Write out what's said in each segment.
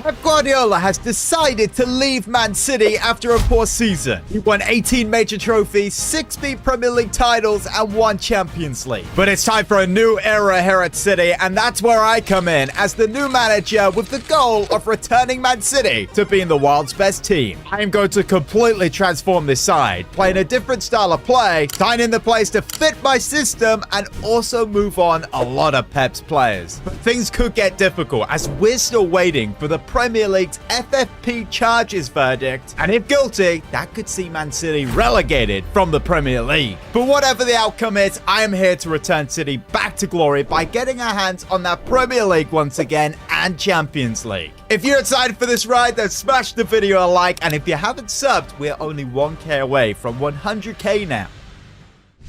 Pep Guardiola has decided to leave Man City after a poor season. He won 18 major trophies, 6 Premier League titles, and 1 Champions League. But it's time for a new era here at City, and that's where I come in as the new manager with the goal of returning Man City to being the world's best team. I am going to completely transform this side, playing a different style of play, signing the players to fit my system, and also move on a lot of Pep's players. But things could get difficult as we're still waiting for the Premier League's FFP charges verdict, and if guilty, that could see Man City relegated from the Premier League. But whatever the outcome is, I am here to return City back to glory by getting our hands on that Premier League once again and Champions League. If you're excited for this ride, then smash the video a like, and if you haven't subbed, we're only 1K away from 100K now.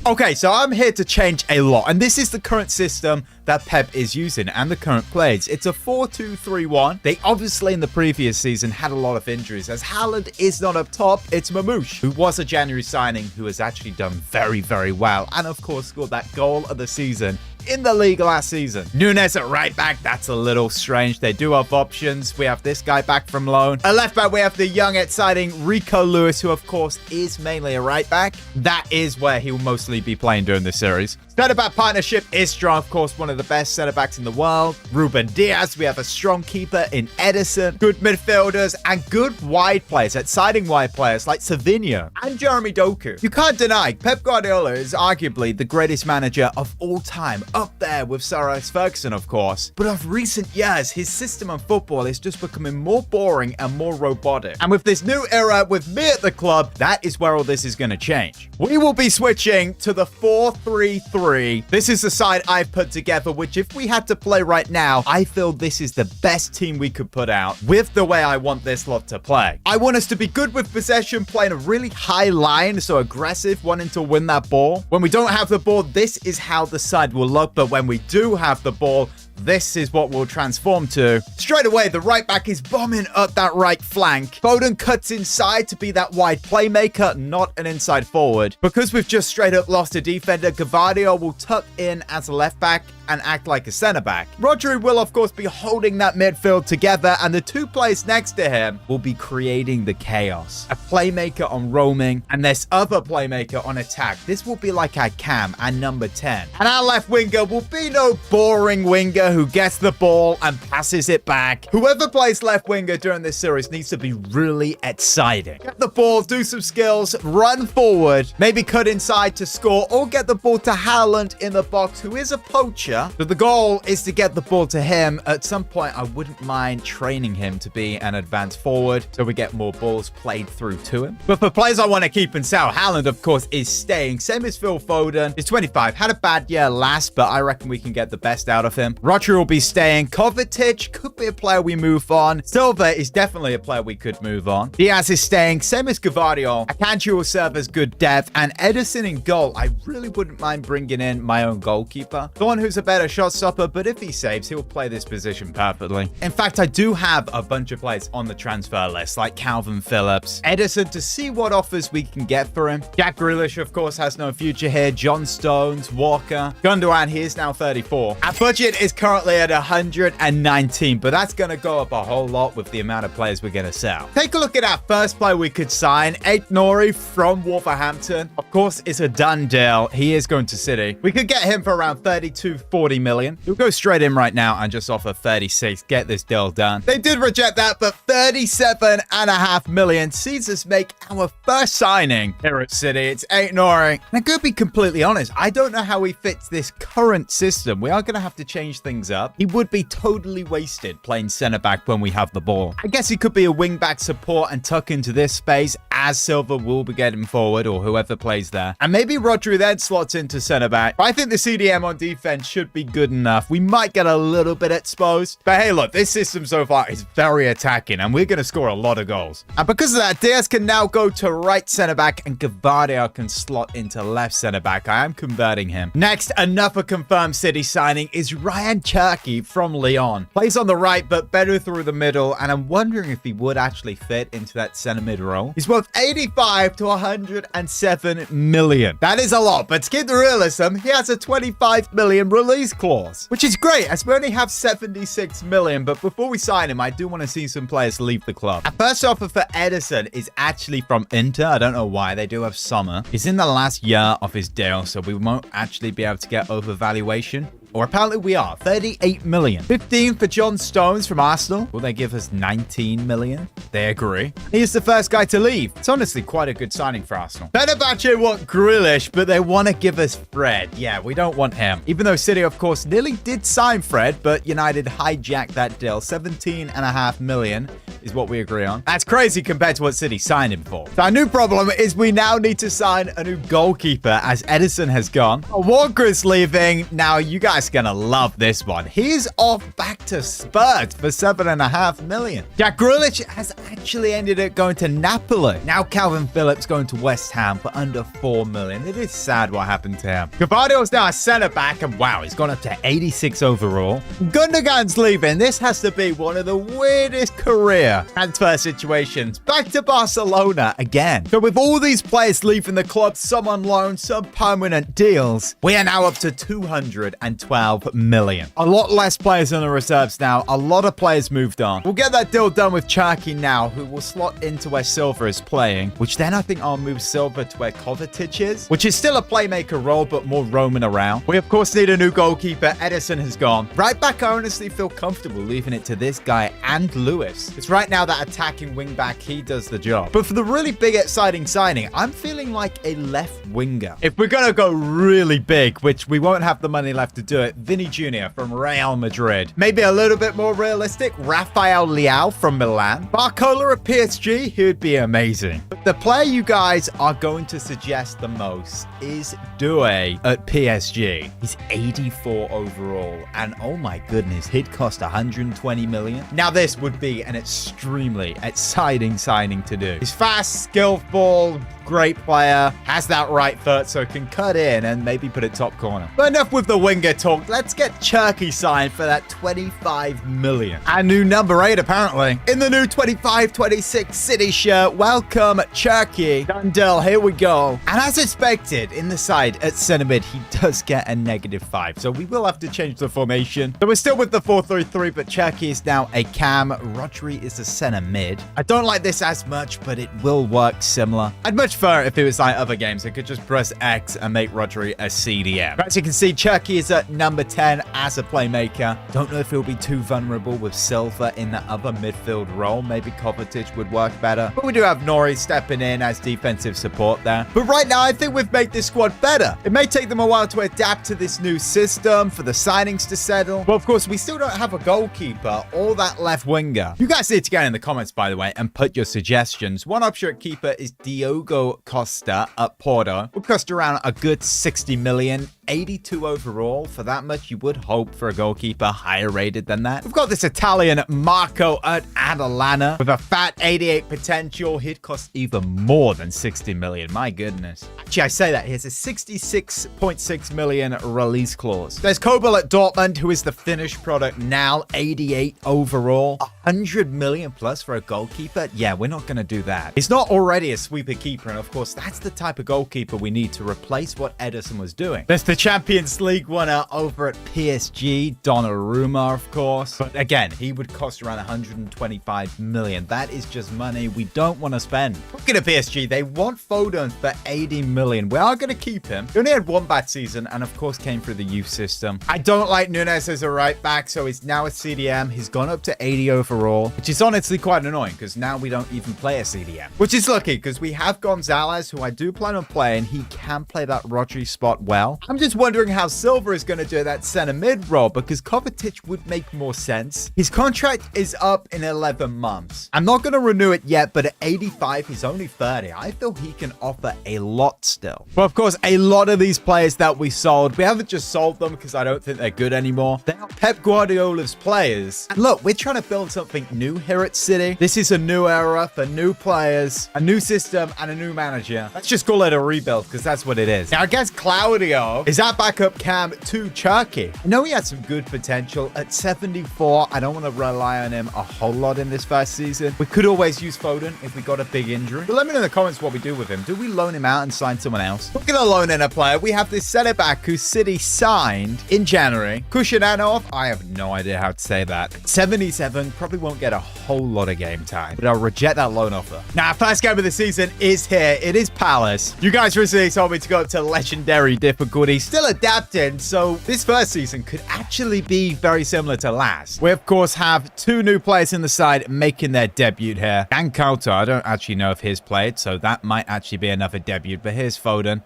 Okay, so I'm here to change a lot, and this is the current system that Pep is using and the current players. It's a 4-2-3-1. They obviously in the previous season had a lot of injuries. As Haaland is not up top, it's Mamouche, who was a January signing, who has actually done very, very well, and of course scored that goal of the season in the league last season. Nunes at right back, that's a little strange. They do have options. We have this guy back from loan. At left back, we have the young exciting Rico Lewis, who of course is mainly a right back. That is where he will mostly be playing during this series. Centre-back partnership is strong, of course, one of the best centre-backs in the world. Ruben Diaz, we have a strong keeper in Edison, good midfielders, and good wide players, exciting wide players like Savinho and Jeremy Doku. You can't deny, Pep Guardiola is arguably the greatest manager of all time, up there with Sir Alex Ferguson, of course. But of recent years, his system of football is just becoming more boring and more robotic. And with this new era with me at the club, that is where all this is going to change. We will be switching to the 4-3-3. This is the side I've put together, which if we had to play right now, I feel this is the best team we could put out with the way I want this lot to play. I want us to be good with possession, playing a really high line, so aggressive, wanting to win that ball. When we don't have the ball, this is how the side will look, but when we do have the ball, this is what we'll transform to. Straight away, the right back is bombing up that right flank. Foden cuts inside to be that wide playmaker, not an inside forward. Because we've just straight up lost a defender, Gavardio will tuck in as a left back and act like a centre back. Rodri will of course be holding that midfield together, and the two players next to him will be creating the chaos. A playmaker on roaming and this other playmaker on attack. This will be like our cam and number 10. And our left winger will be no boring winger who gets the ball and passes it back. Whoever plays left winger during this series needs to be really exciting. Get the ball, do some skills, run forward, maybe cut inside to score, or get the ball to Haaland in the box, who is a poacher. But the goal is to get the ball to him. At some point, I wouldn't mind training him to be an advanced forward so we get more balls played through to him. But for players I want to keep and sell, Haaland, of course, is staying. Same as Phil Foden. He's 25. Had a bad year last, but I reckon we can get the best out of him. Rodri will be staying. Kovacic could be a player we move on. Silva is definitely a player we could move on. Diaz is staying. Same as Gavardio. Akanji will serve as good depth. And Edison in goal, I really wouldn't mind bringing in my own goalkeeper. The one who's a better shot stopper, but if he saves, he'll play this position perfectly. In fact, I do have a bunch of players on the transfer list, like Calvin Phillips, Edison, to see what offers we can get for him. Jack Grealish, of course, has no future here. John Stones, Walker, Gundogan, he is now 34. Our budget is currently at 119, but that's going to go up a whole lot with the amount of players we're going to sell. Take a look at our first player we could sign, Nori from Wolverhampton. Of course, it's a done deal. He is going to City. We could get him for around 32-40 million. We'll go straight in right now and just offer 36. Get this deal done. They did reject that, but 37.5 million sees us make our first signing here at City. It's Nori. And I could be completely honest, I don't know how he fits this current system. We are going to have to change things up. He would be totally wasted playing centre back when we have the ball. I guess he could be a wing back support and tuck into this space, as Silva will be getting forward, or whoever plays there. And maybe Rodri then slots into centre back. But I think the CDM on defense should be good enough. We might get a little bit exposed. But hey, look, this system so far is very attacking, and we're going to score a lot of goals. And because of that, Diaz can now go to right centre back, and Gavardio can slot into left centre back. I am converting him. Next, another confirmed City signing is Ryan Cherki from Lyon. Plays on the right, but better through the middle, and I'm wondering if he would actually fit into that centre mid role. He's worth worth 85 to 107 million. That is a lot, but to keep the realism, he has a 25 million release clause, which is great as we only have 76 million. But before we sign him, I do want to see some players leave the club. Our first offer for Edison is actually from Inter. I don't know why. They do have summer. He's in the last year of his deal, so we won't actually be able to get overvaluation. Or apparently we are. 38 million. 15 for John Stones from Arsenal. Will they give us 19 million? They agree. He's the first guy to leave. It's honestly quite a good signing for Arsenal. Fenerbahce want Grealish, but they want to give us Fred. Yeah, we don't want him. Even though City, of course, nearly did sign Fred, but United hijacked that deal. 17.5 million is what we agree on. That's crazy compared to what City signed him for. So our new problem is we now need to sign a new goalkeeper as Edison has gone. Walker's leaving. Now, you guys gonna love this one. He's off back to Spurs for 7.5 million. Jack Grealish has actually ended up going to Napoli. Now Calvin Phillips going to West Ham for under 4 million. It is sad what happened to him. Gavardio's now a centre back, and wow, he's gone up to 86 overall. Gundogan's leaving. This has to be one of the weirdest career transfer situations. Back to Barcelona again. So with all these players leaving the club, some on loan, some permanent deals, we are now up to 212 million. A lot less players in the reserves now. A lot of players moved on. We'll get that deal done with Cherki now, who will slot into where Silva is playing, which then I think I'll move Silva to where Kovacic is, which is still a playmaker role, but more roaming around. We, of course, need a new goalkeeper. Edison has gone. Right back, I honestly feel comfortable leaving it to this guy and Lewis. It's right now that attacking wing back, he does the job. But for the really big, exciting signing, I'm feeling like a left winger. If we're going to go really big, which we won't have the money left to do it, Vinny Jr. from Real Madrid. Maybe a little bit more realistic, Rafael Leao from Milan. Barcola at PSG, he would be amazing. But the player you guys are going to suggest the most is Doué at PSG. He's 84 overall, and oh my goodness, he'd cost 120 million. Now this would be an extremely exciting signing to do. He's fast, skillful, great player, has that right foot, so can cut in and maybe put it top corner. But enough with the winger talk. Let's get Cherki signed for that 25 million. And new number 8, apparently. In the new 25-26 City shirt, welcome Cherki. Done deal, here we go. And as expected, in the side at centre mid, he does get a -5. So we will have to change the formation. So we're still with the 4-3-3, but Cherki is now a cam. Rodri is a centre mid. I don't like this as much, but it will work similar. I'd much prefer if it was like other games. I could just press X and make Rodri a CDM. As you can see, Cherki is at number 10 as a playmaker. Don't know if he'll be too vulnerable with Silva in the other midfield role. Maybe Kovacic would work better. But we do have Nori stepping in as defensive support there. But right now, I think we've made this squad better. It may take them a while to adapt to this new system, for the signings to settle. But of course, we still don't have a goalkeeper or that left winger. You guys need to get in the comments, by the way, and put your suggestions. One option at keeper is Diogo Costa at Porto. Will cost around a good 60 million. 82 overall. For that much, you would hope for a goalkeeper higher rated than that. We've got this Italian Marco at Atalanta with a fat 88 potential. He'd cost even more than 60 million. My goodness. Actually, I say that. He has a 66.6 million release clause. There's Kobel at Dortmund, who is the finished product now. 88 overall. 100 million plus for a goalkeeper? Yeah, we're not going to do that. He's not already a sweeper keeper, and of course, that's the type of goalkeeper we need to replace what Edison was doing. There's the Champions League winner over at PSG, Donnarumma, of course. But again, he would cost around 125 million. That is just money we don't want to spend. Looking at PSG, they want Foden for 80 million. We are going to keep him. He only had one bad season, and of course, came through the youth system. I don't like Nunes as a right back, so he's now a CDM. He's gone up to 80 overall, which is honestly quite annoying because now we don't even play a CDM, which is lucky because we have Gonzalez, who I do plan on playing. He can play that Rodri spot well. I'm just wondering how Silva is going to do that center mid role because Kovacic would make more sense. His contract is up in 11 months. I'm not going to renew it yet, but at 85, he's only 30. I feel he can offer a lot still. But of course, a lot of these players that we sold, we haven't just sold them because I don't think they're good anymore. They are Pep Guardiola's players. And look, we're trying to build something new here at City. This is a new era for new players, a new system, and a new manager. Let's just call it a rebuild because that's what it is. Now, against Claudio Is that backup cam too churky? I know he had some good potential. At 74, I don't want to rely on him a whole lot in this first season. We could always use Foden if we got a big injury. But let me know in the comments what we do with him. Do we loan him out and sign someone else? We're going to loan in a player. We have this center back who City signed in January. Kushananov, I have no idea how to say that. 77, probably won't get a whole lot of game time, but I'll reject that loan offer. Now, first game of the season is here. It is Palace. You guys recently told me to go up to legendary difficulty. Still adapting, so this first season could actually be very similar to last. We, of course, have two new players in the side making their debut here. Dan Couto, I don't actually know if he's played, so that might actually be another debut, but here's Foden.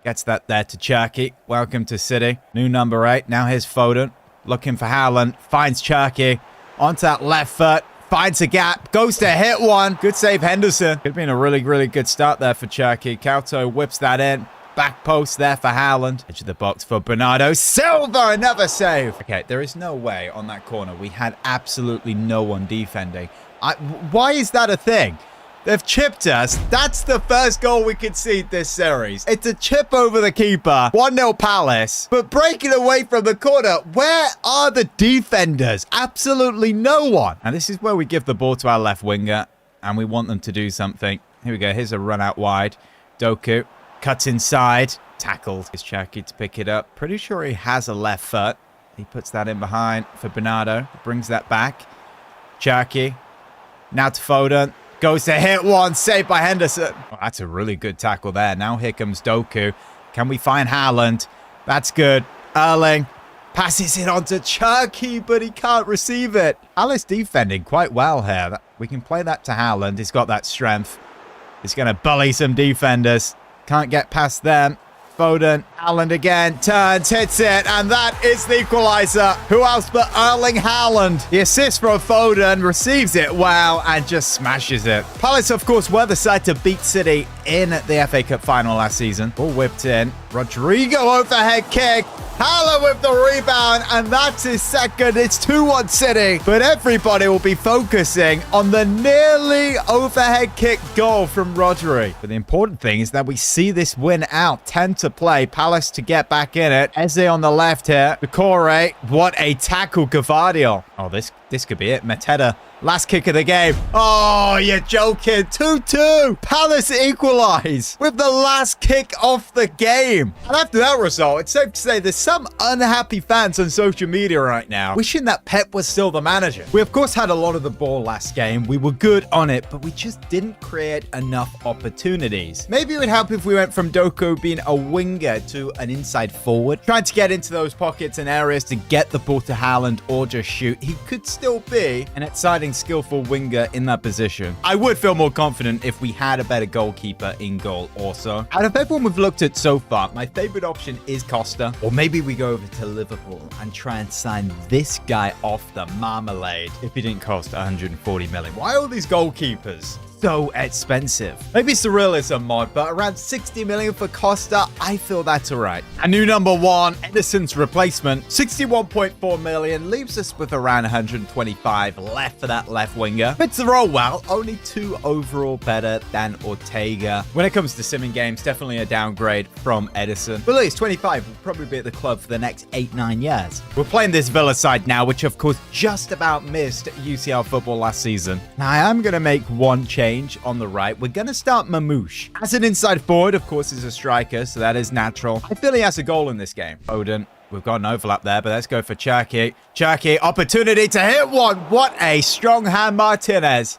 Gets that there to Cherky. Welcome to City. New number 8. Now here's Foden. Looking for Haaland. Finds Cherky. Onto that left foot. Finds a gap. Goes to hit one. Good save, Henderson. Could have been a really, really good start there for Cherky. Couto whips that in. Back post there for Haaland. Edge of the box for Bernardo Silva. Another save. Okay, there is no way on that corner. We had absolutely no one defending. Why is that a thing? They've chipped us. That's the first goal we concede this series. It's a chip over the keeper. 1-0 Palace. But breaking away from the corner, where are the defenders? Absolutely no one. And this is where we give the ball to our left winger. And we want them to do something. Here we go. Here's a run out wide. Doku cuts inside. Tackled. It's Cherky to pick it up. Pretty sure he has a left foot. He puts that in behind for Bernardo. Brings that back. Cherky. Now to Foden. Goes to hit one, saved by Henderson. Oh, that's a really good tackle there. Now here comes Doku. Can we find Haaland? That's good. Erling passes it on to Cherky, but he can't receive it. Alice defending quite well here. We can play that to Haaland. He's got that strength. He's going to bully some defenders. Can't get past them. Foden, Haaland again, turns, hits it, and that is the equalizer. Who else but Erling Haaland? The assist from Foden, receives it well, and just smashes it. Palace, of course, were the side to beat City in the FA Cup final last season. All whipped in. Rodrigo overhead kick. Haaland with the rebound, and that's his second. It's 2-1 City. But everybody will be focusing on the nearly overhead kick goal from Rodri. But the important thing is that we see this win out. 10 to play. Palace to get back in it. Eze on the left here. Decore. What a tackle, Gavardio. Oh, this could be it. Mateta. Last kick of the game. Oh, you're joking. 2-2. Palace equalize with the last kick off the game. And after that result, it's safe to say there's some unhappy fans on social media right now wishing that Pep was still the manager. We, of course, had a lot of the ball last game. We were good on it, but we just didn't create enough opportunities. Maybe it would help if we went from Doku being a winger to an inside forward, trying to get into those pockets and areas to get the ball to Haaland or just shoot. He could still be an exciting, skillful winger in that position. I would feel more confident if we had a better goalkeeper in goal also. Out of everyone we've looked at so far, my favorite option is Costa. Or maybe we go over to Liverpool and try and sign this guy off the marmalade if he didn't cost 140 million. Why are all these goalkeepers so expensive? Maybe it's the realism mod, but around 60 million for Costa, I feel that's all right. A new number 1, Edison's replacement, 61.4 million, leaves us with around 125 left for that left winger. Fits the role well, only 2 overall better than Ortega. When it comes to simming games, definitely a downgrade from Edison. But he's 25, will probably be at the club for the next 8-9 years. We're playing this Villa side now, which of course just about missed UCL football last season. Now I am going to make one change on the right. We're going to start Mamouche. As an inside forward, of course, he's a striker, so that is natural. I feel he has a goal in this game. Foden. We've got an overlap there, but let's go for Cherky. Cherky, opportunity to hit one. What a strong hand, Martinez.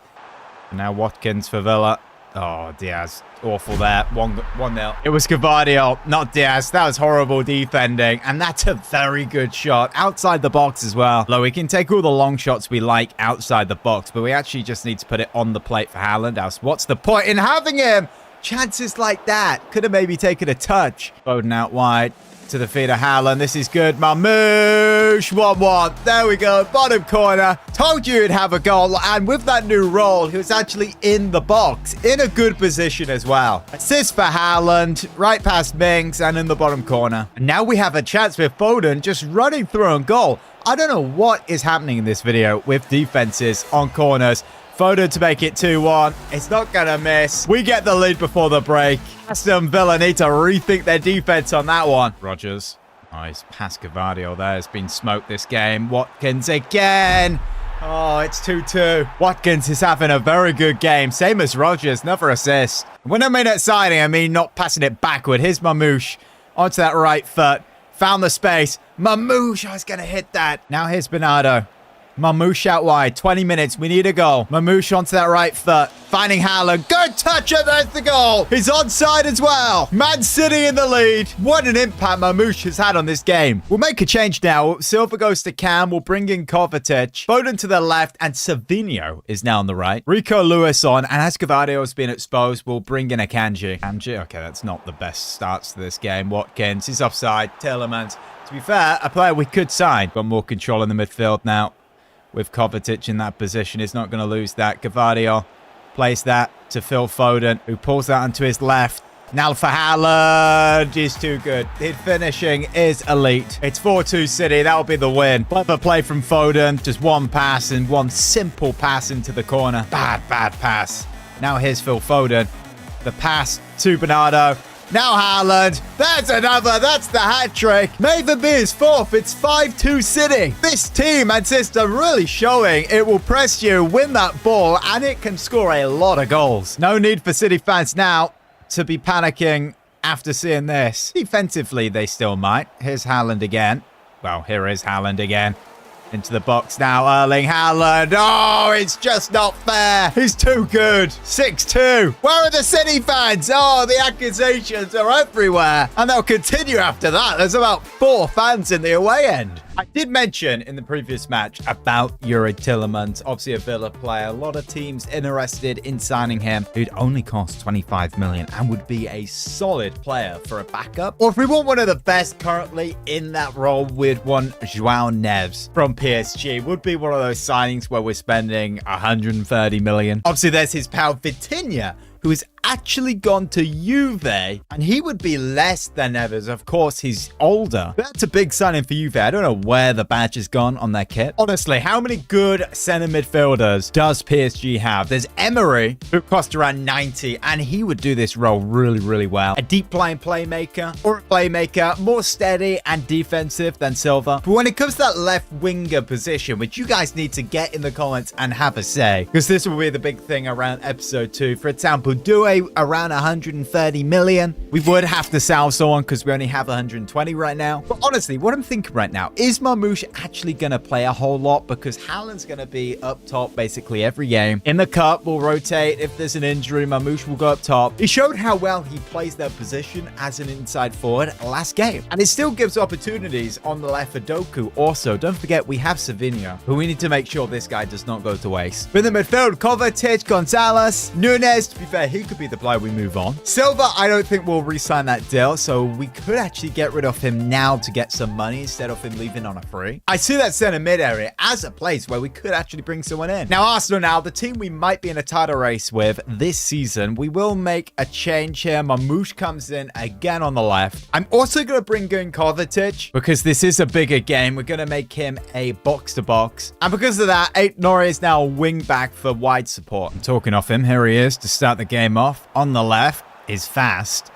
And now Watkins for Villa. Oh, Diaz. Awful there. 1-0. It was Gavardio, not Diaz. That was horrible defending. And that's a very good shot. Outside the box as well. Look, we can take all the long shots we like outside the box, but we actually just need to put it on the plate for Haaland. Else, what's the point in having him? Chances like that. Could have maybe taken a touch. Foden out wide. To the feet of Haaland. This is good. Mamouche. 1-1. There we go. Bottom corner. Told you he'd have a goal. And with that new role, he was actually in the box. In a good position as well. Assist for Haaland. Right past Mings. And in the bottom corner. And now we have a chance with Foden just running through on goal. I don't know what is happening in this video with defenses on corners. Foden to make it 2-1. It's not going to miss. We get the lead before the break. Aston Villa need to rethink their defense on that one. Rodgers. Oh, he's past Gvardiol there. Has been smoked this game. Watkins again. Oh, it's 2-2. Watkins is having a very good game. Same as Rodgers. Another assist. When I mean at signing, I mean not passing it backward. Here's Mamouche onto that right foot. Found the space. Mamouche, I was going to hit that. Now here's Bernardo. Mamouche out wide. 20 minutes. We need a goal. Mamouche onto that right foot. Finding Haaland. Good touch, and there's the goal. He's onside as well. Man City in the lead. What an impact Mamouche has had on this game. We'll make a change now. Silva goes to Cam. We'll bring in Kovacic. Foden to the left, and Savinho is now on the right. Rico Lewis on, and as Gvardiol has been exposed, we'll bring in Akanji. Akanji, okay, that's not the best starts to this game. Watkins, he's offside. Tielemans. To be fair, a player we could sign. Got more control in the midfield now. With Kovacic in that position, he's not going to lose that. Gvardiol plays that to Phil Foden, who pulls that onto his left. Now for Haaland. He's too good. His finishing is elite. It's 4-2 City. That'll be the win. Clever play from Foden. Just one pass and one simple pass into the corner. Bad pass. Now here's Phil Foden. The pass to Bernardo. Now Haaland. There's another. That's the hat-trick. May even be his fourth. It's 5-2 City. This team and system really showing it will press you, win that ball, and it can score a lot of goals. No need for City fans now to be panicking after seeing this. Defensively, they still might. Here's Haaland again. Well, here is Haaland again. Into the box now, Erling Haaland. Oh, it's just not fair. He's too good. 6-2. Where are the City fans? Oh, the accusations are everywhere. And they'll continue after that. There's about 4 fans in the away end. I did mention in the previous match about Yuri Tielemans, obviously a Villa player. A lot of teams interested in signing him. Who'd only cost 25 million and would be a solid player for a backup. Or if we want one of the best currently in that role, we'd want João Neves from PSG. Would be one of those signings where we're spending 130 million. Obviously, there's his pal Vitinha, who has actually gone to Juve, and he would be less than Neves. Of course, he's older. That's a big signing for Juve. I don't know where the badge has gone on their kit. Honestly, how many good center midfielders does PSG have? There's Emery, who cost around 90, and he would do this role really, really well. A deep line playmaker, or a playmaker, more steady and defensive than Silva. But when it comes to that left winger position, which you guys need to get in the comments and have a say, because this will be the big thing around episode 2. For example, do around 130 million. We would have to sell someone because we only have 120 right now. But honestly, what I'm thinking right now, is Mamouche actually going to play a whole lot? Because Haaland's going to be up top basically every game. In the cup, we'll rotate. If there's an injury, Mamouche will go up top. He showed how well he plays that position as an inside forward last game. And it still gives opportunities on the left for Doku. Also, don't forget we have Savinho, who we need to make sure this guy does not go to waste. In the midfield, Kovacic, Gonzalez, Nunes. To be fair, he could be the player we move on. Silva, I don't think we'll re-sign that deal, so we could actually get rid of him now to get some money instead of him leaving on a free. I see that centre mid area as a place where we could actually bring someone in. Now, Arsenal now, the team we might be in a title race with this season, we will make a change here. Mamouche comes in again on the left. I'm also going to bring in Kovacic because this is a bigger game. We're going to make him a box-to-box. And because of that, Nori is now a wing back for wide support. I'm talking off him. Here he is to start the game off. On the left is fast.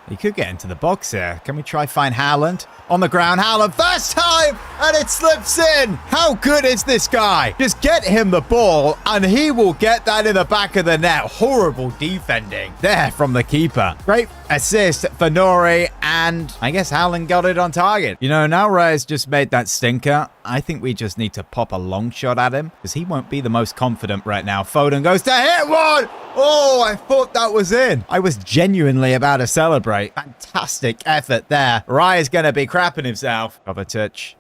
He could get into the box here. Can we try find Haaland? On the ground, Haaland, first time, and it slips in. How good is this guy? Just get him the ball, and he will get that in the back of the net. Horrible defending there from the keeper. Great assist for Nori, and I guess Haaland got it on target. You know, now Reyes just made that stinker. I think we just need to pop a long shot at him, because he won't be the most confident right now. Foden goes to hit one. Oh, I thought that was in. I was genuinely about to celebrate. Fantastic effort there. Reyes going to be crapping himself. Kovacic.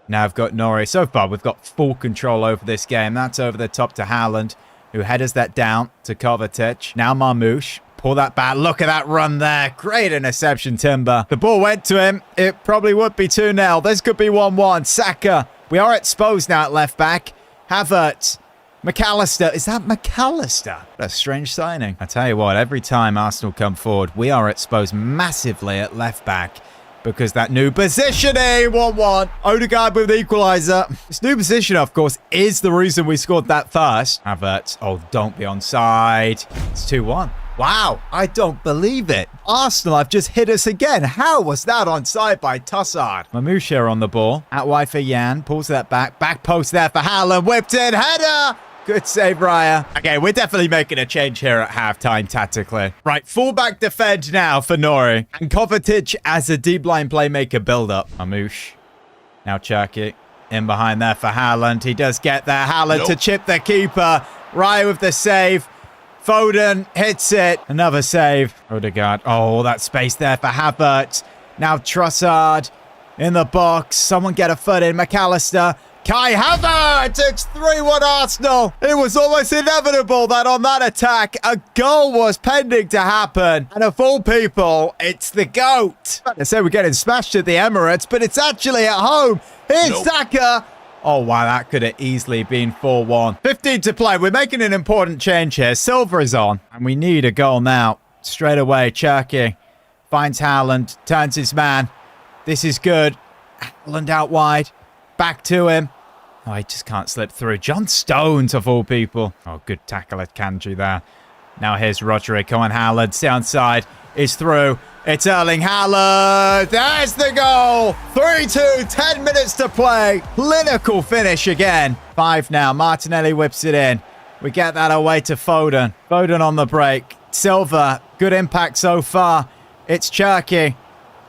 Now I've got Nori. So far, we've got full control over this game. That's over the top to Haaland, who headers that down to Kovacic. Now Mamouche. Pull that back. Look at that run there. Great interception, Timber. The ball went to him. It probably would be 2-0. This could be 1-1. Saka. We are exposed now at left back. Havertz. McAllister. Is that McAllister? What a strange signing. I tell you what, every time Arsenal come forward, we are exposed massively at left back. because that new positioning, 1-1. Odegaard with the equalizer. This new position, of course, is the reason we scored that first. Havertz, oh, don't be onside. It's 2-1. Wow, I don't believe it. Arsenal have just hit us again. How was that onside by Tossard? Mamouche here on the ball. Out wide for Jan. Pulls that back. Back post there for Haaland. Whipped in. Header. Good save, Raya. Okay, we're definitely making a change here at halftime tactically. Right, fullback defend now for Nori. And Kovacic as a deep line playmaker build-up. Mamouche. Now Cherki. In behind there for Haaland. He does get there. Haaland to chip the keeper. Raya with the save. Foden hits it. Another save. Odegaard. Oh, that space there for Havertz. Now Trossard in the box. Someone get a foot in. McAllister. Kai Havertz. It's 3-1 Arsenal. It was almost inevitable that on that attack, a goal was pending to happen. And of all people, it's the GOAT. They say we're getting smashed at the Emirates, but it's actually at home. Here's Saka. Oh, wow, that could have easily been 4-1. 15 to play. We're making an important change here. Silva is on, and we need a goal now. Straight away, Cherki finds Haaland, turns his man. This is good. Haaland out wide. Back to him. Oh, he just can't slip through. John Stones, of all people. Oh, good tackle at Kanji there. Now here's Rodri. Come on, Haaland. Stay on side. It's through. It's Erling Haaland. There's the goal. 3-2. 10 minutes to play. Clinical finish again. 5 now. Martinelli whips it in. We get that away to Foden. Foden on the break. Silva. Good impact so far. It's Cherki.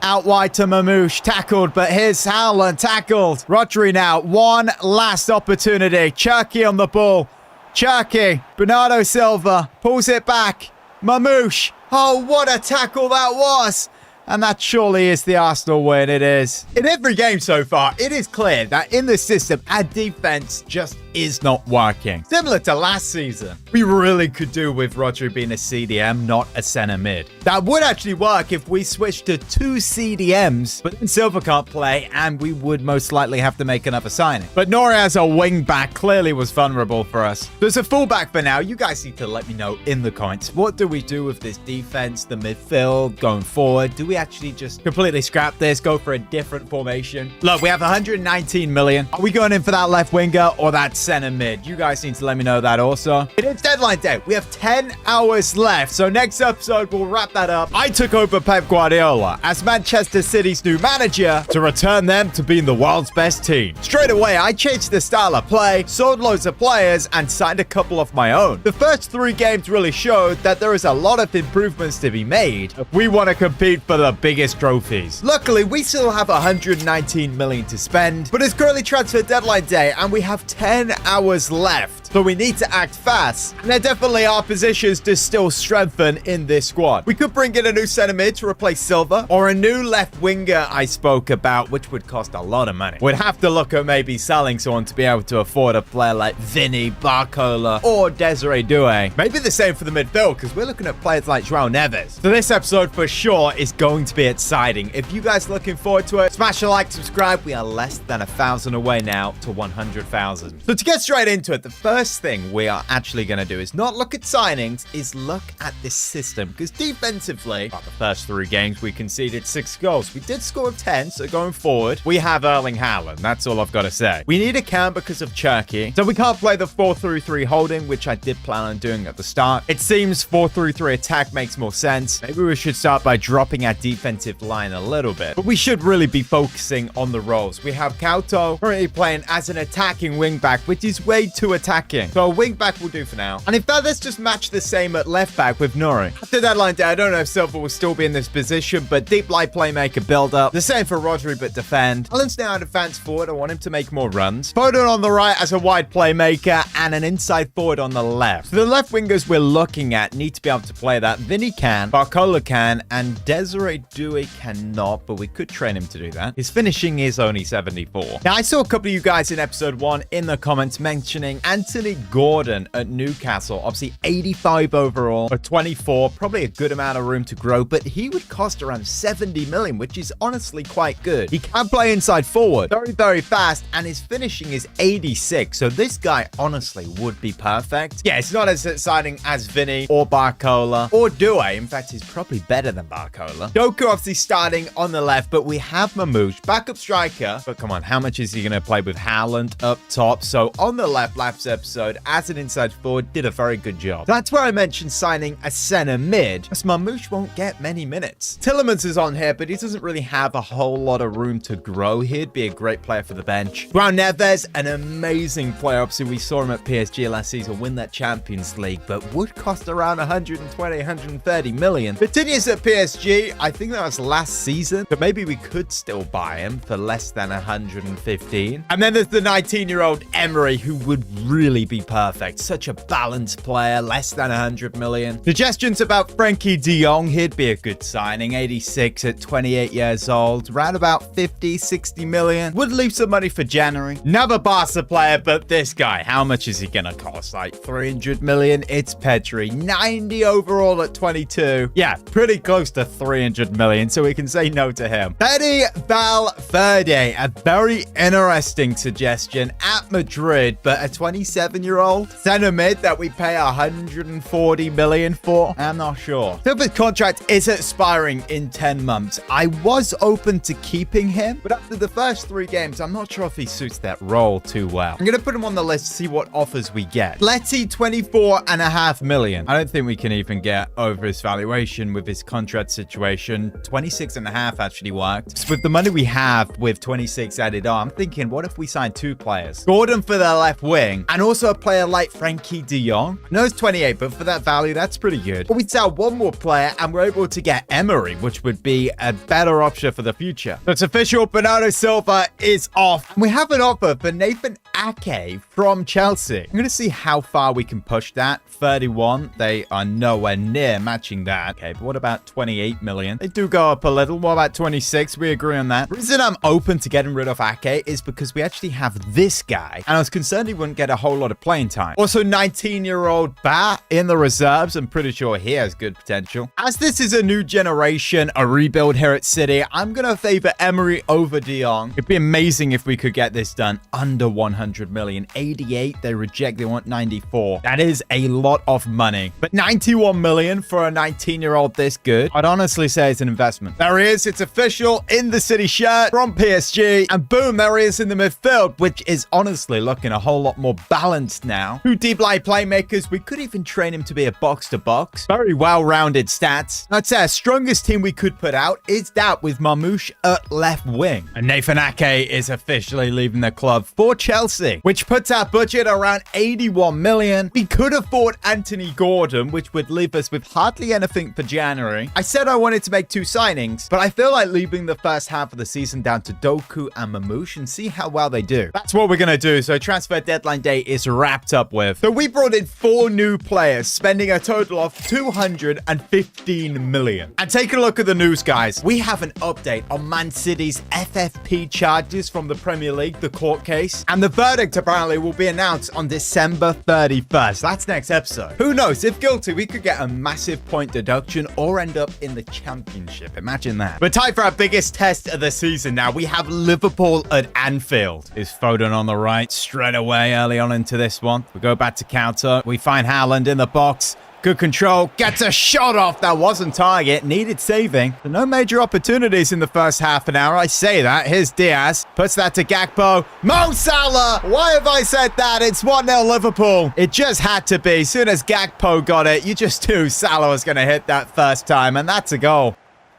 Out wide to Mamouche. Tackled, but here's Haaland. Tackled. Rodri now. One last opportunity. Cherki on the ball. Cherki. Bernardo Silva. Pulls it back. Mamouche. Oh, what a tackle that was. And that surely is the Arsenal win. It is. In every game so far, it is clear that in this system, our defense just is not working. Similar to last season, we really could do with Rodri being a CDM, not a center mid. That would actually work if we switched to 2 CDMs, but then Silva can't play, and we would most likely have to make another signing. But Nori as a wing back clearly was vulnerable for us. There's a fullback for now. You guys need to let me know in the comments. What do we do with this defense, the midfield, going forward? Do we actually just completely scrap this, go for a different formation? Look, we have 119 million. Are we going in for that left winger or that center mid? You guys need to let me know that also. It is deadline day. We have 10 hours left. So next episode, we'll wrap that up. I took over Pep Guardiola as Manchester City's new manager to return them to being the world's best team. Straight away, I changed the style of play, sold loads of players, and signed a couple of my own. The first 3 games really showed that there is a lot of improvements to be made if we want to compete for the biggest trophies. Luckily, we still have 119 million to spend, but it's currently transfer deadline day and we have 10 hours left. So we need to act fast. And there definitely are positions to still strengthen in this squad. We could bring in a new center mid to replace Silva, or a new left winger I spoke about, which would cost a lot of money. We'd have to look at maybe selling someone to be able to afford a player like Vinny, Barcola, or Desiree Doué. Maybe the same for the midfield, because we're looking at players like João Neves. So this episode for sure is going to be exciting. If you guys are looking forward to it, smash a like, subscribe. We are less than 1,000 away now to 100,000. So to get straight into it, the first thing we are actually going to do is not look at signings, is look at this system. Because defensively, the first 3 games, we conceded 6 goals. We did score 10, so going forward, we have Erling Haaland. That's all I've got to say. We need a count because of Cherki, so we can't play the 4-3-3 holding, which I did plan on doing at the start. It seems 4-3-3 attack makes more sense. Maybe we should start by dropping our defensive line a little bit, but we should really be focusing on the roles. We have Couto currently playing as an attacking wing back, which is way too attacking. So a wing back will do for now. And in fact, let's just match the same at left back with Nori. After deadline day, I don't know if Silva will still be in this position, but deep line playmaker build up. The same for Rodri, but defend. Alan's now an advanced forward. I want him to make more runs. Foden on the right as a wide playmaker and an inside forward on the left. So the left wingers we're looking at need to be able to play that. Vinny can, Barcola can, and Desiree Doué cannot, but we could train him to do that. His finishing is only 74. Now, I saw a couple of you guys in episode 1 in the comments mentioning anti Anthony Gordon at Newcastle. Obviously 85 overall or 24, probably a good amount of room to grow, but he would cost around 70 million, which is honestly quite good. He can play inside forward, very, very fast, and his finishing is 86. So this guy honestly would be perfect. Yeah, it's not as exciting as Vinny or Barcola or Due. In fact, he's probably better than Barcola. Doku obviously starting on the left, but we have Mamouche, backup striker. But come on, how much is he going to play with Haaland up top? So on the left, last episode, as an inside forward, did a very good job. That's where I mentioned signing a center mid, as Mamouche won't get many minutes. Tielemans is on here, but he doesn't really have a whole lot of room to grow. He'd be a great player for the bench. Brown Neves, an amazing player. Obviously, we saw him at PSG last season win that Champions League, but would cost around 120, 130 million. Coutinho's at PSG. I think that was last season, but maybe we could still buy him for less than 115. And then there's the 19-year-old Emery, who would really be perfect. Such a balanced player, less than 100 million. Suggestions about Frankie de Jong. He'd be a good signing. 86 at 28 years old. Around about 50, 60 million. Would leave some money for January. Another Barca player, but this guy, how much is he gonna cost? Like 300 million? It's Pedri. 90 overall at 22. Yeah, pretty close to 300 million, so we can say no to him. Eddie Valverde, a very interesting suggestion at Madrid, but a 27-year-old center mid that we pay 140 million for? I'm not sure. So his contract is expiring in 10 months. I was open to keeping him, but after the first 3 games, I'm not sure if he suits that role too well. I'm going to put him on the list to see what offers we get. Letty, 24.5 million. I don't think we can even get over his valuation with his contract situation. 26.5 actually worked. So with the money we have with 26 added on, I'm thinking, what if we sign 2 players? Gordon for the left wing, and also a player like Frankie de Jong. I know it's 28, but for that value, that's pretty good. But we'd sell 1 more player, and we're able to get Emery, which would be a better option for the future. So it's official, Bernardo Silva is off. And we have an offer for Nathan Ake from Chelsea. I'm going to see how far we can push that. 31. They are nowhere near matching that. Okay, but what about 28 million? They do go up a little. What about 26? We agree on that. The reason I'm open to getting rid of Ake is because we actually have this guy, and I was concerned he wouldn't get a whole lot of playing time. Also, 19-year-old Ba in the reserves. I'm pretty sure he has good potential. As this is a new generation, a rebuild here at City, I'm going to favor Emery over de Jong. It'd be amazing if we could get this done under 100 million. 88, they reject. They want 94. That is a lot of money. But 91 million for a 19-year-old this good, I'd honestly say it's an investment. There he is. It's official in the City shirt from PSG. And boom, there he is in the midfield, which is honestly looking a whole lot more balanced now. 2 deep line playmakers. We could even train him to be a box-to-box. Very well-rounded stats. I'd say our strongest team we could put out is that with Mamouche at left wing. And Nathan Ake is officially leaving the club for Chelsea, which puts our budget around 81 million. We could afford Anthony Gordon, which would leave us with hardly anything for January. I said I wanted to make 2 signings, but I feel like leaving the first half of the season down to Doku and Mamouche and see how well they do. That's what we're going to do. So transfer deadline day is wrapped up with. So we brought in 4 new players, spending a total of 215 million. And take a look at the news, guys. We have an update on Man City's FFP charges from the Premier League, the court case. And the verdict apparently will be announced on December 31st. That's next episode. Who knows? If guilty, we could get a massive point deduction or end up in the championship. Imagine that. But time for our biggest test of the season now. We have Liverpool at Anfield. Is Foden on the right straight away early on into this one. We go back to counter. We find Haaland in the box. Good control. Gets a shot off. That wasn't target. Needed saving. So no major opportunities in the first half an hour. I say that. Here's Diaz. Puts that to Gakpo. Mo Salah. Why have I said that? It's 1-0 Liverpool. It just had to be. As soon as Gakpo got it, you just knew Salah was going to hit that first time. And that's a goal.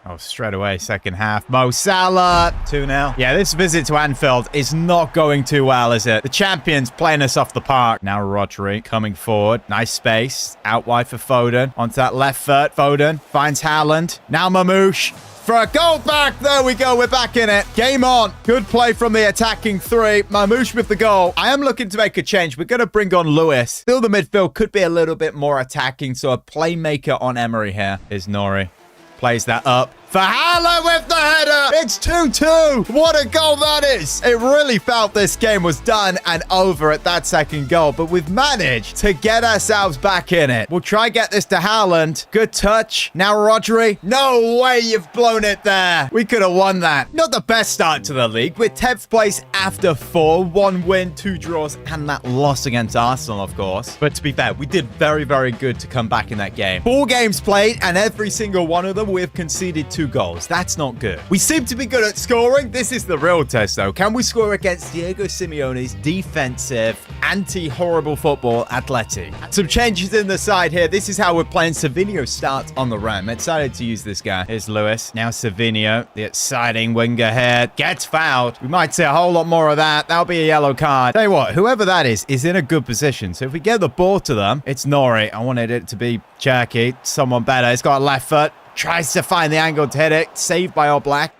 Oh, straight away, second half. Mo Salah, 2-0. Yeah, this visit to Anfield is not going too well, is it? The champions playing us off the park. Now Rodri coming forward. Nice space. Out wide for Foden. Onto that left foot. Foden finds Haaland. Now Mamouche. For a goal back. There we go. We're back in it. Game on. Good play from the attacking 3. Mamouche with the goal. I am looking to make a change. We're going to bring on Lewis. Still, the midfield could be a little bit more attacking, so a playmaker on Emery here is Nori. Plays that up. For Haaland with the header. It's 2-2. What a goal that is. It really felt this game was done and over at that second goal, but we've managed to get ourselves back in it. We'll try get this to Haaland. Good touch. Now Rodri. No way you've blown it there. We could have won that. Not the best start to the league. We're 10th place after 4. 1 win, 2 draws, and that loss against Arsenal, of course. But to be fair, we did very, very good to come back in that game. 4 games played, and every single one of them we've conceded 2 goals. That's not good. We seem to be good at scoring. This is the real test, though. Can we score against Diego Simeone's defensive, anti-horrible football Atleti? Some changes in the side here. This is how we're playing. Savinho starts on the right. I'm excited to use this guy. Here's Lewis. Now Savinho, the exciting winger here, gets fouled. We might see a whole lot more of that. That'll be a yellow card. Tell you what, whoever that is in a good position. So if we get the ball to them, it's Nori. I wanted it to be Cherky. Someone better. It's got a left foot. Tries to find the angle to hit it. Saved by Oblak.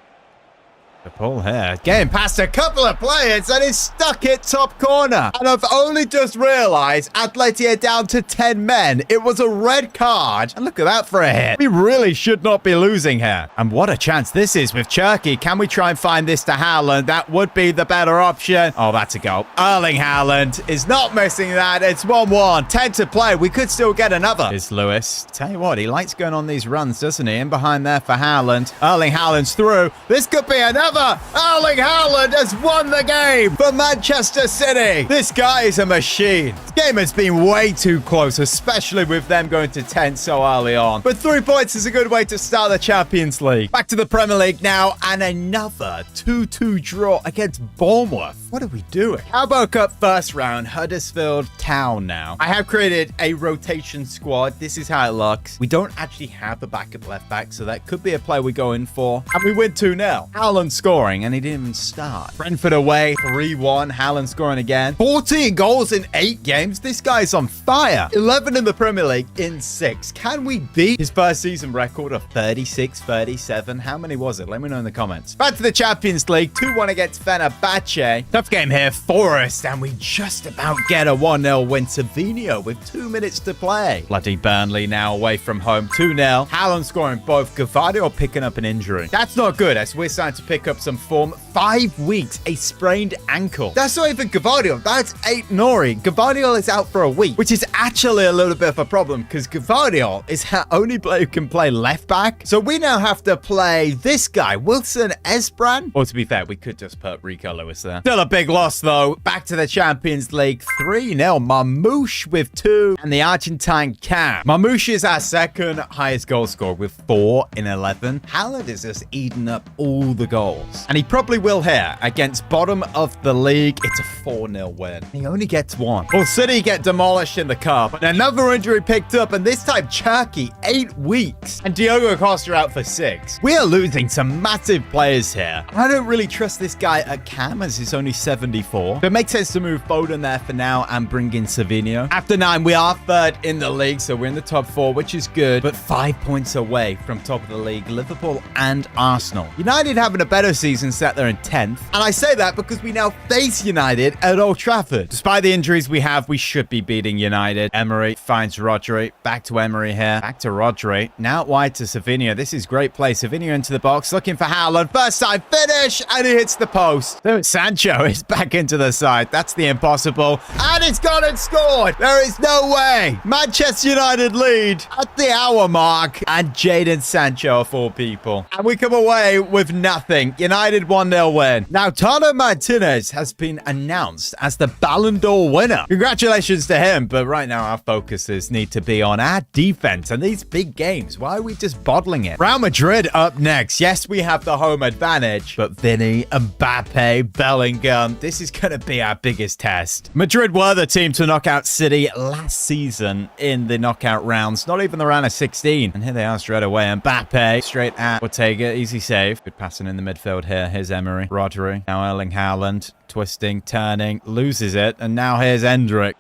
The pull here. Getting past a couple of players and it's stuck it top corner. And I've only just realized Atleti are down to 10 men. It was a red card. And look at that for a hit. We really should not be losing here. And what a chance this is with Cherky. Can we try and find this to Haaland? That would be the better option. Oh, that's a goal. Erling Haaland is not missing that. It's 1-1. 10 to play. We could still get another. It's Lewis. Tell you what, he likes going on these runs, doesn't he? In behind there for Haaland. Erling Haaland's through. This could be another. Erling Haaland has won the game for Manchester City. This guy is a machine. This game has been way too close, especially with them going to 10 so early on. But 3 points is a good way to start the Champions League. Back to the Premier League now, and another 2-2 draw against Bournemouth. What are we doing? Carabao Cup first round, Huddersfield Town now. I have created a rotation squad. This is how it looks. We don't actually have a backup left back, so that could be a play we go in for. And we win 2-0. Haaland scoring, and he didn't even start. Brentford away, 3-1. Haaland scoring again. 14 goals in 8 games. This guy's on fire. 11 in the Premier League in 6. Can we beat his first season record of 36, 37? How many was it? Let me know in the comments. Back to the Champions League. 2-1 against Fenerbahce. Tough game here. Forest, and we just about get a 1-0 win. Savinho with 2 minutes to play. Bloody Burnley now away from home. 2-0. Haaland scoring both. Gvardiol picking up an injury. That's not good as we're starting to pick up some form. 5 weeks, a sprained ankle. That's not even Gvardiol. That's 8 Nori. Gvardiol is out for a week, which is actually a little bit of a problem because Gvardiol is our only player who can play left back. So we now have to play this guy, Wilson Esbran. Or to be fair, we could just put Rico Lewis there. Still a big loss though. Back to the Champions League. 3-0. Marmouche with 2 and the Argentine Cam. Marmouche is our second highest goal scorer with 4 in 11. Haaland is just eating up all the goals. And he probably will here against bottom of the league. It's a 4-0 win. He only gets 1. Well, City get demolished in the cup. But another injury picked up, and this time Cherky, 8 weeks. And Diogo Costa out for 6. We are losing some massive players here. I don't really trust this guy at Cam as he's only 74. So it makes sense to move Foden there for now and bring in Savinho. After 9, we are 3rd in the league, so we're in the top 4, which is good. But 5 points away from top of the league, Liverpool and Arsenal. United having a better season, set there in 10th. And I say that because we now face United at Old Trafford. Despite the injuries we have, we should be beating United. Emery finds Rodri. Back to Emery here. Back to Rodri. Now wide to Savinho. This is great play. Savinho into the box, looking for Haaland. First time finish, and he hits the post. So Sancho is back into the side. That's the impossible. And it's gone and scored. There is no way. Manchester United lead at the hour mark. And Jadon Sancho of all people. And we come away with nothing. United 1-0 win. Now, Tano Martinez has been announced as the Ballon d'Or winner. Congratulations to him. But right now, our focuses need to be on our defense and these big games. Why are we just bottling it? Real Madrid up next. Yes, we have the home advantage. But Vinny, Mbappe, Bellingham, this is going to be our biggest test. Madrid were the team to knock out City last season in the knockout rounds. Not even the round of 16. And here they are straight away. Mbappe straight at Ortega. Easy save. Good passing in the midfield here. Here's Emery. Rodri. Now Erling Haaland. Twisting, turning, loses it. And now here's Endrick.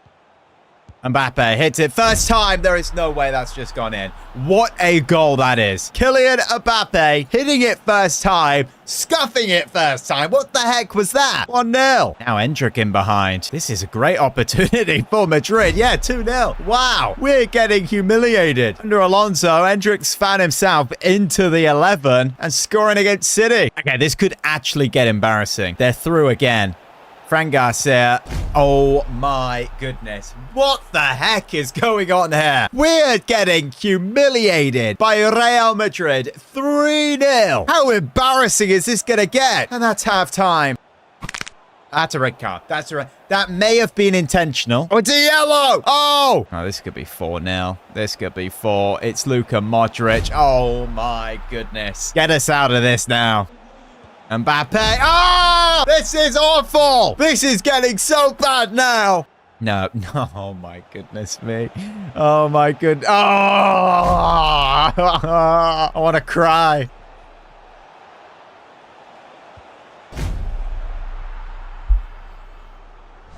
Mbappe hits it first time. There is no way that's just gone in. What a goal that is. Kylian Mbappe hitting it first time, scuffing it first time. What the heck was that? 1-0. Now Endrick in behind. This is a great opportunity for Madrid. Yeah, 2-0. Wow. We're getting humiliated. Under Alonso, Endrick's found himself into the 11 and scoring against City. Okay, this could actually get embarrassing. They're through again. Fran Garcia. Oh my goodness. What the heck is going on here? We're getting humiliated by Real Madrid. 3-0. How embarrassing is this going to get? And that's halftime. That's a red card. That's a red. That may have been intentional. Oh, it's a yellow. Oh, this could be 4-0. This could be 4. It's Luka Modric. Oh my goodness. Get us out of this now. Mbappe. Oh, this is awful. This is getting so bad now. No. Oh, my goodness me. Oh, my goodness. Oh, I want to cry.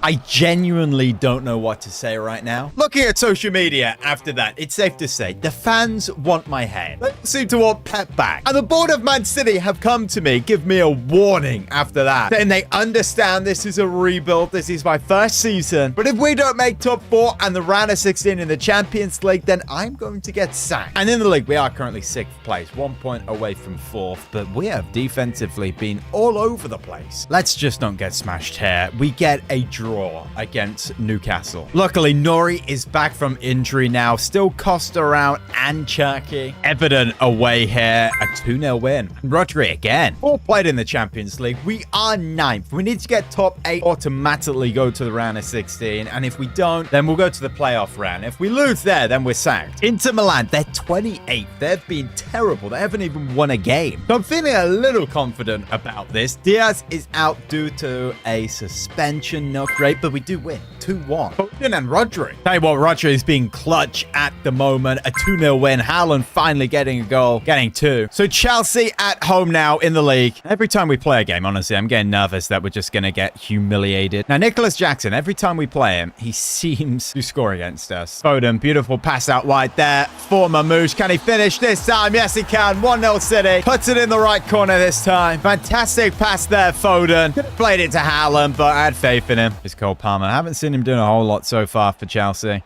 I genuinely don't know what to say right now. Looking at social media after that, it's safe to say the fans want my head. They seem to want Pep back. And the board of Man City have come to me, give me a warning after that. Then they understand this is a rebuild. This is my first season. But if we don't make top 4 and the round of 16 in the Champions League, then I'm going to get sacked. And in the league, we are currently 6th place, 1 point away from 4th. But we have defensively been all over the place. Let's just not get smashed here. We get a draw against Newcastle. Luckily, Nori is back from injury now. Still Costa around and Cherky. Evident away here. A 2-0 win. Rodri again. 4 played in the Champions League. We are 9th. We need to get top 8, automatically go to the round of 16. And if we don't, then we'll go to the playoff round. If we lose there, then we're sacked. Inter Milan, they're 28th. They've been terrible. They haven't even won a game. So I'm feeling a little confident about this. Diaz is out due to a suspension. Not great, but we do win 2-1. Foden and Rodri. Tell you what, Rodri is being clutch at the moment. A 2-0 win. Haaland finally getting a goal, getting 2. So Chelsea at home now in the league. Every time we play a game, honestly, I'm getting nervous that we're just going to get humiliated. Now, Nicholas Jackson, every time we play him, he seems to score against us. Foden, beautiful pass out wide there for Mamouche. Can he finish this time? Yes, he can. 1-0 City. Puts it in the right corner this time. Fantastic pass there, Foden. Could have played it to Haaland, but I had faith in him. It's Cole Palmer. I haven't seen him doing a whole lot so far for Chelsea.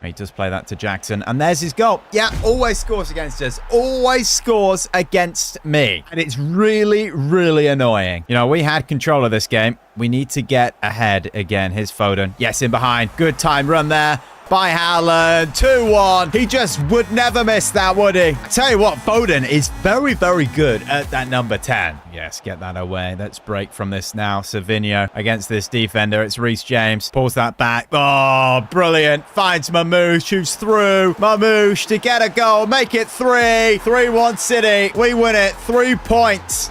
He does play that to Jackson. And there's his goal. Yeah, always scores against us. Always scores against me. And it's really, really annoying. You know, we had control of this game. We need to get ahead again. Here's Foden. Yes, in behind. Good time run there by Haaland. 2-1. He just would never miss that, would he? I tell you what, Foden is very, very good at that number 10. Yes, get that away. Let's break from this now. Savinho against this defender. It's Reece James. Pulls that back. Oh, brilliant. Finds Mamouche. Shoots through. Mamouche to get a goal. Make it 3. 3-1 City. We win it. 3 points.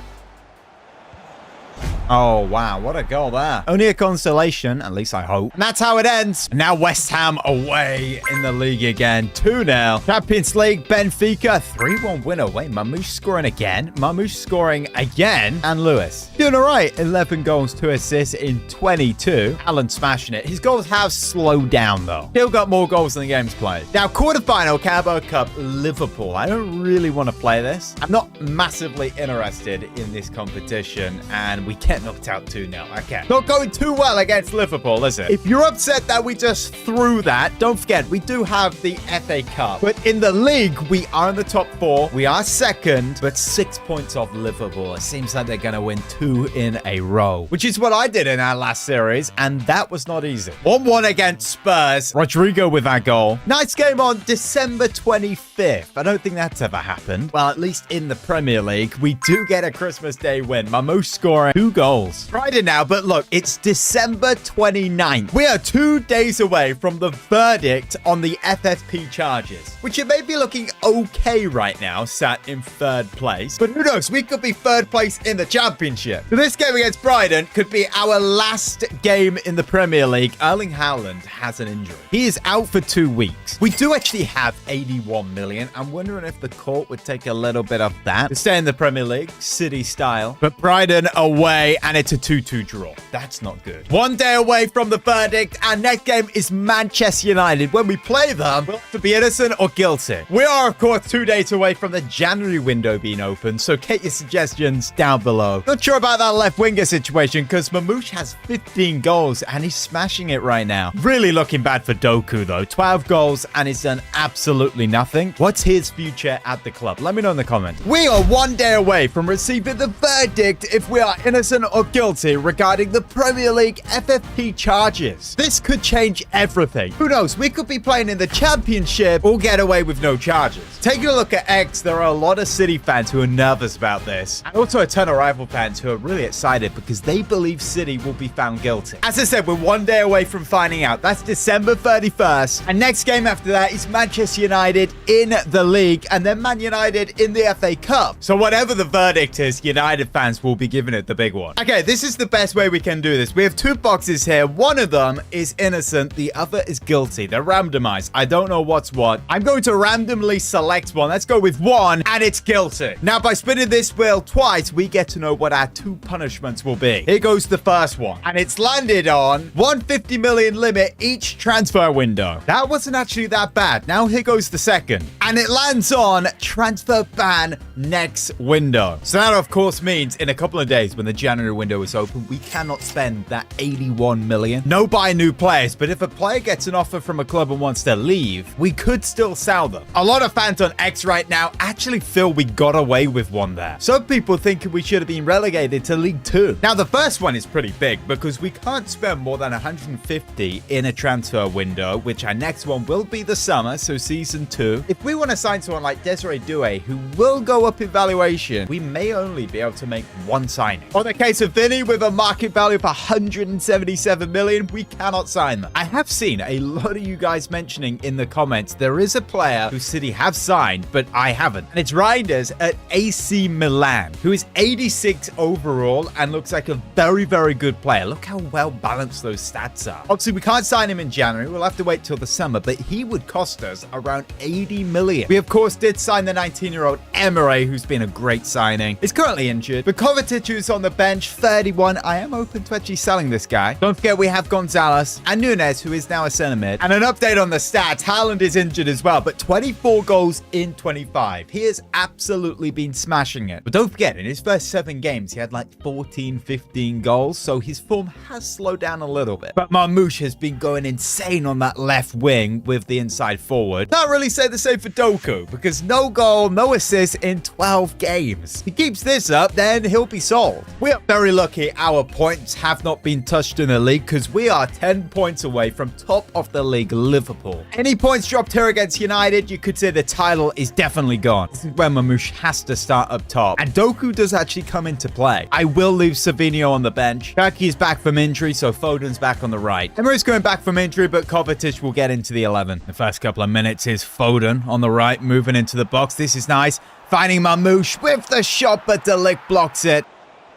Oh, wow. What a goal there. Only a consolation, at least I hope. And that's how it ends. And now West Ham away in the league again. 2-0. Champions League, Benfica. 3-1 win away. Mamouche scoring again. Mamouche scoring again. And Lewis doing all right. 11 goals, 2 assists in 22. Alan smashing it. His goals have slowed down, though. Still got more goals than the game's played. Now, quarterfinal, Carabao Cup, Liverpool. I don't really want to play this. I'm not massively interested in this competition. And we can't knocked out 2-0. Okay. Not going too well against Liverpool, is it? If you're upset that we just threw that, don't forget, we do have the FA Cup. But in the league, we are in the top 4. We are second, but 6 points off Liverpool. It seems like they're going to win 2 in a row, which is what I did in our last series, and that was not easy. 1-1 against Spurs. Rodrigo with our goal. Nice game on December 25th. I don't think that's ever happened. Well, at least in the Premier League, we do get a Christmas Day win. Mamouche scoring 2 goals. Friday now, but look, it's December 29th. We are 2 days away from the verdict on the FFP charges, which it may be looking okay right now, sat in 3rd place. But who knows? We could be 3rd place in the Championship. So this game against Brighton could be our last game in the Premier League. Erling Haaland has an injury. He is out for 2 weeks. We do actually have 81 million. I'm wondering if the court would take a little bit of that to stay in the Premier League, City style. But Brighton away. away, and it's a 2-2 draw. That's not good. 1 day away from the verdict, and next game is Manchester United. When we play them, we'll have to be innocent or guilty. We are, of course, 2 days away from the January window being open, so get your suggestions down below. Not sure about that left winger situation, because Mamouche has 15 goals, and he's smashing it right now. Really looking bad for Doku, though. 12 goals, and he's done absolutely nothing. What's his future at the club? Let me know in the comments. We are 1 day away from receiving the verdict if we are innocent or guilty regarding the Premier League FFP charges. This could change everything. Who knows? We could be playing in the Championship or get away with no charges. Taking a look at X, there are a lot of City fans who are nervous about this, and also a ton of rival fans who are really excited because they believe City will be found guilty. As I said, we're 1 day away from finding out. That's December 31st, and next game after that is Manchester United in the league, and then Man United in the FA Cup. So whatever the verdict is, United fans will be giving it the big one. Okay, this is the best way we can do this. We have 2 boxes here. One of them is innocent, the other is guilty. They're randomized. I don't know what's what. I'm going to randomly select one. Let's go with 1, and it's guilty. Now, by spinning this wheel twice, we get to know what our 2 punishments will be. Here goes the first one, and it's landed on 150 million limit each transfer window. That wasn't actually that bad. Now here goes the second, and it lands on transfer ban next window. So that, of course, means in a couple of days when the January window is open, we cannot spend that 81 million. No buy new players, but if a player gets an offer from a club and wants to leave, we could still sell them. A lot of fans on X right now actually feel we got away with one there. Some people think we should have been relegated to League 2. Now, the first one is pretty big because we can't spend more than 150 in a transfer window, which our next one will be the summer, so season 2. If we want to sign someone like Desiree Doué, who will go up in valuation, we may only be able to make 1 signing. On the case of Vinny, with a market value of 177 million, we cannot sign them. I have seen a lot of you guys mentioning in the comments there is a player who City have signed, but I haven't. And it's Reinders at AC Milan, who is 86 overall and looks like a very, very good player. Look how well balanced those stats are. Obviously, we can't sign him in January. We'll have to wait till the summer, but he would cost us around 80 million. We, of course, did sign the 19-year-old Emre, who's been a great signing. He's currently injured, but Kovacic, who's on the bench, 31. I am open to actually selling this guy. Don't forget, we have Gonzalez and Nunes, who is now a centre mid. And an update on the stats. Haaland is injured as well, but 24 goals in 25. He has absolutely been smashing it. But don't forget, in his first 7 games, he had like 14, 15 goals, so his form has slowed down a little bit. But Mamouche has been going insane on that left wing with the inside forward. Can't really say the same for Doku, because no goal, no assist in 12 games. If he keeps this up, then he'll be sold. We are very lucky our points have not been touched in the league, because we are 10 points away from top of the league, Liverpool. Any points dropped here against United, you could say the title is definitely gone. This is where Mamouche has to start up top. And Doku does actually come into play. I will leave Savinho on the bench. Turkey is back from injury, so Foden's back on the right. Emre's going back from injury, but Kovacic will get into the 11. The first couple of minutes is Foden on the right, moving into the box. This is nice. Finding Mamouche with the shot, but De Ligt blocks it.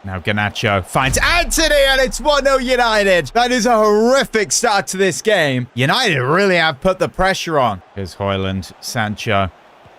Now Garnacho finds Anthony, and it's 1-0 United. That is a horrific start to this game. United really have put the pressure on. Here's Højlund, Sancho,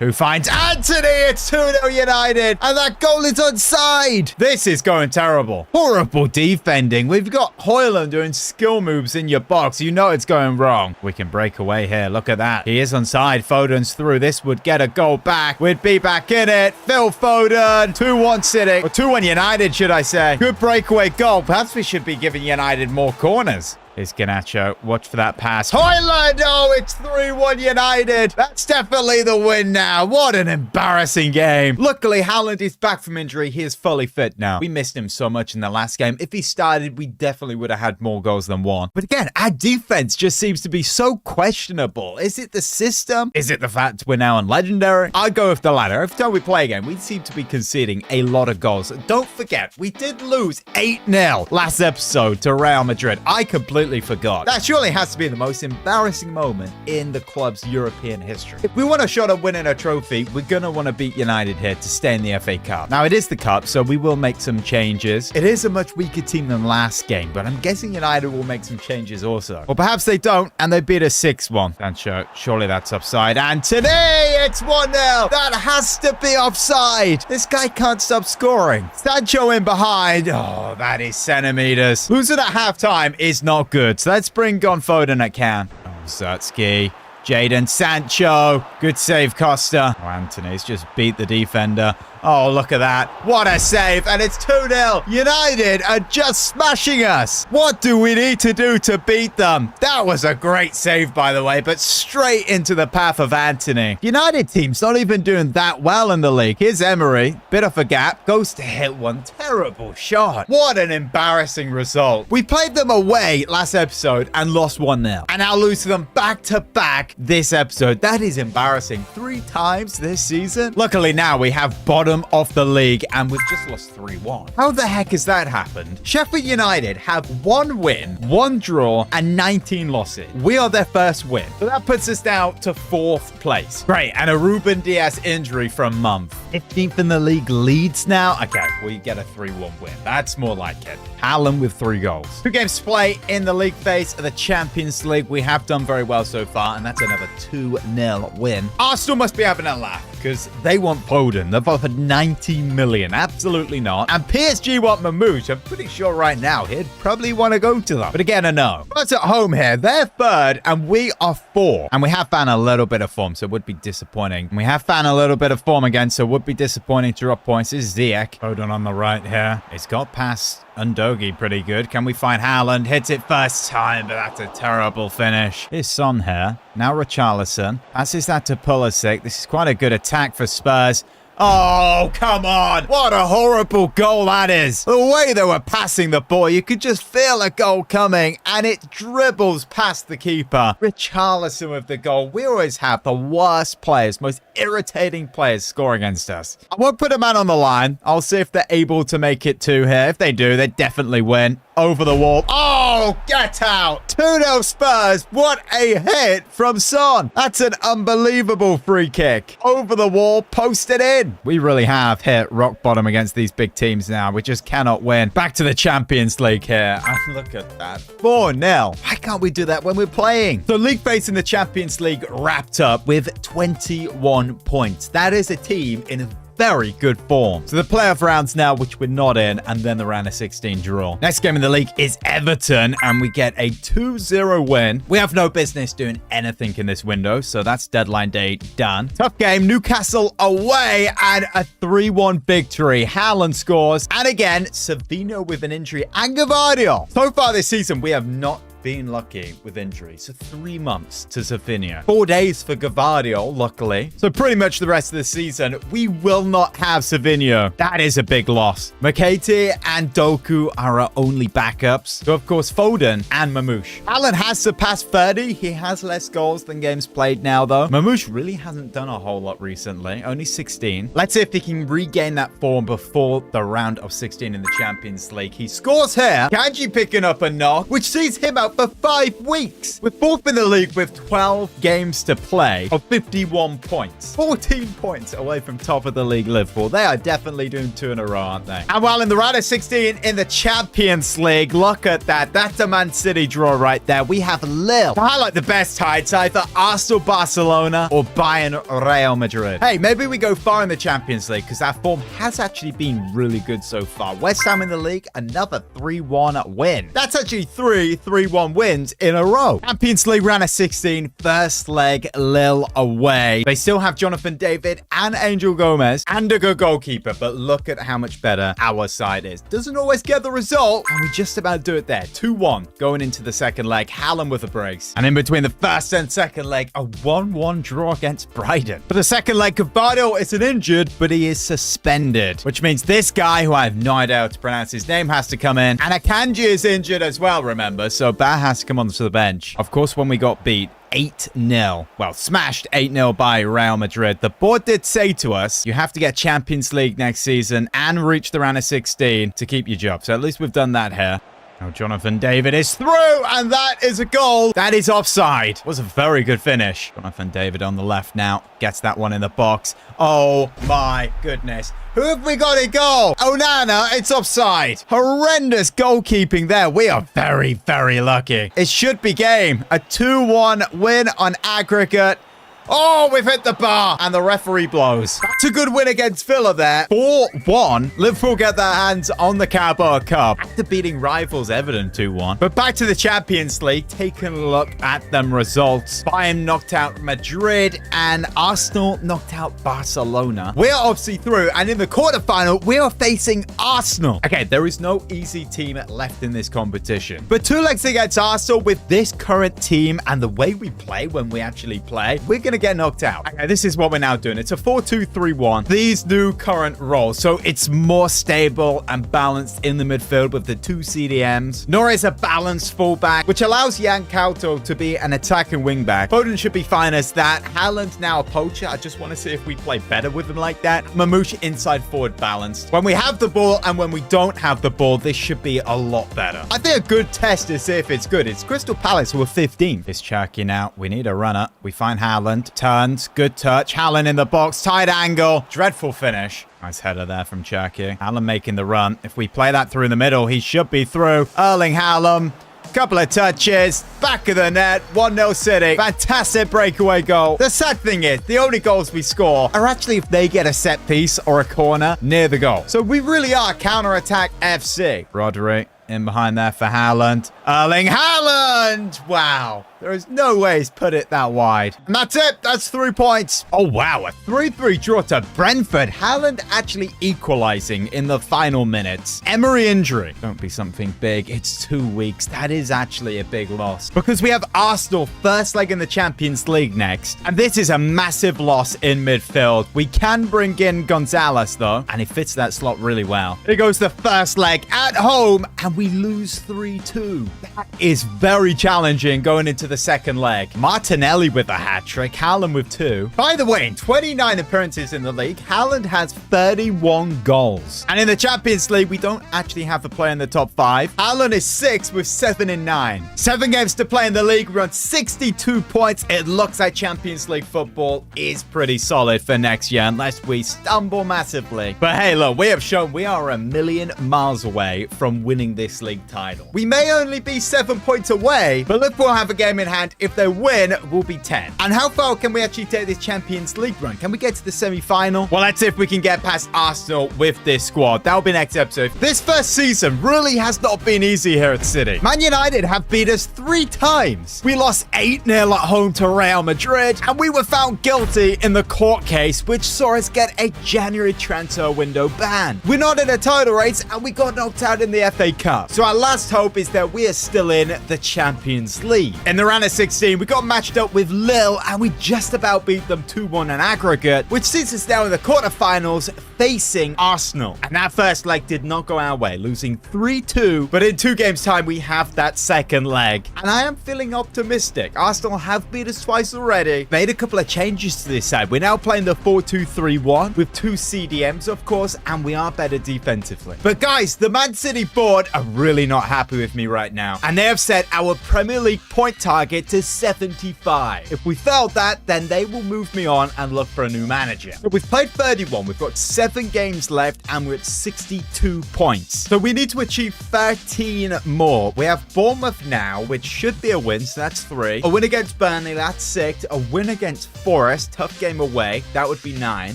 who finds Anthony. It's 2-0 United, and that goal is onside. This is going terrible. Horrible defending. We've got Højlund doing skill moves in your box. You know it's going wrong. We can break away here. Look at that. He is onside. Foden's through. This would get a goal back. We'd be back in it. Phil Foden. 2-1 City. Or 2-1 United, should I say. Good breakaway goal. Perhaps we should be giving United more corners. Here's Garnacho. Watch for that pass. Højlund! Oh, it's 3-1 United. That's definitely the win now. What an embarrassing game. Luckily, Haaland is back from injury. He is fully fit now. We missed him so much in the last game. If he started, we definitely would have had more goals than 1. But again, our defense just seems to be so questionable. Is it the system? Is it the fact we're now on Legendary? I'd go with the latter. Every time we play again, we seem to be conceding a lot of goals. Don't forget, we did lose 8-0 last episode to Real Madrid. I completely completely forgot. That surely has to be the most embarrassing moment in the club's European history. If we want a shot at winning a trophy, we're going to want to beat United here to stay in the FA Cup. Now, it is the Cup, so we will make some changes. It is a much weaker team than last game, but I'm guessing United will make some changes also. Or perhaps they don't, and they beat us 6-1. Sancho, surely that's offside. And today, it's 1-0. That has to be offside. This guy can't stop scoring. Sancho in behind. Oh, that is centimeters. Losing at halftime is not good. So let's bring on Foden at can. Oh, Zutski. Jadon Sancho. Good save, Costa. Oh, Anthony's just beat the defender. Oh, look at that. What a save. And it's 2-0. United are just smashing us. What do we need to do to beat them? That was a great save, by the way, but straight into the path of Anthony. United team's not even doing that well in the league. Here's Emery. Bit of a gap. Goes to hit one. Terrible shot. What an embarrassing result. We played them away last episode and lost 1-0. And now lose to them back-to-back this episode. That is embarrassing. 3 times this season. Luckily now we have bottom of the league and we've just lost 3-1. How the heck has that happened? Sheffield United have 1 win, 1 draw, and 19 losses. We are their first win. So that puts us down to 4th place. Great, and a Ruben Diaz injury for a month. 15th in the league leads now. Okay, we get a 3-1 win. That's more like it. Ballon with 3 goals. 2 games to play in the league phase of the Champions League. We have done very well so far, and that's another 2-0 win. Arsenal must be having a laugh because they want Foden. They've offered 90 million. Absolutely not. And PSG want Mamouche. I'm pretty sure right now he'd probably want to go to them. But again, a no. But at home here, they're 3rd and we are 4th. And we have found a little bit of form, so it would be disappointing. And we have found a little bit of form again, so it would be disappointing to drop points. This is Ziyech. Foden on the right here. It's got past Undogi pretty good. Can we find Haaland? Hits it first time, but that's a terrible finish. Here's Son here. Now Richarlison. Passes that to Pulisic. This is quite a good attack for Spurs. Oh, come on. What a horrible goal that is. The way they were passing the ball, you could just feel a goal coming, and it dribbles past the keeper. Richarlison with the goal. We always have the worst players, most irritating players score against us. I won't put a man on the line. I'll see if they're able to make it 2 here. If they do, they definitely win. Over the wall. Oh, get out. 2-0 Spurs. What a hit from Son. That's an unbelievable free kick. Over the wall, posted in. We really have hit rock bottom against these big teams now. We just cannot win. Back to the Champions League here. And look at that. 4-0. Why can't we do that when we're playing? So league phase in the Champions League wrapped up with 21 points. That is a team in very good form. So the playoff rounds now, which we're not in, and then the round of 16 draw. Next game in the league is Everton, and we get a 2-0 win. We have no business doing anything in this window, so that's deadline day done. Tough game, Newcastle away, and a 3-1 victory. Haaland scores, and again, Savino with an injury, and Gavardio. So far this season, we have not been lucky with injuries. So 3 months to Safinha. 4 days for Gavardio, luckily. So pretty much the rest of the season, we will not have Savinho. That is a big loss. Makati and Doku are our only backups. So of course, Foden and Mamouche. Alan has surpassed 30. He has less goals than games played now, though. Mamouche really hasn't done a whole lot recently. Only 16. Let's see if he can regain that form before the round of 16 in the Champions League. He scores here. Kanji picking up a knock, which sees him out for 5 weeks. We're 4th in the league with 12 games to play of 51 points. 14 points away from top of the league Liverpool. They are definitely doing 2 in a row, aren't they? And while in the round of 16 in the Champions League, look at that. That's a Man City draw right there. We have Lille. To highlight the best tie, it's either Arsenal, Barcelona, or Bayern, Real Madrid. Hey, maybe we go far in the Champions League because our form has actually been really good so far. West Ham in the league, another 3-1 win. That's actually 3-1 wins in a row. Champions League round of 16, first leg, Lille away. They still have Jonathan David and Angel Gomez and a good goalkeeper, but look at how much better our side is. Doesn't always get the result, and we just about do it there. 2-1 going into the second leg. Haaland with a brace. And in between the first and second leg, a 1-1 draw against Brighton. For the second leg, Gavardio isn't injured, but he is suspended, which means this guy, who I have no idea how to pronounce his name, has to come in. And Akanji is injured as well, remember, so Ba has to come onto the bench. Of course, when we got beat 8-0. Well, smashed 8-0 by Real Madrid. The board did say to us, you have to get Champions League next season and reach the round of 16 to keep your job. So at least we've done that here. Now Jonathan David is through, and that is a goal. That is offside. Was a very good finish. Jonathan David on the left now. Gets that one in the box. Oh my goodness. Who have we got in goal? Onana, it's offside. Horrendous goalkeeping there. We are very, very lucky. It should be game. A 2-1 win on aggregate. Oh, we've hit the bar, and the referee blows. That's a good win against Villa there. 4-1. Liverpool get their hands on the Carabao Cup after beating rivals Everton 2-1. But back to the Champions League, taking a look at them results. Bayern knocked out Madrid, and Arsenal knocked out Barcelona. We're obviously through, and in the quarterfinal, we are facing Arsenal. Okay, there is no easy team left in this competition. But 2 legs against Arsenal with this current team and the way we play when we actually play, we're going to get knocked out. Okay, this is what we're now doing. It's a 4-2-3-1. These new current roles. So it's more stable and balanced in the midfield with the 2 CDMs. Nora is a balanced fullback, which allows Jan Couto to be an attacking wingback. Foden should be fine as that. Haaland now a poacher. I just want to see if we play better with him like that. Mamouche inside forward balanced. When we have the ball and when we don't have the ball, this should be a lot better. I think a good test to see if it's good. It's Crystal Palace who are 15th. It's Cherky now. We need a runner. We find Haaland. Turns, good touch. Haaland in the box, tight angle. Dreadful finish. Nice header there from Cherky. Haaland making the run. If we play that through the middle, he should be through. Erling Haaland. Couple of touches. Back of the net. 1-0 City. Fantastic breakaway goal. The sad thing is, the only goals we score are actually if they get a set piece or a corner near the goal. So we really are counter-attack FC. Rodri in behind there for Haaland. Erling Haaland! Wow. There is no way he's put it that wide. And that's it. That's 3 points. Oh, wow. A 3-3 draw to Brentford. Haaland actually equalizing in the final minutes. Emery injury. Don't be something big. It's 2 weeks. That is actually a big loss. Because we have Arsenal first leg in the Champions League next. And this is a massive loss in midfield. We can bring in Gonzalez, though. And he fits that slot really well. Here goes the first leg at home. And we lose 3-2. That is very challenging going into the second leg. Martinelli with a hat-trick, Haaland with 2. By the way, in 29 appearances in the league, Haaland has 31 goals. And in the Champions League, we don't actually have a player in the top 5. Haaland is 6 with 7 in 9. 7 games to play in the league. We're on 62 points. It looks like Champions League football is pretty solid for next year, unless we stumble massively. But hey, look, we have shown we are a million miles away from winning this league title. We may only be 7 points away, but Liverpool have a game in hand. If they win, we'll be 10. And how far can we actually take this Champions League run? Can we get to the semi-final? Well, let's see if we can get past Arsenal with this squad. That'll be next episode. This first season really has not been easy here at City. Man United have beat us 3 times. We lost 8-0 at home to Real Madrid, and we were found guilty in the court case, which saw us get a January transfer window ban. We're not in a title race, and we got knocked out in the FA Cup. So our last hope is that we are still in the Champions League. In the round of 16, we got matched up with Lille, and we just about beat them 2-1 in aggregate, which sees us now in the quarterfinals facing Arsenal. And that first leg did not go our way, losing 3-2. But in 2 games' time, we have that second leg. And I am feeling optimistic. Arsenal have beat us twice already. Made a couple of changes to this side. We're now playing the 4-2-3-1 with 2 CDMs, of course, and we are better defensively. But guys, the Man City board are really not happy with me right now. And they have set our Premier League point target to 75. If we failed that, then they will move me on and look for a new manager. But we've played 31. We've got 7 games left and we're at 62 points. So we need to achieve 13 more. We have Bournemouth now, which should be a win. So that's 3. A win against Burnley, that's 6. A win against Forest, tough game away. That would be 9.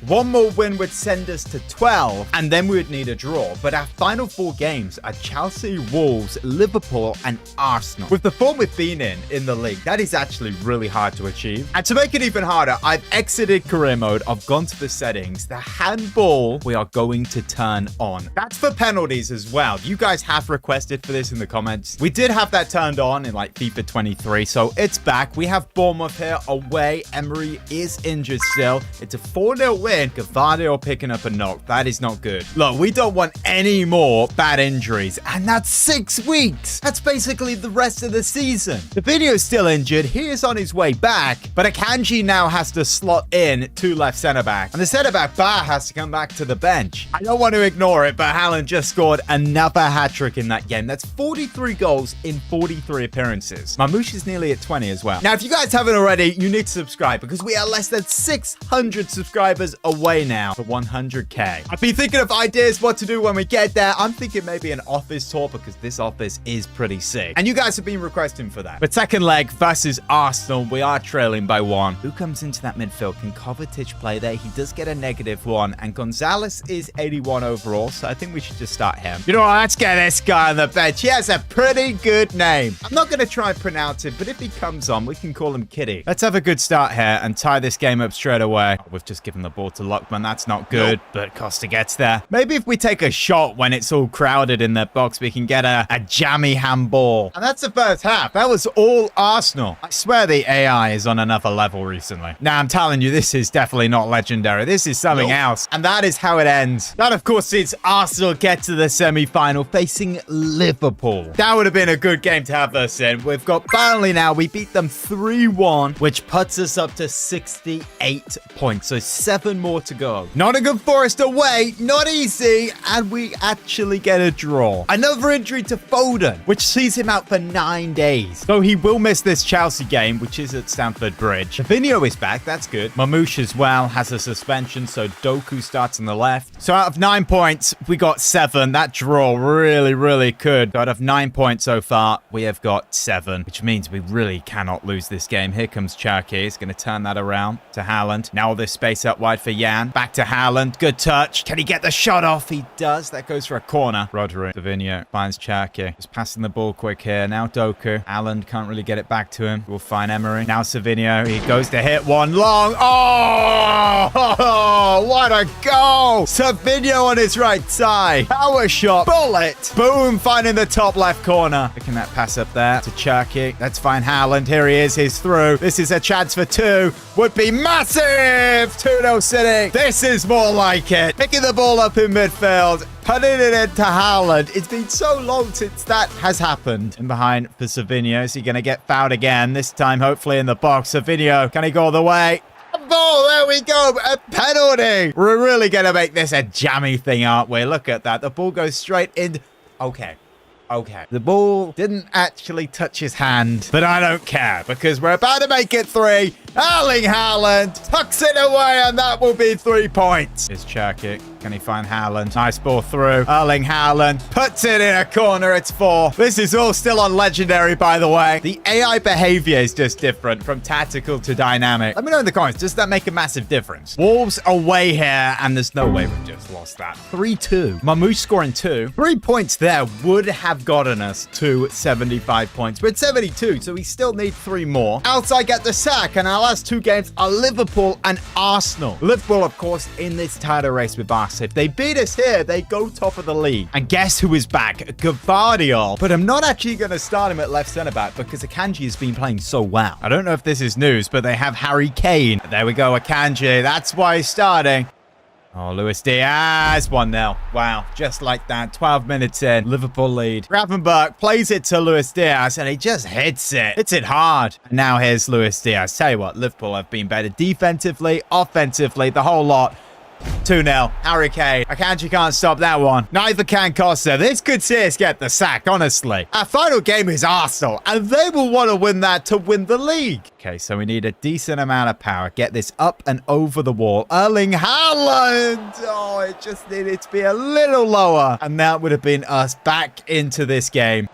1 more win would send us to 12. And then we would need a draw. But our final 4 games are Chelsea, Wolves, Liverpool, and Arsenal. With the form we've been in the league, that is actually really hard to achieve. And to make it even harder, I've exited career mode. I've gone to the settings. The handball we are going to turn on. That's for penalties as well. You guys have requested for this in the comments. We did have that turned on in like FIFA 23, so it's back. We have Bournemouth here away. Emery is injured still. It's a 4-0 win. Gavardio picking up a knock. That is not good. Look, we don't want any more bad injuries, and that's 6 weeks. That's basically the rest of the season. The video Savinho's still injured. He is on his way back, but Akanji now has to slot in two left centre-back. And the centre-back Bar has to come back to the bench. I don't want to ignore it, but Haaland just scored another hat-trick in that game. That's 43 goals in 43 appearances. Mamouche is nearly at 20 as well. Now, if you guys haven't already, you need to subscribe because we are less than 600 subscribers away now for 100K. I've been thinking of ideas what to do when we get there. I'm thinking maybe an office tour because this office is pretty sick. And you guys have been requesting for that. But second leg versus Arsenal, we are trailing by 1. Who comes into that midfield? Can Kovacic play there? He does get a -1, and Gonzalez is 81 overall, so I think we should just start him. You know what? Let's get this guy on the bench. He has a pretty good name. I'm not going to try and pronounce it, but if he comes on, we can call him Kitty. Let's have a good start here and tie this game up straight away. Oh, we've just given the ball to Lockman. That's not good, but Costa gets there. Maybe if we take a shot when it's all crowded in their box, we can get a jammy handball. And that's the first half. That was all Arsenal. I swear the AI is on another level recently. Now, I'm telling you, this is definitely not legendary. This is something else. And that is how it ends. That, of course, is Arsenal get to the semi-final facing Liverpool. That would have been a good game to have us in. We've got Ballon now. We beat them 3-1, which puts us up to 68 points. So 7 more to go. Nottingham Forest away. Not easy. And we actually get a draw. Another injury to Foden, which sees him out for 9 days. So he will miss this Chelsea game, which is at Stamford Bridge. Savinho is back. That's good. Mamouche as well has a suspension, so Doku starts on the left. So out of 9 points, we got 7. That draw really could. So out of 9 points so far, we have got 7, which means we really cannot lose this game. Here comes Cherki. He's going to turn that around to Haaland. Now all this space up wide for Jan. Back to Haaland. Good touch. Can he get the shot off? He does. That goes for a corner. Rodri. Savinho finds Cherki. Just passing the ball quick here. Now Doku. Haaland can't really get it back to him. We'll find Emery. Now Savinho. He goes to hit one long. Oh, what a goal. Savinho on his right side. Power shot. Bullet. Boom. Finding the top left corner. Looking that pass up there to Cherki. Let's find Haaland. Here he is. He's through. This is a chance for 2. Would be massive. 2-0 City. This is more like it. Picking the ball up in midfield. Putting it into Haaland. It's been so long since that has happened. In behind for Savinho. Is he going to get fouled again? This time, hopefully, in the box. Savinho, can he go all the way? Ball, there we go. A penalty. We're really going to make this a jammy thing, aren't we? Look at that. The ball goes straight in. Okay. The ball didn't actually touch his hand, but I don't care because we're about to make it 3. Erling Haaland tucks it away, and that will be 3 points. It's Cherki. Can he find Haaland? Nice ball through. Erling Haaland puts it in a corner. It's 4. This is all still on legendary, by the way. The AI behavior is just different from tactical to dynamic. Let me know in the comments. Does that make a massive difference? Wolves away here, and there's no way we've just lost that. 3-2. Mamouche scoring 2. 3 points there would have gotten us to 75 points. We're at 72, so we still need 3 more. Outside get the sack, and our last 2 games are Liverpool and Arsenal. Liverpool, of course, in this title race with Barca. If they beat us here, they go top of the league. And guess who is back? Gvardiol. But I'm not actually going to start him at left centre-back because Akanji has been playing so well. I don't know if this is news, but they have Harry Kane. There we go, Akanji. That's why he's starting. Oh, Luis Diaz, 1-0. Wow, just like that. 12 minutes in, Liverpool lead. Gravenberch plays it to Luis Diaz, and he just hits it. Hits it hard. And now here's Luis Diaz. Tell you what, Liverpool have been better defensively, offensively, the whole lot. 2-0. Harry Kane. Akanji can't stop that one. Neither can Costa. This could see us get the sack, honestly. Our final game is Arsenal, and they will want to win that to win the league. Okay, so we need a decent amount of power. Get this up and over the wall. Erling Haaland. Oh, it just needed to be a little lower, and that would have been us back into this game.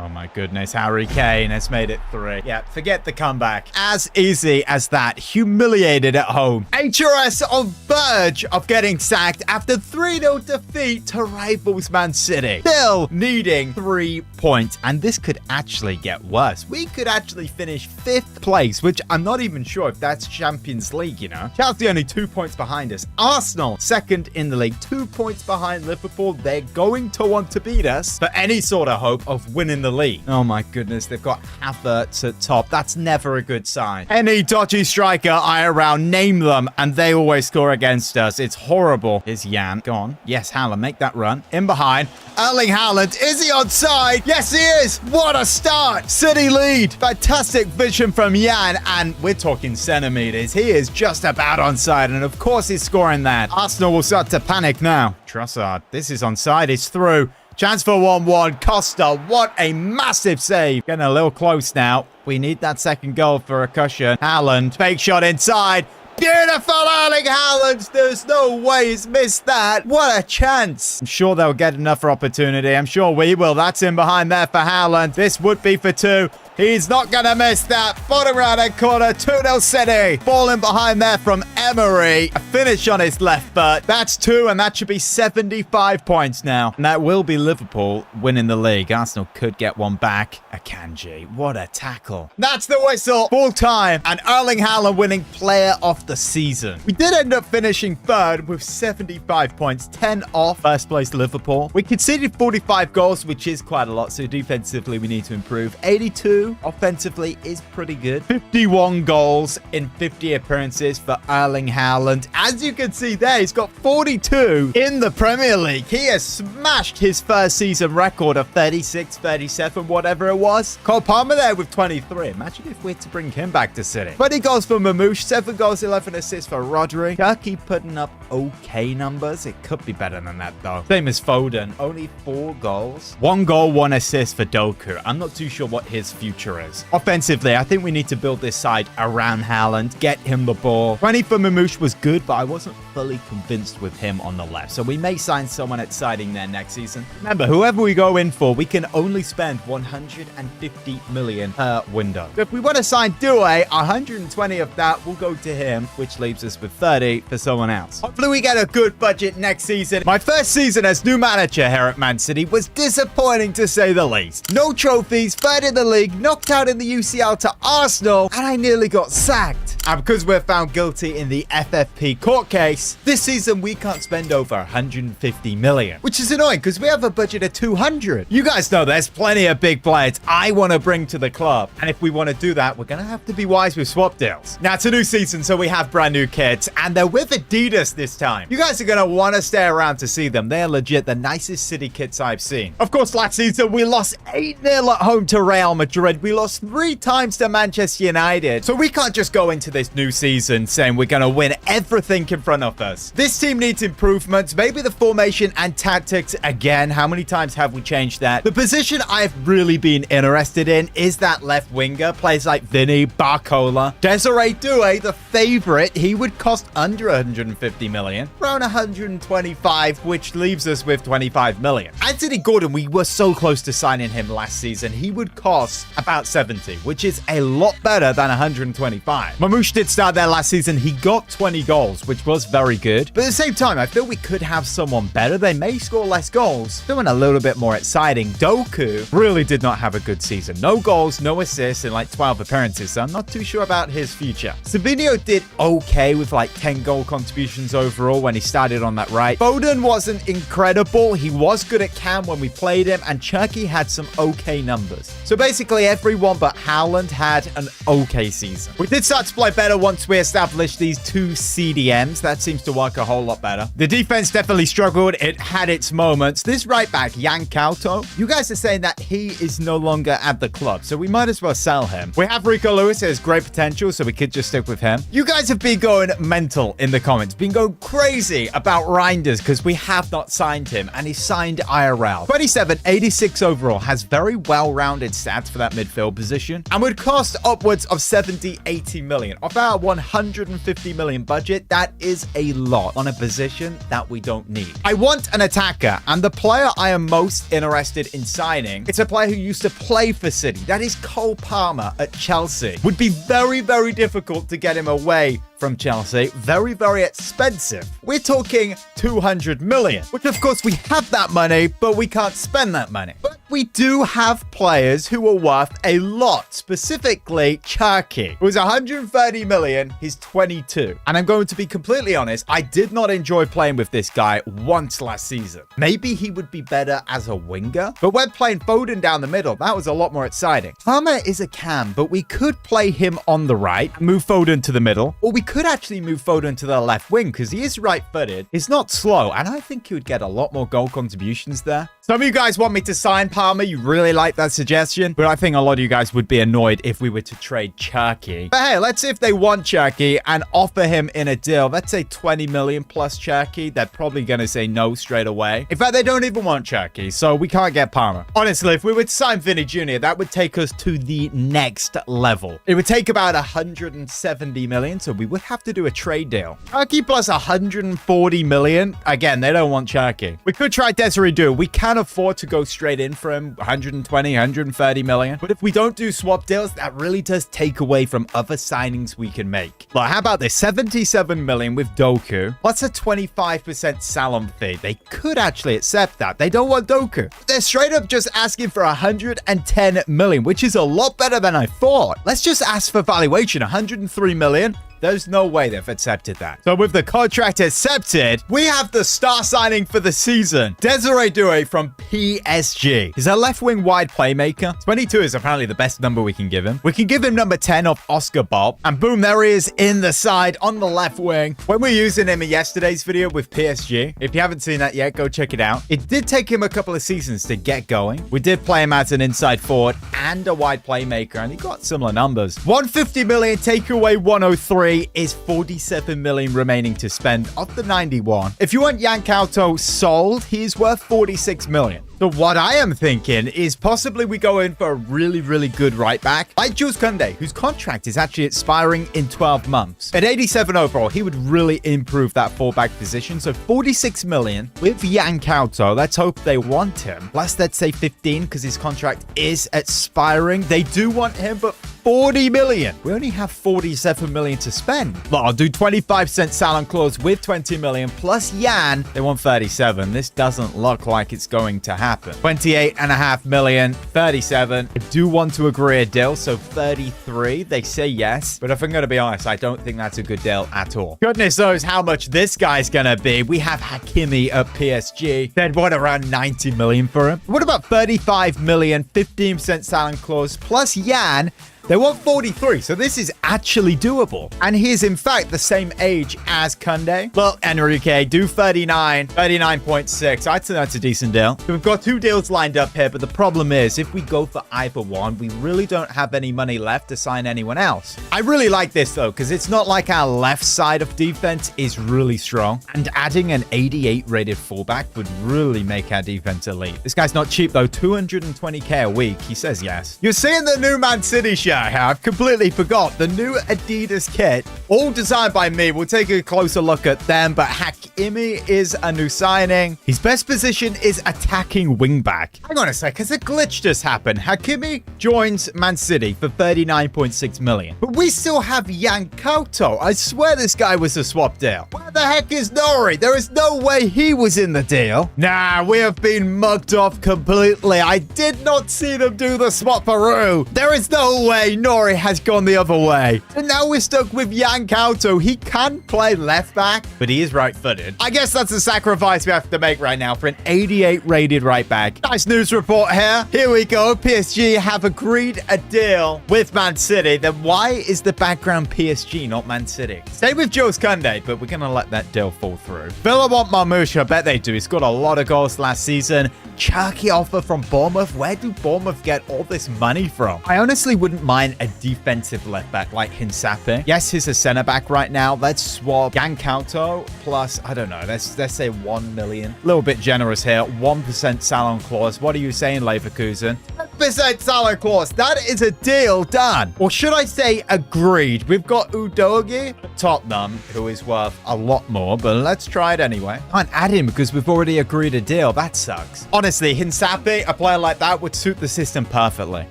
Oh my goodness, Harry Kane has made it 3. Yeah, forget the comeback. As easy as that. Humiliated at home. HRS on verge of getting sacked after 3-0 defeat to rivals Man City. Still needing 3 points. And this could actually get worse. We could actually finish 5th place, which I'm not even sure if that's Champions League, you know. Chelsea only 2 points behind us. Arsenal, 2nd in the league, 2 points behind Liverpool. They're going to want to beat us for any sort of hope of winning the the league. Oh my goodness, they've got Havertz at top. That's never a good sign. Any dodgy striker I around, name them, and they always score against us. It's horrible. Here's Jan. Go on. Yes, Haaland, make that run. In behind. Erling Haaland, is he onside? Yes, he is. What a start. City lead. Fantastic vision from Jan, and we're talking centimeters. He is just about onside, and of course he's scoring that. Arsenal will start to panic now. Trossard, this is onside. It's through. Chance for 1-1. Costa, what a massive save. Getting a little close now. We need that second goal for a cushion. Haaland, fake shot inside. Beautiful Erling Haaland. There's no way he's missed that. What a chance. I'm sure they'll get another opportunity. I'm sure we will. That's in behind there for Haaland. This would be for 2. He's not going to miss that. Bottom right-hand corner, 2-0 City. Ball in behind there from Emery. A finish on his left foot. That's 2, and that should be 75 points now. And that will be Liverpool winning the league. Arsenal could get one back. Akanji, what a tackle. That's the whistle. Full time. And Erling Haaland winning player of the season. We did end up finishing 3rd with 75 points, 10 off first place Liverpool. We conceded 45 goals, which is quite a lot. So defensively, we need to improve. 82. Offensively is pretty good. 51 goals in 50 appearances for Erling Haaland. As you can see there, he's got 42 in the Premier League. He has smashed his first season record of 36, 37, whatever it was. Cole Palmer there with 23. Imagine if we're to bring him back to City. 20 goals for Mamouche, 7 goals, 11 assists for Rodri. Turkey putting up okay numbers. It could be better than that though. Same as Foden, only 4 goals. 1 goal, 1 assist for Doku. I'm not too sure what his future is. Offensively, I think we need to build this side around Haaland, get him the ball. 20 for Mamouche was good, but I wasn't fully convinced with him on the left. So we may sign someone at siding there next season. Remember, whoever we go in for, we can only spend 150 million per window. So if we want to sign Due, 120 of that will go to him, which leaves us with 30 for someone else. Hopefully we get a good budget next season. My first season as new manager here at Man City was disappointing to say the least. No trophies, 3rd in the league, knocked out in the UCL to Arsenal, and I nearly got sacked. And because we're found guilty in the FFP court case, this season we can't spend over 150 million, which is annoying because we have a budget of 200. You guys know there's plenty of big players I want to bring to the club, and if we want to do that, we're going to have to be wise with swap deals. Now, it's a new season, so we have brand new kits, and they're with Adidas this time. You guys are going to want to stay around to see them. They're legit the nicest City kits I've seen. Of course, last season we lost 8-0 at home to Real Madrid. We lost 3 times to Manchester United. So we can't just go into this new season saying we're going to win everything in front of us. This team needs improvements. Maybe the formation and tactics again. How many times have we changed that? The position I've really been interested in is that left winger. Players like Vinny, Barcola, Desiree Doué, the favorite. He would cost under 150 million, around 125, which leaves us with 25 million. Anthony Gordon, we were so close to signing him last season. He would cost about 70, which is a lot better than 125. Mamouche did start there last season. He got 20 goals, which was very good. But at the same time, I feel we could have someone better. They may score less goals, someone a little bit more exciting. Doku really did not have a good season. No goals, no assists in like 12 appearances, so I'm not too sure about his future. Savinho did okay with like 10 goal contributions overall when he started on that right. Foden wasn't incredible. He was good at cam when we played him, and Chucky had some okay numbers. So basically everyone but Haaland had an okay season. We did start to play better once we established these 2 CDMs. That seems to work a whole lot better. The defense definitely struggled. It had its moments. This right back, Yan Couto, you guys are saying that he is no longer at the club, so we might as well sell him. We have Rico Lewis, has great potential, so we could just stick with him. You guys have been going mental in the comments, been going crazy about Reinders because we have not signed him, and he signed IRL. 27, 86 overall, has very well-rounded stats for that midfield position, and would cost upwards of 70, 80 million. Of our 150 million budget, that is a lot on a position that we don't need. I want an attacker, and the player I am most interested in signing, it's a player who used to play for City. That is Cole Palmer at Chelsea. Would be very, very difficult to get him away from Chelsea. Very, very expensive. We're talking 200 million, which of course we have that money, but we can't spend that money. But we do have players who are worth a lot, specifically Cherki, who's 130 million. He's 22. And I'm going to be completely honest, I did not enjoy playing with this guy once last season. Maybe he would be better as a winger, but when playing Foden down the middle, that was a lot more exciting. Palmer is a cam, but we could play him on the right, move Foden to the middle, or we could actually move Foden to the left wing because he is right-footed. He's not slow, and I think he would get a lot more goal contributions there. Some of you guys want me to sign Palmer. You really like that suggestion, but I think a lot of you guys would be annoyed if we were to trade Cherki. But hey, let's see if they want Cherki and offer him in a deal. Let's say 20 million plus Cherki. They're probably going to say no straight away. In fact, they don't even want Cherki, so we can't get Palmer. Honestly, if we were to sign Vinny Jr., that would take us to the next level. It would take about 170 million, so we would have to do a trade deal. Cherki plus 140 million. Again, they don't want Cherki. We could try Desiree Dou. We can afford to go straight in for him, 120, 130 million. But if we don't do swap deals, that really does take away from other signings we can make. Like, how about this? 77 million with Doku, plus a 25% Salon fee. They could actually accept that. They don't want Doku. They're straight up just asking for 110 million, which is a lot better than I thought. Let's just ask for valuation, 103 million. There's no way they've accepted that. So with the contract accepted, we have the star signing for the season. Desiree Dou from PSG. He's a left-wing wide playmaker. 22 is apparently the best number we can give him. We can give him number 10 of Oscar Bob. And boom, there he is in the side on the left wing. When we're using him in yesterday's video with PSG, if you haven't seen that yet, go check it out. It did take him a couple of seasons to get going. We did play him as an inside forward and a wide playmaker, and he got similar numbers. 150 million, take away 103. Is 47 million remaining to spend of the 91. If you want Yankauto sold, he's worth 46 million. So what I am thinking is possibly we go in for a really, really good right back, like Jules Koundé, whose contract is actually expiring in 12 months. At 87 overall, he would really improve that fullback position. So 46 million with Yankauto. Let's hope they want him. Plus, let's say 15 because his contract is expiring. They do want him, but 40 million. We only have 47 million to spend. Well, I'll do 25% Salon clause with 20 million plus Yan. They want 37. This doesn't look like it's going to happen. 28.5 million, 37. I do want to agree a deal, so 33. They say yes, but if I'm going to be honest, I don't think that's a good deal at all. Goodness knows how much this guy's going to be. We have Hakimi at PSG. They'd want around 90 million for him. What about 35 million, 15% Salon clause plus Yan? They want 43, so this is actually doable. And he's, in fact, the same age as Koundé. Well, Enrique, do 39, 39.6. I'd say that's a decent deal. So we've got two deals lined up here, but the problem is, if we go for either one, we really don't have any money left to sign anyone else. I really like this, though, because it's not like our left side of defense is really strong. And adding an 88 rated fullback would really make our defense elite. This guy's not cheap, though. 220k a week. He says yes. You're seeing the new Man City shirt. I've completely forgot. The new Adidas kit, all designed by me. We'll take a closer look at them, but Hakimi is a new signing. His best position is attacking wingback. Hang on a sec, has a glitch just happened? Hakimi joins Man City for 39.6 million. But we still have Yankauto. I swear this guy was a swap deal. Where the heck is Nori? There is no way he was in the deal. Nah, we have been mugged off completely. I did not see them do the swap Peru. There is no way Nori has gone the other way. And now we're stuck with Yankauto. He can play left back, but he is right-footed. I guess that's a sacrifice we have to make right now for an 88 rated right back. Nice news report here. Here we go. PSG have agreed a deal with Man City. Then why is the background PSG, not Man City? Stay with Jules Koundé, but we're going to let that deal fall through. Villa want Marmoush. I bet they do. He's got a lot of goals last season. Cherki offer from Bournemouth. Where do Bournemouth get all this money from? I honestly wouldn't mind a defensive left back like Hinsape. Yes, he's a center back right now. Let's swap Yankauto plus, I don't know, let's say 1 million. A little bit generous here. 1% Salon clause. What are you saying, Leverkusen? 100% salary clause. That is a deal done. Or should I say agreed? We've got Udogi, Tottenham, who is worth a lot more, but let's try it anyway. Can't add him because we've already agreed a deal. That sucks. Honestly, Hinsapi, a player like that would suit the system perfectly.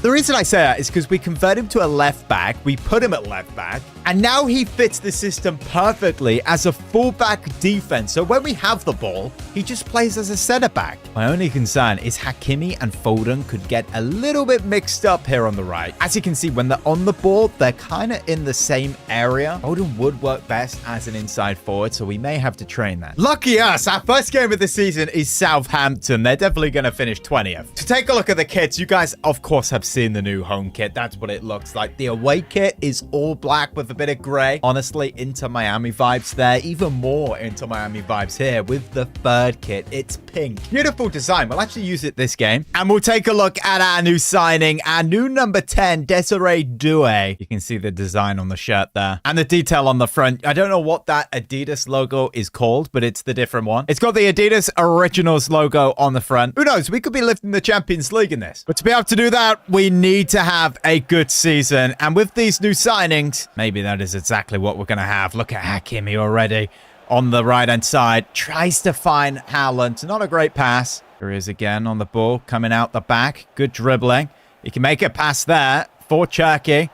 The reason I say that is because we convert him to a left back, we put him at left back, and now he fits the system perfectly as a fullback defense. So when we have the ball, he just plays as a center back. My only concern is Hakimi and Foden could get a little bit mixed up here on the right. As you can see, when they're on the ball, they're kind of in the same area. Foden would work best as an inside forward, so we may have to train that. Lucky us, our first game of the season is Southampton. They're definitely going to finish 20th. To take a look at the kits, you guys, of course, have seen the new home kit. That's what it looks like. The away kit is all black with a bit of gray. Honestly, Inter Miami vibes there. Even more Inter Miami vibes here with the third kit. It's pink. Beautiful design. We'll actually use it this game. And we'll take a look at our new signing, our new number 10, Desiree Doué. You can see the design on the shirt there. And the detail on the front. I don't know what that Adidas logo is called, but it's the different one. It's got the Adidas Originals logo on the front. Who knows? We could be lifting the Champions League in this. But to be able to do that, we need to have a good season. And with these new signings, maybe that is exactly what we're going to have. Look at Hakimi already on the right-hand side. Tries to find Haaland. Not a great pass. Here he is again on the ball, coming out the back. Good dribbling. He can make a pass there for Cherki.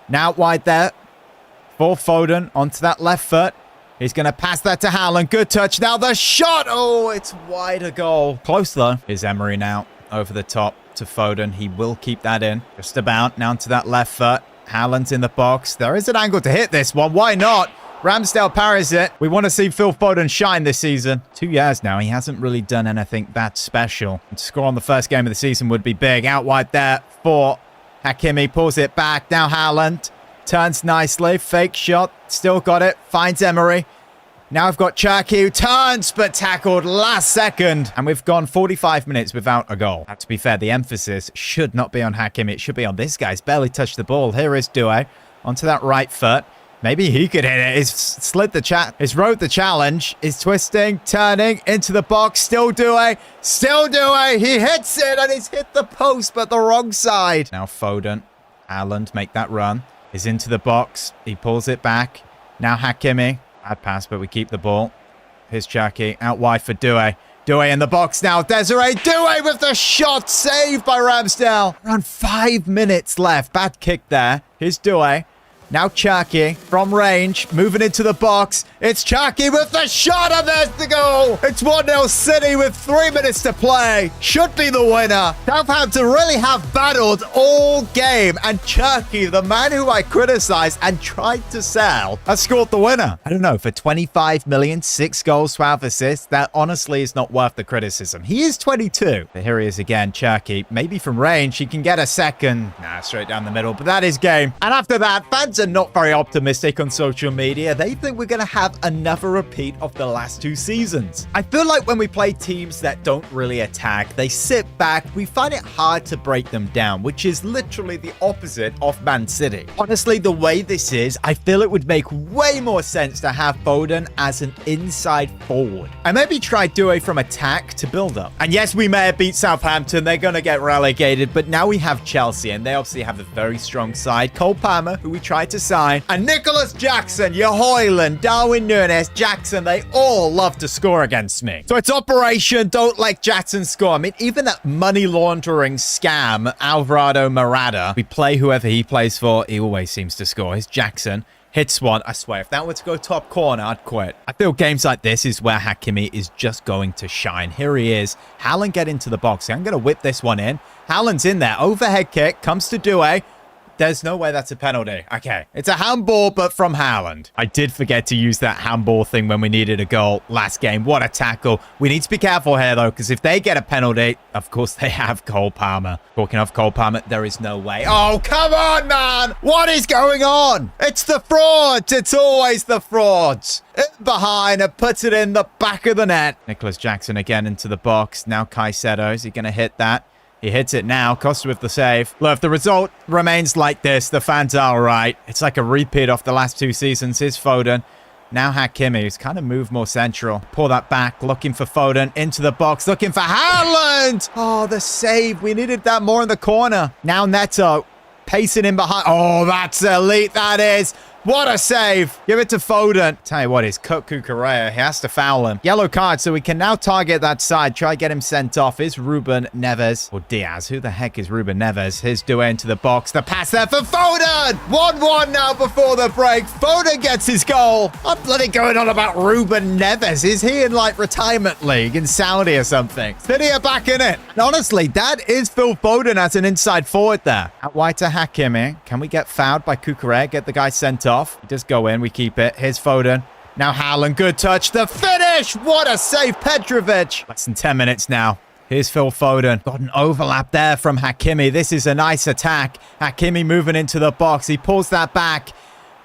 Now wide there for Foden onto that left foot. He's going to pass that to Haaland. Good touch. Now the shot. Oh, it's wide a goal. Close though. Here's Emery now over the top to Foden. He will keep that in. Just about. Now to that left foot. Haaland's in the box. There is an angle to hit this one. Why not? Ramsdale parries it. We want to see Phil Foden shine this season. 2 years now. He hasn't really done anything that special. To score on the first game of the season would be big. Out wide there for Hakimi. Pulls it back. Now Haaland. Turns nicely. Fake shot. Still got it. Finds Emery. Now I've got Cherki who turns but tackled last second. And we've gone 45 minutes without a goal. To be fair, the emphasis should not be on Hakimi. It should be on this guy. He's barely touched the ball. Here is Doué onto that right foot. Maybe he could hit it. He's rode the challenge. He's twisting, turning into the box. Still Doué. Still Doué. He hits it and he's hit the post but the wrong side. Now Foden. Haaland make that run. He's into the box. He pulls it back. Now Hakimi. Bad pass, but we keep the ball. Here's Cherki. Out wide for Doué. Doué in the box now. Desiree Doué with the shot. Saved by Ramsdale. Around 5 minutes left. Bad kick there. Here's Doué. Now Cherki from range, moving into the box. It's Cherki with the shot, and there's the goal. It's 1-0 City with 3 minutes to play. Should be the winner. Southampton really have battled all game, and Cherki, the man who I criticized and tried to sell, has scored the winner. I don't know, for 25 million, 6 goals, 12 assists, that honestly is not worth the criticism. He is 22. But here he is again, Cherki. Maybe from range, he can get a second. Nah, straight down the middle, but that is game. And after that, fans are not very optimistic on social media. They think we're going to have another repeat of the last 2 seasons. I feel like when we play teams that don't really attack, they sit back, we find it hard to break them down, which is literally the opposite of Man City. Honestly, the way this is, I feel it would make way more sense to have Foden as an inside forward. I maybe try Doué from attack to build up. And yes, we may have beat Southampton. They're going to get relegated, but now we have Chelsea, and they obviously have a very strong side. Cole Palmer, who we tried to sign, and Nicholas Jackson, Hoyland, Darwin Núñez, Jackson, they all love to score against me. So it's Operation Don't Let Jackson Score. I mean, even that money laundering scam, Alvarado Morata, we play whoever he plays for, he always seems to score. Here's Jackson. Hits one. I swear, if that were to go top corner, I'd quit. I feel games like this is where Hakimi is just going to shine. Here he is. Haaland get into the box. I'm going to whip this one in. Haaland's in there. Overhead kick. Comes to Doué. There's no way that's a penalty. Okay. It's a handball, but from Haaland. I did forget to use that handball thing when we needed a goal last game. What a tackle. We need to be careful here, though, because if they get a penalty, of course, they have Cole Palmer. Talking of Cole Palmer, there is no way. Oh, come on, man. What is going on? It's the frauds. It's always the frauds. In behind and puts it in the back of the net. Nicholas Jackson again into the box. Now Caicedo. Is he going to hit that? He hits it now. Costa with the save. Look, if the result remains like this, the fans are all right. It's like a repeat of the last 2 seasons. Here's Foden. Now Hakimi, who's kind of moved more central. Pull that back, looking for Foden. Into the box, looking for Haaland. Oh, the save. We needed that more in the corner. Now Neto, pacing in behind. Oh, that's elite, that is. What a save. Give it to Foden. Tell you what, he's cut Cucurella. He has to foul him. Yellow card, so we can now target that side. Try get him sent off. Is Ruben Neves. Or Diaz. Who the heck is Ruben Neves? His duet into the box. The pass there for Foden. 1-1 now before the break. Foden gets his goal. I'm bloody going on about Ruben Neves. Is he in, like, retirement league in Saudi or something? City are back in it. And honestly, that is Phil Foden as an inside forward there. Out wide to Hakimi. Can we get fouled by Cucurella? Get the guy sent off. He does go in. We keep it. Here's Foden. Now Haaland. Good touch. The finish. What a save, Petrovic. Less than 10 minutes now. Here's Phil Foden. Got an overlap there from Hakimi. This is a nice attack. Hakimi moving into the box. He pulls that back.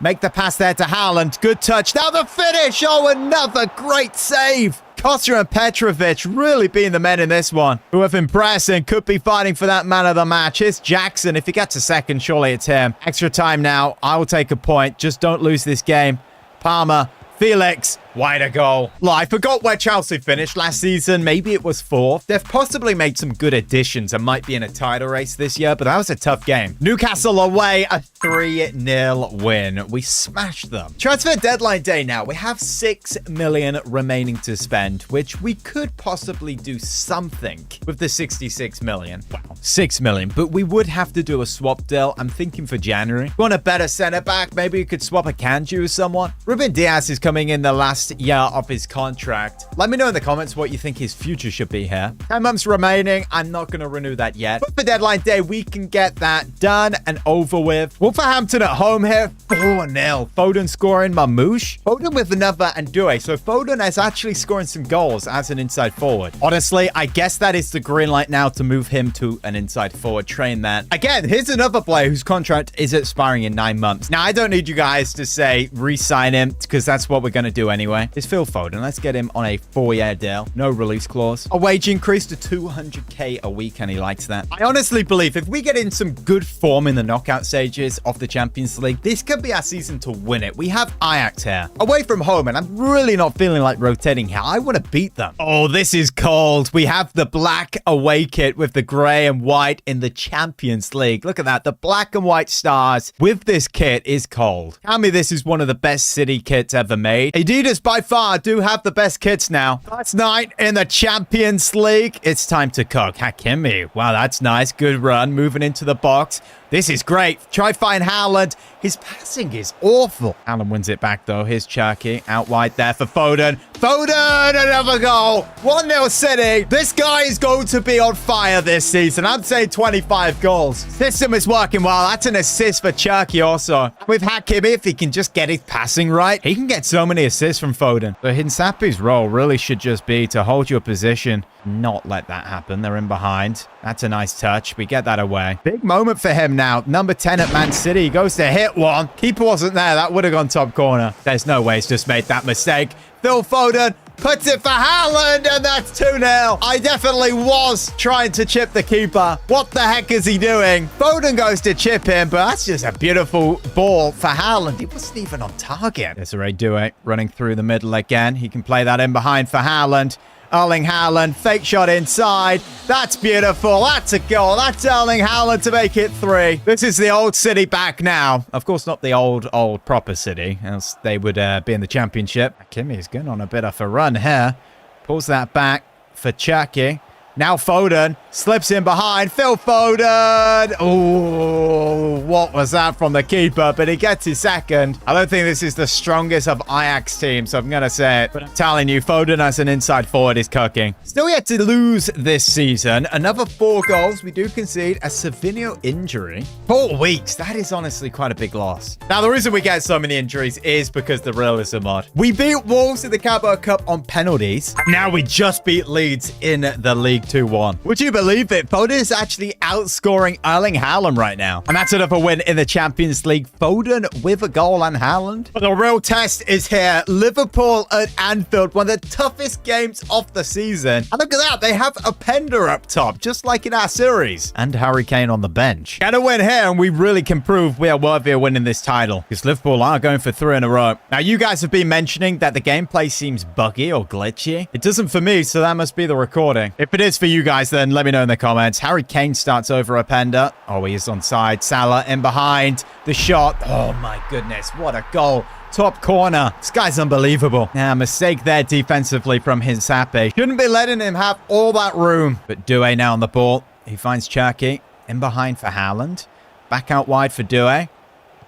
Make the pass there to Haaland. Good touch. Now the finish. Oh, another great save. Costa and Petrovic really being the men in this one, who have impressed and could be fighting for that man of the match. Here's Jackson. If he gets a second, surely it's him. Extra time now. I will take a point. Just don't lose this game. Palmer. Felix. Wider goal. Well, I forgot where Chelsea finished last season. Maybe it was 4th. They've possibly made some good additions and might be in a title race this year, but that was a tough game. Newcastle away, a 3-0 win. We smashed them. Transfer deadline day now. We have 6 million remaining to spend, which we could possibly do something with the 66 million. Wow, 6 million, but we would have to do a swap deal. I'm thinking for January. Want a better center back? Maybe you could swap a Kanji with someone. Ruben Diaz is coming in the last year of his contract. Let me know in the comments what you think his future should be here. 10 months remaining. I'm not going to renew that yet. But for deadline day, we can get that done and over with. Wolverhampton at home here. 4-0. Foden scoring. Mamouche. Foden with another and Doué. So Foden is actually scoring some goals as an inside forward. Honestly, I guess that is the green light now to move him to an inside forward. Train that. Again, here's another player whose contract is expiring in 9 months. Now, I don't need you guys to say re-sign him because that's what we're going to do anyway. It's Phil Foden. Let's get him on a 4-year deal. No release clause. A wage increase to 200k a week, and he likes that. I honestly believe if we get in some good form in the knockout stages of the Champions League, this could be our season to win it. We have Ajax here. Away from home, and I'm really not feeling like rotating here. I want to beat them. Oh, this is cold. We have the black away kit with the grey and white in the Champions League. Look at that. The black and white stars with this kit is cold. Tell me this is one of the best City kits ever made. Adidas by far do have the best kits now. Last night in the Champions League, it's time to cook. Hakimi. Wow, that's nice. Good run. Moving into the box. This is great. Try find Haaland. His passing is awful. Haaland wins it back, though. Here's Cherky. Out wide there for Foden. Foden, another goal. 1-0 City. This guy is going to be on fire this season. I'd say 25 goals. System is working well. That's an assist for Cherky also. With Hakimi, if he can just get his passing right, he can get so many assists from Foden. But Hinsapi's role really should just be to hold your position, not let that happen. They're in behind. That's a nice touch. We get that away. Big moment for him now. Number 10 at Man City. He goes to hit one. Keeper wasn't there. That would have gone top corner. There's no way he's just made that mistake. Phil Foden puts it for Haaland, and that's 2-0. I definitely was trying to chip the keeper. What the heck is he doing? Foden goes to chip him, but that's just a beautiful ball for Haaland. He wasn't even on target. There's a Doué running through the middle again. He can play that in behind for Haaland. Erling Haaland, fake shot inside. That's beautiful. That's a goal. That's Erling Haaland to make it 3. This is the old City back now. Of course, not the old proper City, else they would be in the Championship. Hakimi is going on a bit of a run here. Pulls that back for Cherky. Now Foden slips in behind. Phil Foden. Oh, what was that from the keeper? But he gets his second. I don't think this is the strongest of Ajax teams, so I'm going to say it. But I'm telling you, Foden as an inside forward is cooking. Still yet to lose this season. Another 4 goals. We do concede a Savinho injury. 4 weeks. That is honestly quite a big loss. Now, the reason we get so many injuries is because the realism mod. We beat Wolves in the Carabao Cup on penalties. Now we just beat Leeds in the league League 2-1. Would you believe it? Foden is actually outscoring Erling Haaland right now. And that's another win in the Champions League. Foden with a goal and Haaland. But the real test is here. Liverpool at Anfield, one of the toughest games of the season. And look at that. They have a Pender up top, just like in our series. And Harry Kane on the bench. Get a win here, and we really can prove we are worthy of winning this title. Because Liverpool are going for 3 in a row. Now, you guys have been mentioning that the gameplay seems buggy or glitchy. It doesn't for me, so that must be the recording. If it is for you guys, then let me know in the comments. Harry Kane starts over a Pender. Oh, he is onside. Salah in behind. The shot. Oh, my goodness. What a goal. Top corner. This guy's unbelievable. Now, mistake there defensively from Hinsape. Shouldn't be letting him have all that room. But Doué now on the ball. He finds Cherki. In behind for Haaland. Back out wide for Doué.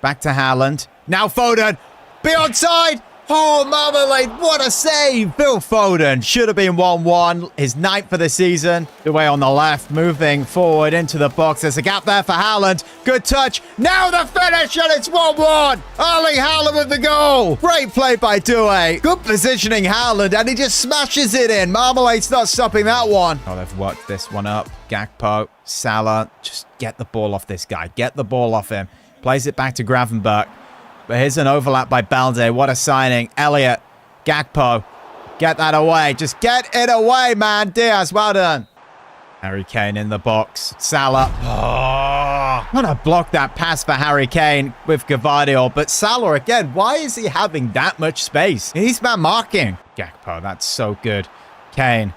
Back to Haaland. Now Foden. Be onside. Oh, Marmalade, what a save. Phil Foden should have been 1-1. His 9th for the season. Doué on the left, moving forward into the box. There's a gap there for Haaland. Good touch. Now the finish, and it's 1-1. Erling Haaland with the goal. Great play by Doué. Good positioning, Haaland, and he just smashes it in. Marmalade's not stopping that one. Oh, they've worked this one up. Gakpo, Salah, just get the ball off this guy. Get the ball off him. Plays it back to Gravenberch. But here's an overlap by Balde. What a signing. Elliott. Gakpo. Get that away. Just get it away, man. Diaz, well done. Harry Kane in the box. Salah. Oh, I'm going to block that pass for Harry Kane with Gvardiol. But Salah again, why is he having that much space? He's man marking. Gakpo, that's so good. Kane.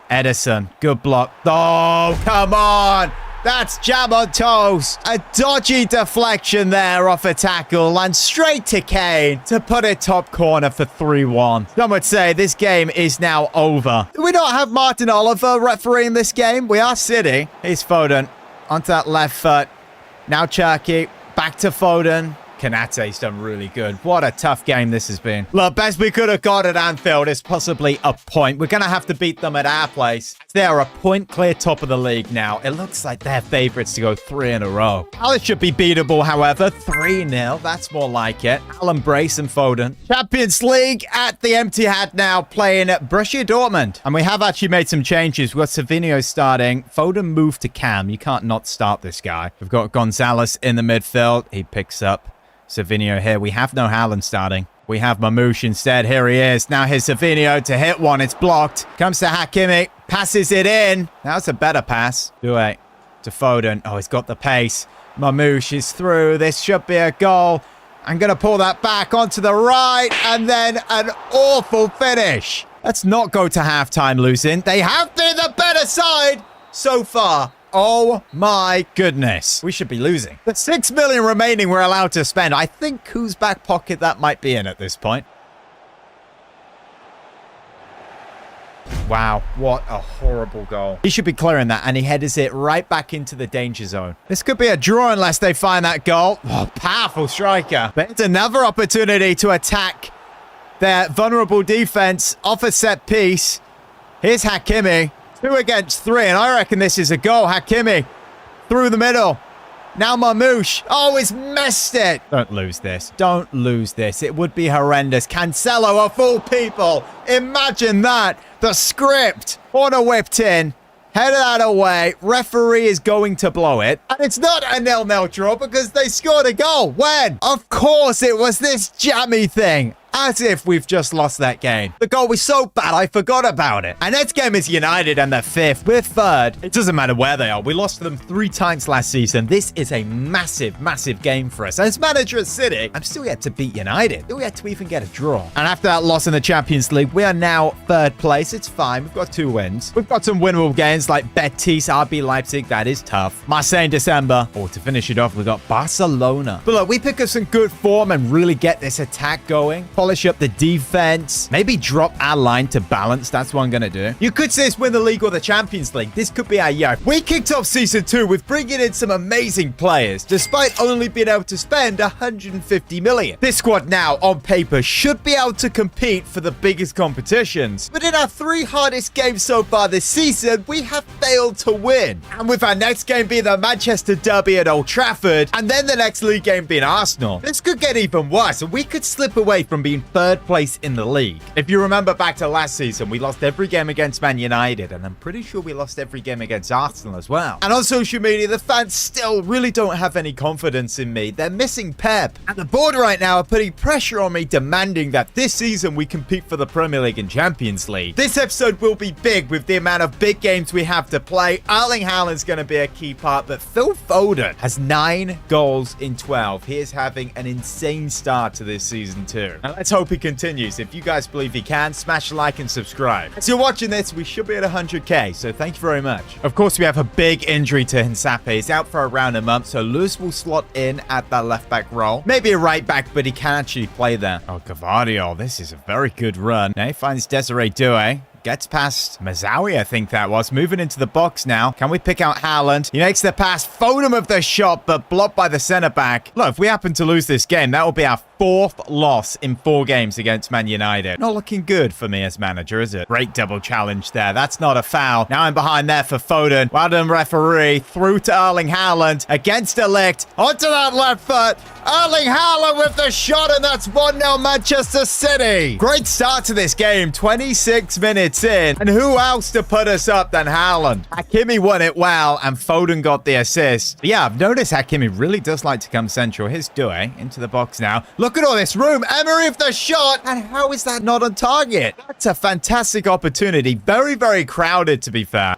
Edison. Good block. Oh, come on. That's jam on toast. A dodgy deflection there off a tackle and straight to Kane to put it top corner for 3-1. Some would say this game is now over. Do we not have Martin Oliver refereeing this game? We are City. Here's Foden onto that left foot. Now Cherki. Back to Foden. Konate's done really good. What a tough game this has been. Look, best we could have got at Anfield is possibly a point. We're going to have to beat them at our place. They are a point clear top of the league now. It looks like they're favorites to go 3 in a row. Palace should be beatable, however. 3-0. That's more like it. Alan Brace and Foden. Champions League at the empty hat now, playing at Borussia Dortmund. And we have actually made some changes. We've got Savinho starting. Foden moved to Cam. You can't not start this guy. We've got Gonzalez in the midfield. He picks up Savinho here. We have no Haaland starting. We have Mamouche instead. Here he is. Now here's Savinho to hit one. It's blocked. Comes to Hakimi. Passes it in. That's a better pass. Doué to Foden. Oh, he's got the pace. Mamouche is through. This should be a goal. I'm going to pull that back onto the right. And then an awful finish. Let's not go to halftime losing. They have been the better side so far. Oh my goodness. We should be losing. The 6 million remaining we're allowed to spend. I think whose back pocket that might be in at this point. Wow, what a horrible goal. He should be clearing that, and he headers it right back into the danger zone. This could be a draw unless they find that goal. Oh, powerful striker. But it's another opportunity to attack their vulnerable defense off a set piece. Here's Hakimi. 2 against 3, and I reckon this is a goal. Hakimi through the middle. Now Mamouche. Oh, he's messed it. Don't lose this. Don't lose this. It would be horrendous. Cancelo of all people. Imagine that. The script. Corner whipped in. Headed that away. Referee is going to blow it. And it's not a 0-0 draw because they scored a goal. When? Of course it was this jammy thing. As if we've just lost that game. The goal was so bad, I forgot about it. And next game is United and they're 5th. We're 3rd. It doesn't matter where they are. We lost to them 3 times last season. This is a massive, massive game for us. As manager at City, I'm still yet to beat United. Still yet to even get a draw. And after that loss in the Champions League, we are now 3rd place. It's fine. We've got 2 wins. We've got some winnable games like Betis, RB Leipzig. That is tough. Marseille in December. Or to finish it off, we've got Barcelona. But look, we pick up some good form and really get this attack going. Polish up the defense. Maybe drop our line to balance. That's what I'm going to do. You could say it's win the league or the Champions League. This could be our year. We kicked off season 2 with bringing in some amazing players, despite only being able to spend 150 million. This squad now, on paper, should be able to compete for the biggest competitions. But in our 3 hardest games so far this season, we have failed to win. And with our next game being the Manchester Derby at Old Trafford, and then the next league game being Arsenal, this could get even worse, and we could slip away from being being third place in the league. If you remember back to last season, we lost every game against Man United, and I'm pretty sure we lost every game against Arsenal as well. And on social media, the fans still really don't have any confidence in me. They're missing Pep. And the board right now are putting pressure on me, demanding that this season we compete for the Premier League and Champions League. This episode will be big with the amount of big games we have to play. Erling Haaland's going to be a key part, but Phil Foden has 9 goals in 12. He is having an insane start to this season too. And let's hope he continues. If you guys believe he can, smash a like and subscribe. As you're watching this, we should be at 100k, so thank you very much. Of course, we have a big injury to Intensify. He's out for around a month, so Lewis will slot in at that left back role. Maybe a right back, but he can actually play there. Oh, Gavardio, this is a very good run. Now he finds Desiree Doué. Gets past Mazawi, I think that was. Moving into the box now. Can we pick out Haaland? He makes the pass. Foden with the shot, but blocked by the centre back. Look, if we happen to lose this game, that will be our 4th loss in 4 games against Man United. Not looking good for me as manager, is it? Great double challenge there. That's not a foul. Now I'm behind there for Foden. Well done, referee. Through to Erling Haaland. Against De Ligt. Onto that left foot. Erling Haaland with the shot, and that's 1-0 Manchester City. Great start to this game. 26 minutes in. And who else to put us up than Haaland? Hakimi won it well, and Foden got the assist. But yeah, I've noticed Hakimi really does like to come central. Here's Doué into the box now. Look at all this room. Emery with the shot. And how is that not on target? That's a fantastic opportunity. Very, very crowded, to be fair.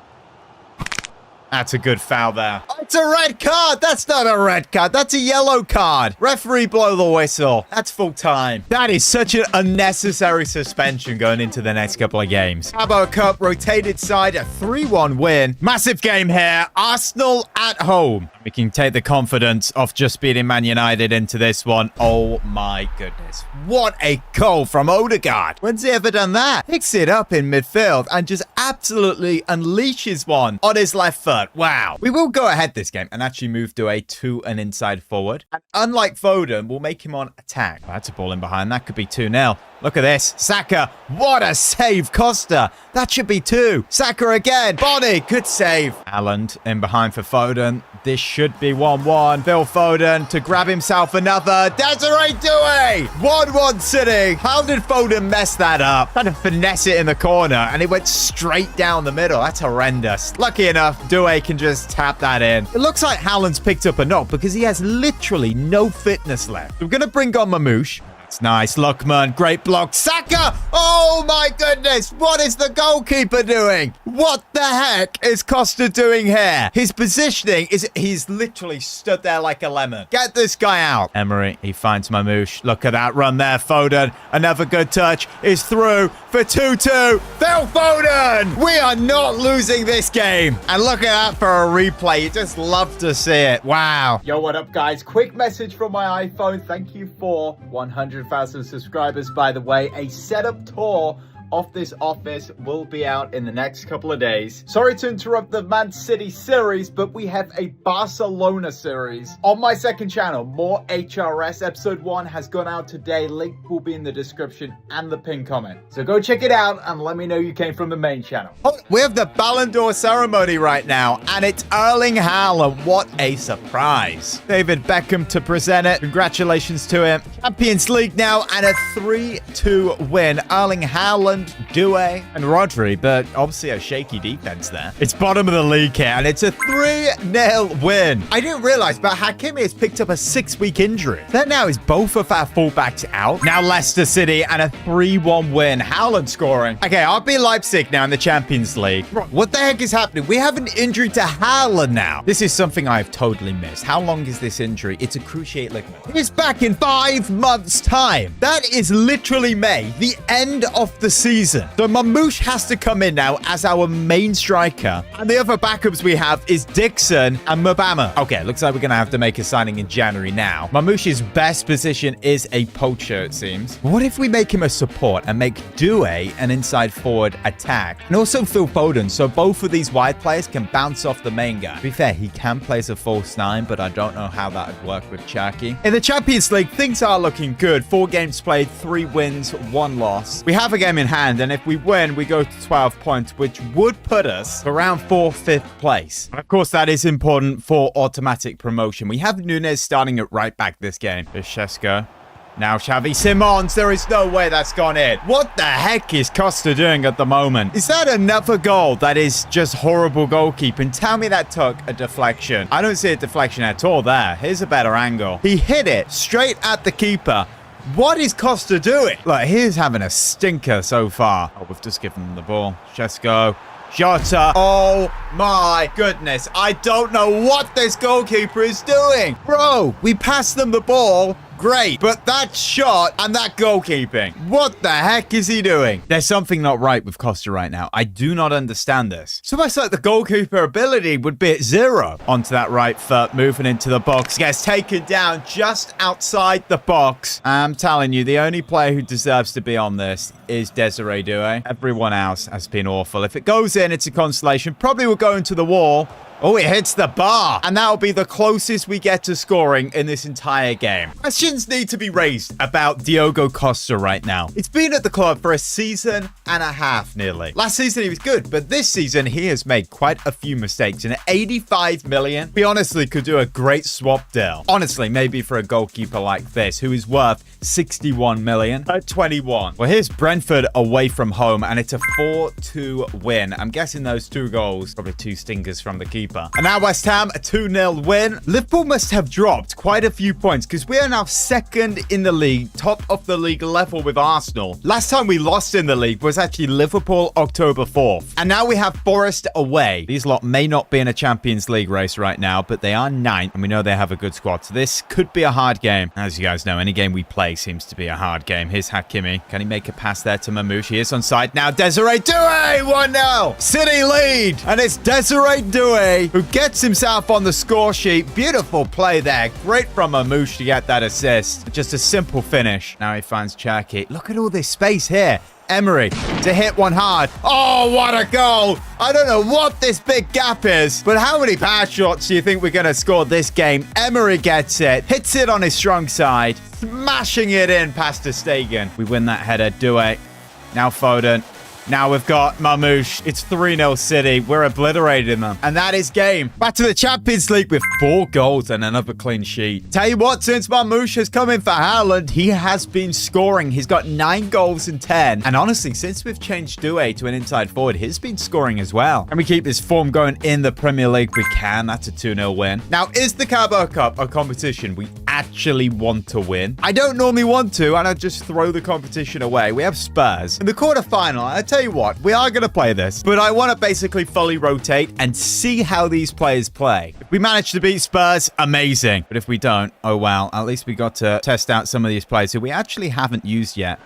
That's a good foul there. Oh, it's a red card. That's not a red card. That's a yellow card. Referee blow the whistle. That's full time. That is such an unnecessary suspension going into the next couple of games. Carabao Cup rotated side, a 3-1 win. Massive game here. Arsenal at home. We can take the confidence of just beating Man United into this one. Oh my goodness. What a goal from Odegaard. When's he ever done that? Picks it up in midfield and just absolutely unleashes one on his left foot. Wow. We will go ahead this game and actually move Doué to an inside forward. And unlike Foden, we'll make him on attack. That's a ball in behind. That could be 2-0. Look at this. Saka. What a save. Costa. That should be 2. Saka again. Bonnie. Good save. Haaland in behind for Foden. This should be 1-1. Phil Foden to grab himself another. Desiree Doué. 1-1 City. How did Foden mess that up? Tried to finesse it in the corner, and it went straight down the middle. That's horrendous. Lucky enough, Doué can just tap that in. It looks like Haaland's picked up a knock because he has literally no fitness left. We're going to bring on Mamouche. It's nice. Lookman, great block. Saka! Oh my goodness! What is the goalkeeper doing? What the heck is Costa doing here? His positioning is he's literally stood there like a lemon. Get this guy out. Emery, he finds Mamouche. Look at that run there, Foden. Another good touch is through for 2-2. Phil Foden! We are not losing this game. And look at that for a replay. You just love to see it. Wow. Yo, what up, guys? Quick message from my iPhone. Thank you for 100,000 subscribers, by the way. A setup tour of this office will be out in the next couple of days. Sorry to interrupt the Man City series, but we have a Barcelona series on my second channel, More HRS. Episode 1 has gone out today. Link will be in the description and the pinned comment. So go check it out and let me know you came from the main channel. Oh, we have the Ballon d'Or ceremony right now, and it's Erling Haaland. What a surprise. David Beckham to present it. Congratulations to him. Champions League now, and a 3-2 win. Erling Haaland, Doué, and Rodri, but obviously a shaky defense there. It's bottom of the league here, and it's a 3-0 win. I didn't realize, but Hakimi has picked up a 6-week injury. That now is both of our fullbacks out. Now Leicester City, and a 3-1 win. Haaland scoring. Okay, RB Leipzig now in the Champions League. What the heck is happening? We have an injury to Haaland now. This is something I've totally missed. How long is this injury? It's a cruciate ligament. He's back in 5 months' time. That is literally May, the end of the season. So Mamouche has to come in now as our main striker. And the other backups we have is Dixon and Mabama. Okay, looks like we're going to have to make a signing in January now. Mamouche's best position is a poacher, it seems. What if we make him a support and make Doué an inside forward attack? And also Phil Foden, so both of these wide players can bounce off the main guy. To be fair, he can play as a false 9, but I don't know how that would work with Cherki. In the Champions League, things are looking good. 4 games played, 3 wins, 1 loss. We have a game in hand, and if we win, we go to 12 points, which would put us around 4th, 5th place. Of course, that is important for automatic promotion. We have Nunez starting at right back this game. Bishesco. Now Xavi Simons, there is no way that's gone in. What the heck is Costa doing at the moment? Is that another goal that is just horrible goalkeeping? Tell me that took a deflection. I don't see a deflection at all there. Here's a better angle. He hit it straight at the keeper. What is Costa doing? Look, he's having a stinker so far. Oh, we've just given him the ball. Chesko. Jota. Oh my goodness. I don't know what this goalkeeper is doing. Bro, we passed them the ball. Great. But that shot and that goalkeeping, what the heck is he doing? There's something not right with Costa right now. I do not understand this. It's almost like the goalkeeper ability would be at 0. Onto that right foot, moving into the box. Gets taken down just outside the box. I'm telling you, the only player who deserves to be on this is Desiree Doué. Everyone else has been awful. If it goes in, it's a consolation. Probably will go into the wall. Oh, it hits the bar. And that'll be the closest we get to scoring in this entire game. Questions need to be raised about Diogo Costa right now. It's been at the club for a season and a half nearly. Last season he was good, but this season he has made quite a few mistakes. And at 85 million, we honestly could do a great swap deal. Honestly, maybe for a goalkeeper like this, who is worth 61 million at 21. Well, here's Brentford away from home, and it's a 4-2 win. I'm guessing those 2 goals, probably 2 stingers from the keeper. And now West Ham, a 2-0 win. Liverpool must have dropped quite a few points because we are now second in the league, top of the league level with Arsenal. Last time we lost in the league was actually Liverpool October 4th. And now we have Forest away. These lot may not be in a Champions League race right now, but they are 9th, and we know they have a good squad. So this could be a hard game. As you guys know, any game we play seems to be a hard game. Here's Hakimi. Can he make a pass there to Mamouche? He is onside now. Desiree Doué, 1-0. City lead. And it's Desiree Doué who gets himself on the score sheet. Beautiful play there. Great from Mamouche to get that assist. Just a simple finish. Now he finds Cherki. Look at all this space here. Emery to hit one hard. Oh, what a goal. I don't know what this big gap is, but how many power shots do you think we're going to score this game? Emery gets it, hits it on his strong side, smashing it in past Ter Stegen. We win that header. Doué. Now Foden. Now we've got Mamouche. It's 3-0 City. We're obliterating them. And that is game. Back to the Champions League with 4 goals and another clean sheet. Tell you what, since Mamouche has come in for Haaland, he has been scoring. He's got 9 goals and 10. And honestly, since we've changed Doué to an inside forward, he's been scoring as well. Can we keep this form going in the Premier League? We can. That's a 2-0 win. Now, is the Carabao Cup a competition we actually want to win? I don't normally want to, and I just throw the competition away. We have Spurs. In the quarterfinal, I tell you what, we are going to play this, but I want to basically fully rotate and see how these players play. If we manage to beat Spurs, amazing. But if we don't, oh well, at least we got to test out some of these players who we actually haven't used yet.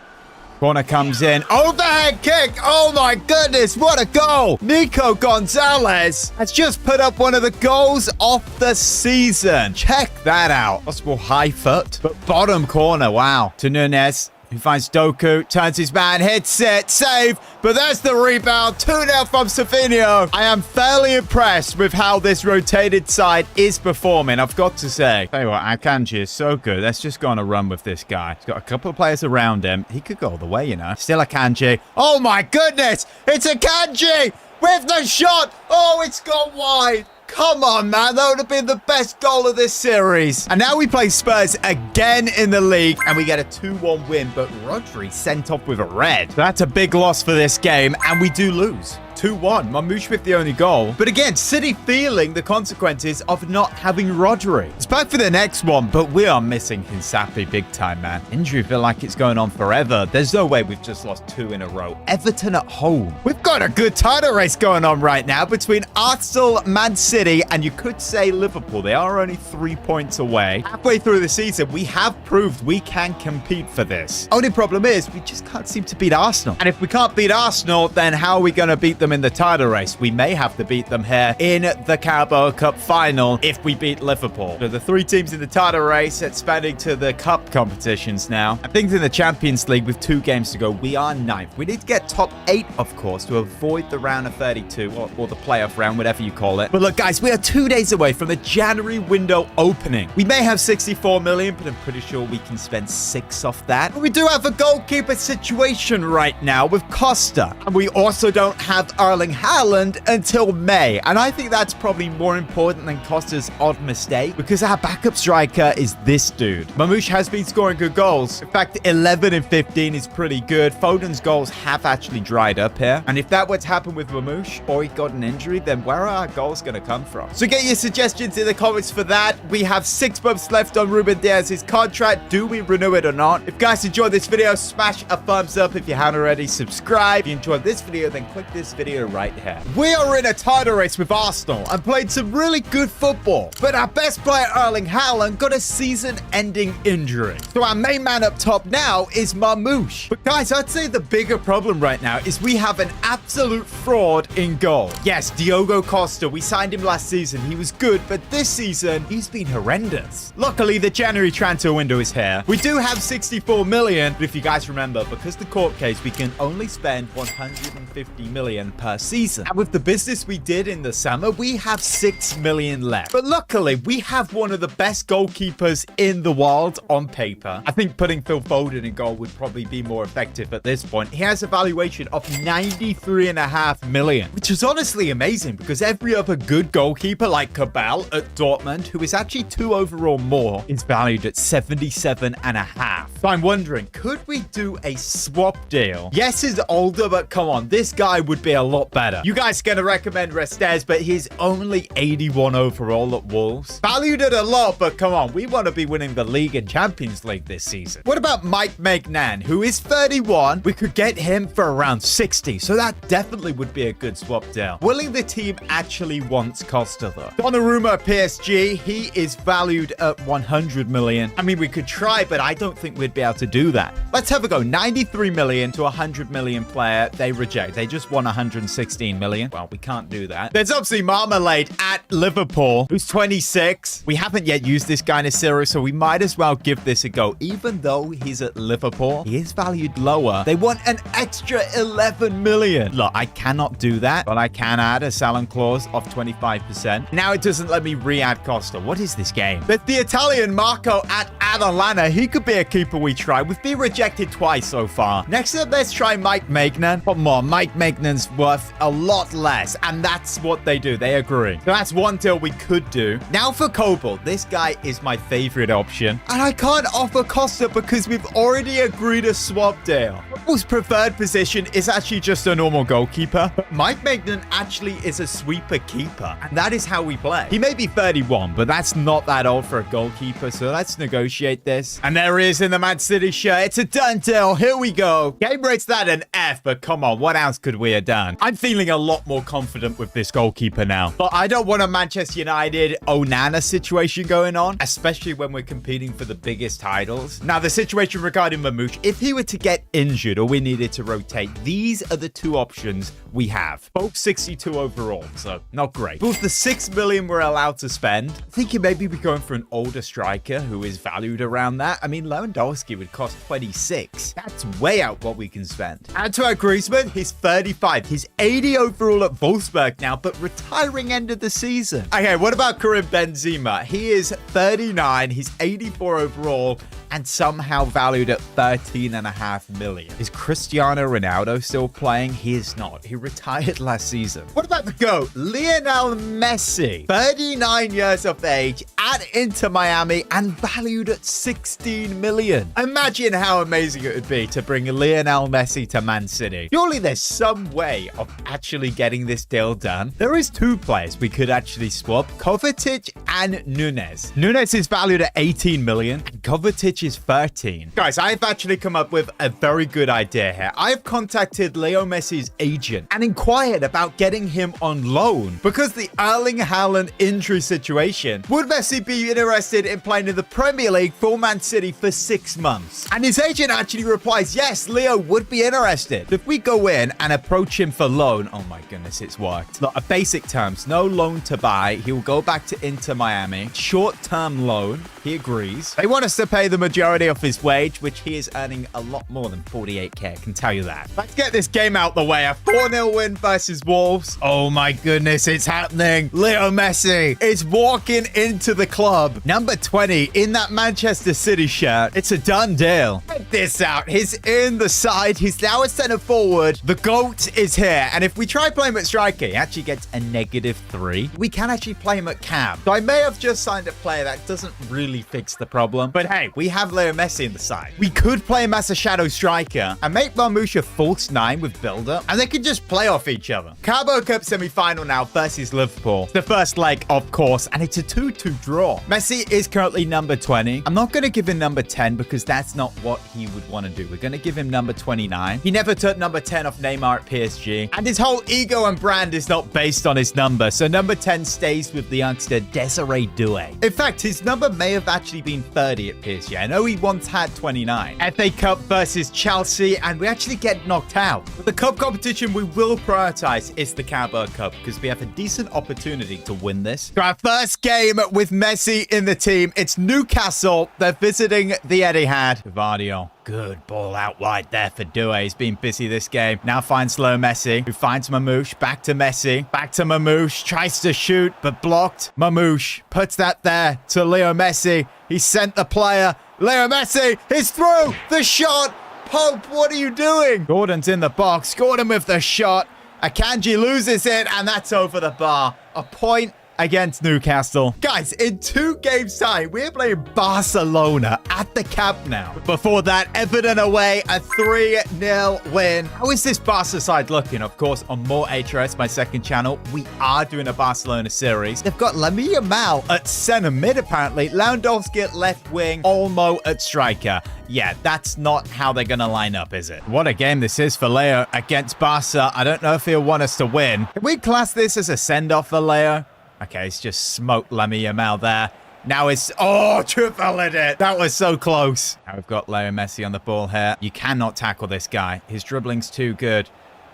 Corner comes in. Overhead kick. Oh my goodness, what a goal. Nico Gonzalez has just put up one of the goals of the season. Check that out. Possible high foot, but bottom corner. Wow. To Nunez. He finds Doku, turns his man, hits it, save, but there's the rebound, 2-0 from Savinho. I am fairly impressed with how this rotated side is performing, I've got to say. Tell you what, Akanji is so good. Let's just go on a run with this guy. He's got a couple of players around him. He could go all the way, you know. Still Akanji. Oh my goodness, it's Akanji with the shot. Oh, it's gone wide. Come on, man. That would have been the best goal of this series. And now we play Spurs again in the league, and we get a 2-1 win, but Rodri sent off with a red. So that's a big loss for this game, and we do lose. 2-1. Mamouche with the only goal. But again, City feeling the consequences of not having Rodri. It's back for the next one, but we are missing Hinsapi big time, man. Injury feel like it's going on forever. There's no way we've just lost 2 in a row. Everton at home. We've got a good title race going on right now between Arsenal, Man City, and you could say Liverpool. They are only 3 points away. Halfway through the season, we have proved we can compete for this. Only problem is we just can't seem to beat Arsenal. And if we can't beat Arsenal, then how are we going to beat them in the title race? We may have to beat them here in the Carabao Cup final if we beat Liverpool. So the 3 teams in the title race expanding to the cup competitions now. I think in the Champions League with 2 games to go, we are 9th. We need to get top 8, of course, to avoid the round of 32 or the playoff round, whatever you call it. But look, guys, we are 2 days away from the January window opening. We may have 64 million, but I'm pretty sure we can spend 6 off that. But we do have a goalkeeper situation right now with Costa. And we also don't have Erling Haaland until May. And I think that's probably more important than Costa's odd mistake because our backup striker is this dude. Mamouche has been scoring good goals. In fact, 11 and 15 is pretty good. Foden's goals have actually dried up here. And if that were to happen with Mamouche or he got an injury, then where are our goals going to come from? So get your suggestions in the comments for that. We have 6 months left on Ruben Dias's contract. Do we renew it or not? If you guys enjoyed this video, smash a thumbs up. If you haven't already, subscribe. If you enjoyed this video, then click this video right here. We are in a title race with Arsenal and played some really good football. But our best player, Erling Haaland, got a season-ending injury. So our main man up top now is Mamouche. But guys, I'd say the bigger problem right now is we have an absolute fraud in goal. Yes, Diogo Costa, we signed him last season. He was good, but this season, he's been horrendous. Luckily, the January transfer window is here. We do have 64 million, but if you guys remember, because the court case, we can only spend 150 million per season. And with the business we did in the summer, we have 6 million left. But luckily, we have one of the best goalkeepers in the world on paper. I think putting Phil Foden in goal would probably be more effective at this point. He has a valuation of 93.5 million, which is honestly amazing because every other good goalkeeper like Cabal at Dortmund, who is actually 2 overall more, is valued at 77.5. So I'm wondering, could we do a swap deal? Yes, he's older, but come on, this guy would be a lot better. You guys gonna recommend Restes, but he's only 81 overall at Wolves. Valued at a lot, but come on, we want to be winning the league and Champions League this season. What about Mike Maignan, who is 31? We could get him for around 60, so that definitely would be a good swap deal. Willing the team actually wants Costa though. Donnarumma PSG, he is valued at 100 million. I mean, we could try, but I don't think we'd be able to do that. Let's have a go. 93 million to 100 million player. They reject. They just want 116 million. Well, we can't do that. There's obviously Marmalade at Liverpool, who's 26. We haven't yet used this guy in a series, so we might as well give this a go. Even though he's at Liverpool, he is valued lower. They want an extra 11 million. Look, I cannot do that, but I can add a sell-on clause of 25%. Now it doesn't let me re-add Costa. What is this game? There's the Italian Marco at Atalanta. He could be a keeper we try. We've been rejected twice so far. Next up, let's try Mike Maignan. Come on, Mike Maignan's worth a lot less, and that's what they do. They agree. So that's one deal we could do. Now for Kobel. This guy is my favorite option, and I can't offer Costa because we've already agreed a swap deal. Kobel's preferred position is actually just a normal goalkeeper, but Mike Maignan actually is a sweeper keeper, and that is how we play. He may be 31, but that's not that old for a goalkeeper, so let's negotiate this. And there he is in the Man City shirt. It's a done deal. Here we go. Game rates that an F, but come on, what else could we have done? I'm feeling a lot more confident with this goalkeeper now, but I don't want a Manchester United Onana situation going on, especially when we're competing for the biggest titles. Now, the situation regarding Mamouche, if he were to get injured or we needed to rotate, these are the 2 options we have. Both 62 overall, so not great. But with the 6 million we're allowed to spend, I think you maybe be going for an older striker who is valued around that. I mean, Lewandowski would cost 26. That's way out what we can spend. Add to our Griezmann, he's 35. He's 80 overall at Wolfsburg now, but retiring end of the season. Okay, what about Karim Benzema? He is 39. He's 84 overall and somehow valued at 13.5 million. Is Cristiano Ronaldo still playing? He is not. He retired last season. What about the GOAT? Lionel Messi, 39 years of age at Inter Miami and valued at 16 million. Imagine how amazing it would be to bring Lionel Messi to Man City. Surely there's some way of actually getting this deal done. There is 2 players we could actually swap, Kovacic and Nunes. Nunes is valued at 18 million and Kovacic is 13. Guys, I've actually come up with a very good idea here. I've contacted Leo Messi's agent and inquired about getting him on loan because the Erling Haaland injury situation. Would Messi be interested in playing in the Premier League for Man City for 6 months? And his agent actually replies, yes, Leo would be interested. If we go in and approach him for loan, oh my goodness, it's worked. Look, basic terms, no loan to buy. He will go back to Inter Miami. Short-term loan. He agrees. They want us to pay the majority majority of his wage, which he is earning a lot more than 48k, I can tell you that. Let's get this game out the way. A 4-0 win versus Wolves. Oh my goodness, it's happening. Leo Messi is walking into the club. Number 20 in that Manchester City shirt. It's a done deal. Check this out. He's in the side. He's now a center forward. The GOAT is here. And if we try playing him at striker, he actually gets a -3. We can actually play him at cam. So I may have just signed a player that doesn't really fix the problem. But hey, we have Leo Messi in the side. We could play him as a shadow striker and make Marmoush a false 9 with buildup. And they could just play off each other. Carabao Cup semi-final now versus Liverpool. The first leg, of course, and it's a 2-2 draw. Messi is currently number 20. I'm not going to give him number 10 because that's not what he would want to do. We're going to give him number 29. He never took number 10 off Neymar at PSG. And his whole ego and brand is not based on his number. So number 10 stays with the youngster Desiree Doué. In fact, his number may have actually been 30 at PSG. I know he once had 29. FA Cup versus Chelsea, and we actually get knocked out. But the cup competition we will prioritize is the Carabao Cup because we have a decent opportunity to win this. So our first game with Messi in the team, it's Newcastle. They're visiting the Etihad. Vardio. Good ball out wide there for Doué. He's been busy this game. Now finds Leo Messi, who finds Marmoush. Back to Messi. Back to Marmoush. Tries to shoot, but blocked. Marmoush puts that there to Leo Messi. He sent the player. Leo Messi is through. The shot. Pope, what are you doing? Gordon's in the box. Gordon with the shot. Akanji loses it, and that's over the bar. A point against Newcastle. Guys, in 2 games time, we're playing Barcelona at the Camp Nou. Before that, Everton away, a 3-0 win. How is this Barca side looking? Of course, on More HRS, my second channel, we are doing a Barcelona series. They've got Lamine Yamal at center mid, apparently. Lewandowski at left wing. Olmo at striker. Yeah, that's not how they're going to line up, is it? What a game this is for Leo against Barca. I don't know if he'll want us to win. Can we class this as a send-off for Leo? Okay, it's just smoked Lamine Yamal there. Now it's... Oh, triple in it. That was so close. Now we've got Leo Messi on the ball here. You cannot tackle this guy. His dribbling's too good.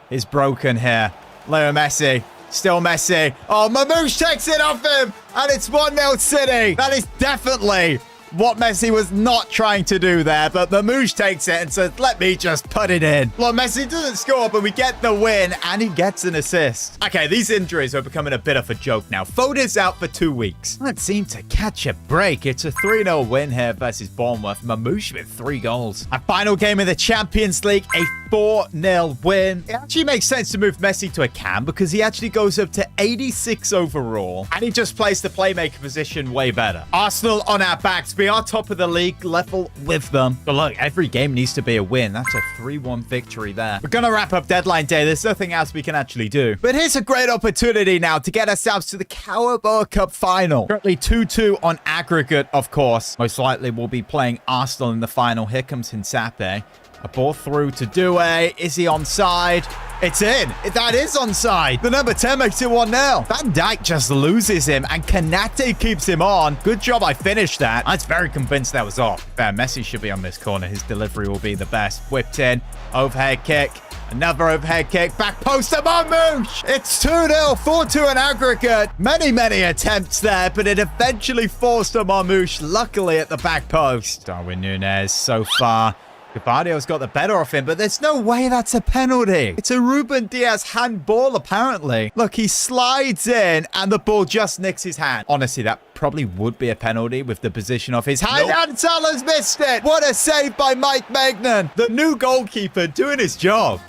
He's broken here. Leo Messi. Still Messi. Oh, Marmoush takes it off him. And it's 1-0 City. That is definitely what Messi was not trying to do there, but Marmoush takes it and says, let me just put it in. Well, Messi doesn't score, but we get the win, and he gets an assist. Okay, these injuries are becoming a bit of a joke now. Foden's out for 2 weeks. Can't seem to catch a break. It's a 3-0 win here versus Bournemouth. Marmoush with 3 goals. Our final game in the Champions League, a 4-0 win. It actually makes sense to move Messi to a cam because he actually goes up to 86 overall, and he just plays the playmaker position way better. Arsenal on our backs. We are top of the league, level with them. But look, every game needs to be a win. That's a 3-1 victory there. We're going to wrap up deadline day. There's nothing else we can actually do. But here's a great opportunity now to get ourselves to the Carabao Cup final. Currently 2-2 on aggregate, of course. Most likely we'll be playing Arsenal in the final. Here comes Hinsape. A ball through to Doué. Is he onside? It's in. That is onside. The number 10 makes it 1-0. Van Dijk just loses him, and Kanate keeps him on. Good job I finished that. I was very convinced that was off. Fair, Messi should be on this corner. His delivery will be the best. Whipped in. Overhead kick. Another overhead kick. Back post to Marmoush. It's 2-0. 4-2 in aggregate. Many attempts there, but it eventually forced to Marmoush, luckily at the back post. Darwin Núñez so far. Gabardio's got the better of him, but there's no way that's a penalty. It's a Ruben Diaz handball, apparently. Look, he slides in, and the ball just nicks his hand. Honestly, that probably would be a penalty with the position of his hand. Nope. And Salah's missed it. What a save by Mike Maignan. The new goalkeeper doing his job.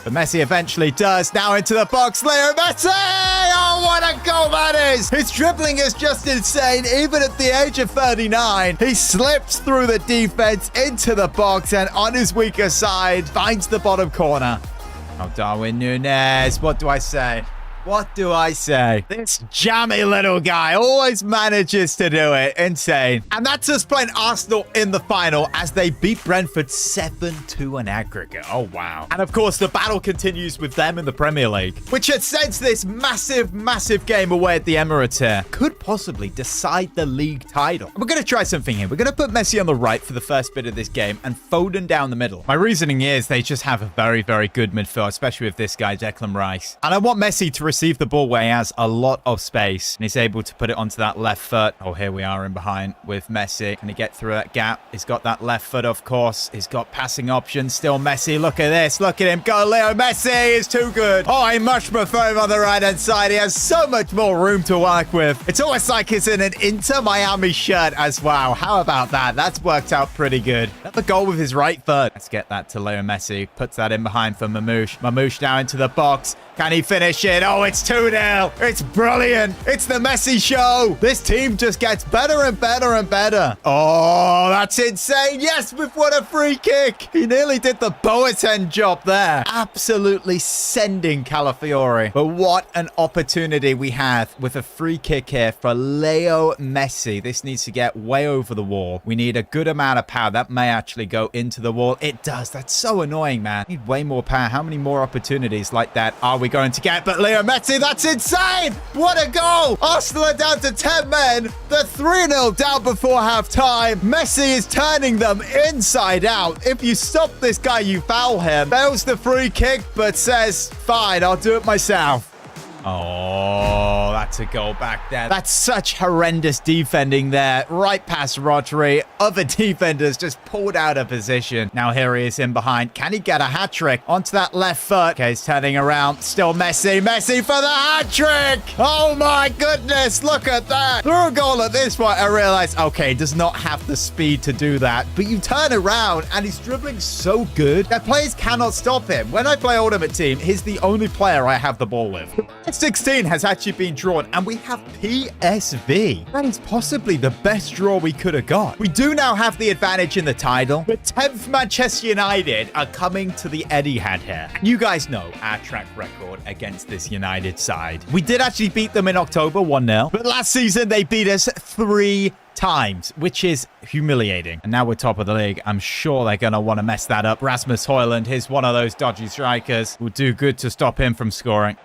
But Messi eventually does. Now into the box. Leo Messi! Oh, what a goal that is! His dribbling is just insane. Even at the age of 39, he slips through the defense into the box and on his weaker side, finds the bottom corner. Oh, Darwin Núñez. What do I say? What do I say? This jammy little guy always manages to do it. Insane. And that's us playing Arsenal in the final as they beat Brentford 7-2 in aggregate. Oh, wow. And of course, the battle continues with them in the Premier League, which has sent this massive game away at the Emirates here. Could possibly decide the league title. And we're going to try something here. We're going to put Messi on the right for the first bit of this game and Foden down the middle. My reasoning is they just have a very good midfield, especially with this guy, Declan Rice. And I want Messi to receive the ball where he has a lot of space, and he's able to put it onto that left foot. Oh, here we are in behind with Messi. Can he get through that gap? He's got that left foot, of course. He's got passing options. Still Messi. Look at this. Look at him go. Leo Messi is too good. Oh, I much prefer him on the right-hand side. He has so much more room to work with. It's almost like he's in an Inter Miami shirt as well. How about that? That's worked out pretty good. Another goal with his right foot. Let's get that to Leo Messi. Puts that in behind for Mamouche. Mamouche now into the box. Can he finish it? Oh, it's 2-0. It's brilliant. It's the Messi show. This team just gets better and better and better. Oh, that's insane. Yes, with what a free kick. He nearly did the Boateng job there. Absolutely sending Calafiori. But what an opportunity we have with a free kick here for Leo Messi. This needs to get way over the wall. We need a good amount of power. That may actually go into the wall. It does. That's so annoying, man. Need way more power. How many more opportunities like that are we going to get? But Leo Messi, that's insane! What a goal! Arsenal are down to 10 men. They're 3-0 down before half-time. Messi is turning them inside out. If you stop this guy, you foul him. Fails the free kick, but says, fine, I'll do it myself. Oh, that's a goal back there. That's such horrendous defending there. Right past Rodri. Other defenders just pulled out of position. Now here he is in behind. Can he get a hat-trick onto that left foot? Okay, he's turning around. Still Messi. Messi for the hat-trick. Oh my goodness. Look at that. Through a goal at this point, I realized, okay, he does not have the speed to do that. But you turn around and he's dribbling so good that players cannot stop him. When I play Ultimate Team, he's the only player I have the ball with. 16 has actually been drawn, and we have PSV. That is possibly the best draw we could have got. We do now have the advantage in the title, but 10th Manchester United are coming to the Etihad here. You guys know our track record against this United side. We did actually beat them in October 1-0, but last season they beat us 3 times, which is humiliating. And now we're top of the league. I'm sure they're going to want to mess that up. Rasmus Højlund, he's one of those dodgy strikers. Will do good to stop him from scoring.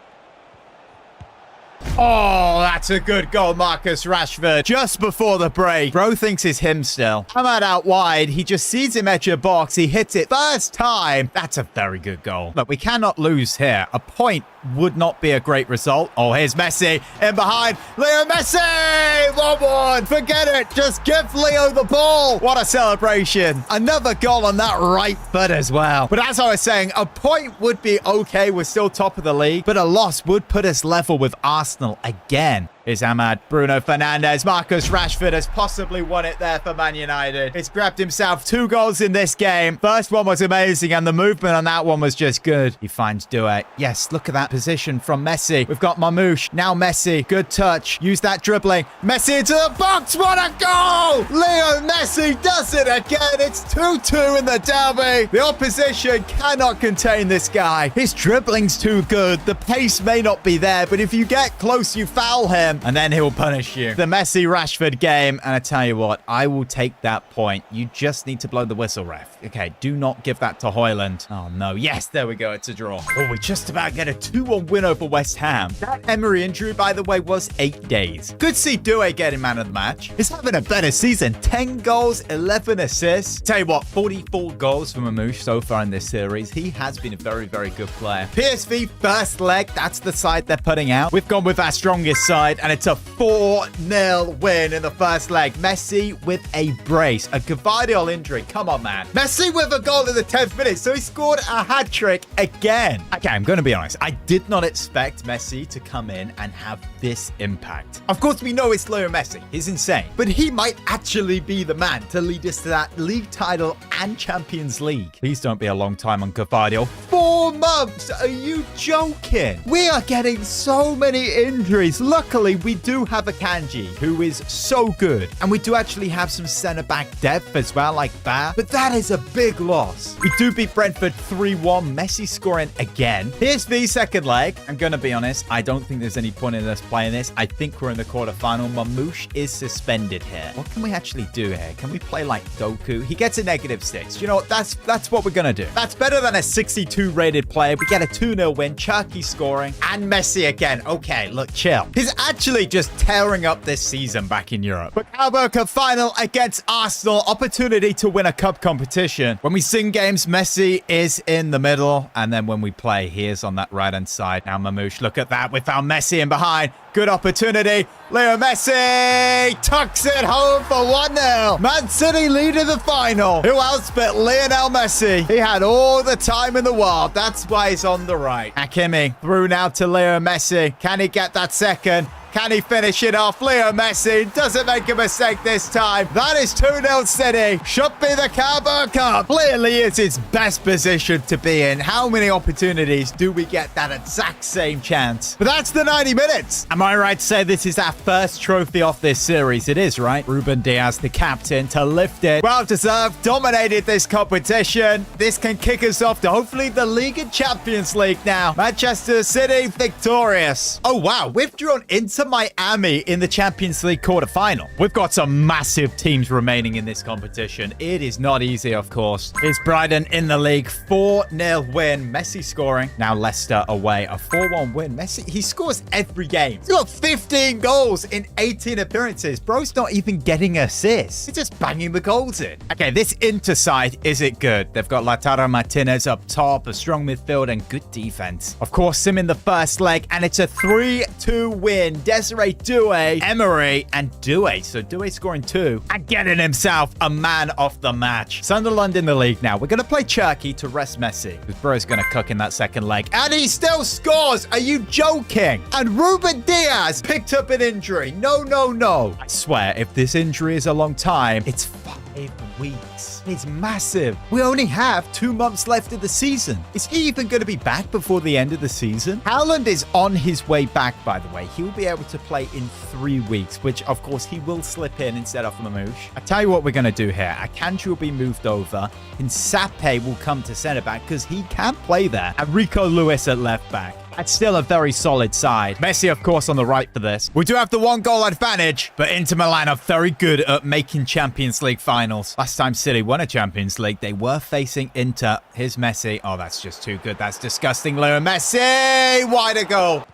Oh, that's a good goal, Marcus Rashford. Just before the break. Bro thinks it's him still. Hamad out wide. He just sees him at your box. He hits it first time. That's a very good goal. Look, we cannot lose here. A point would not be a great result. Oh, here's Messi in behind. Leo Messi! 1-1. Forget it. Just give Leo the ball. What a celebration. Another goal on that right foot as well. But as I was saying, a point would be okay. We're still top of the league, but a loss would put us level with Arsenal again. Is Ahmad, Bruno Fernandes, Marcus Rashford has possibly won it there for Man United. He's grabbed himself 2 goals in this game. First one was amazing, and the movement on that one was just good. He finds Doué. Yes, look at that position from Messi. We've got Mamouche. Now Messi. Good touch. Use that dribbling. Messi into the box. What a goal! Leo Messi does it again. It's 2-2 in the derby. The opposition cannot contain this guy. His dribbling's too good. The pace may not be there, but if you get close, you foul him, and then he'll punish you. The Messi-Rashford game, and I tell you what, I will take that point. You just need to blow the whistle, ref. Okay, do not give that to Højlund. Oh, no. Yes, there we go. It's a draw. Oh, we just about get a 2-1 win over West Ham. That Emery injury, by the way, was 8 days. Good to see Doué getting man of the match. He's having a better season. 10 goals, 11 assists. Tell you what, 44 goals from Mamouche so far in this series. He has been a very, very good player. PSV first leg, that's the side they're putting out. We've gone with our strongest side, and it's a 4-0 win in the first leg. Messi with a brace. A Gvardiol injury. Come on, man. Messi with a goal in the 10th minute, so he scored a hat-trick again. Okay, I'm going to be honest. I did not expect Messi to come in and have this impact. Of course, we know it's Leo Messi. He's insane. But he might actually be the man to lead us to that league title and Champions League. Please don't be a long time on Gvardiol. 4 months? Are you joking? We are getting so many injuries. Luckily, we do have a Kanji who is so good. And we do actually have some centre-back depth as well, like that. But that is a big loss. We do beat Brentford 3-1. Messi scoring again. PSV second leg. I'm going to be honest. I don't think there's any point in us playing this. I think we're in the quarterfinal. Mamouche is suspended here. What can we actually do here? Can we play like Doku? He gets a -6. You know what? That's what we're going to do. That's better than a 62 rated player. We get a 2-0 win. Cherki scoring. And Messi again. Okay, look, chill. His actually just tearing up this season back in Europe. But Carabao Cup final against Arsenal, opportunity to win a cup competition. When we sing games, Messi is in the middle, and then when we play, he is on that right-hand side. Now Mamouche, look at that. We found Messi in behind. Good opportunity. Leo Messi tucks it home for 1-0. Man City lead in the final. Who else but Lionel Messi? He had all the time in the world. That's why he's on the right. Hakimi through now to Leo Messi. Can he get that second? Can he finish it off? Leo Messi doesn't make a mistake this time. That is 2-0 City. Should be the Carabao Cup. Clearly is its best position to be in. How many opportunities do we get that exact same chance? But that's the 90 minutes. Am I right to say this is our first trophy off this series? It is, right? Ruben Diaz, the captain, to lift it. Well deserved. Dominated this competition. This can kick us off to hopefully the League and Champions League now. Manchester City victorious. Oh, wow. We've drawn into Miami in the Champions League quarterfinal. We've got some massive teams remaining in this competition. It is not easy, of course. It's Brighton in the league. 4-0 win. Messi scoring. Now Leicester away. A 4-1 win. Messi, he scores every game. He's got 15 goals in 18 appearances. Bro's not even getting assists. He's just banging the goals in. Okay, this Inter side, is it good? They've got Lautaro Martinez up top, a strong midfield, and good defense. Of course, Sim in the first leg, and it's a 3-2 win. Desiree Doué, Emery, and Doué. So Doué scoring 2 and getting himself a man of the match. Sunderland in the league now. We're going to play Turkey to rest Messi, because Bro's going to cook in that second leg. And he still scores. Are you joking? And Ruben Diaz picked up an injury. No, no, no. I swear, if this injury is a long time, it's 5 weeks. It's massive. We only have 2 months left of the season. Is he even going to be back before the end of the season? Haaland is on his way back, by the way. He will be able to play in 3 weeks, which, of course, he will slip in instead of Mamouche. I tell you what we're going to do here. Akanji will be moved over, and Sape will come to centre-back because he can play there. And Rico Lewis at left-back. That's still a very solid side. Messi, of course, on the right for this. We do have the 1-goal advantage, but Inter Milan are very good at making Champions League finals. Last time City won a Champions League, they were facing Inter. Here's Messi. Oh, that's just too good. That's disgusting. Leo Messi! Wide a goal.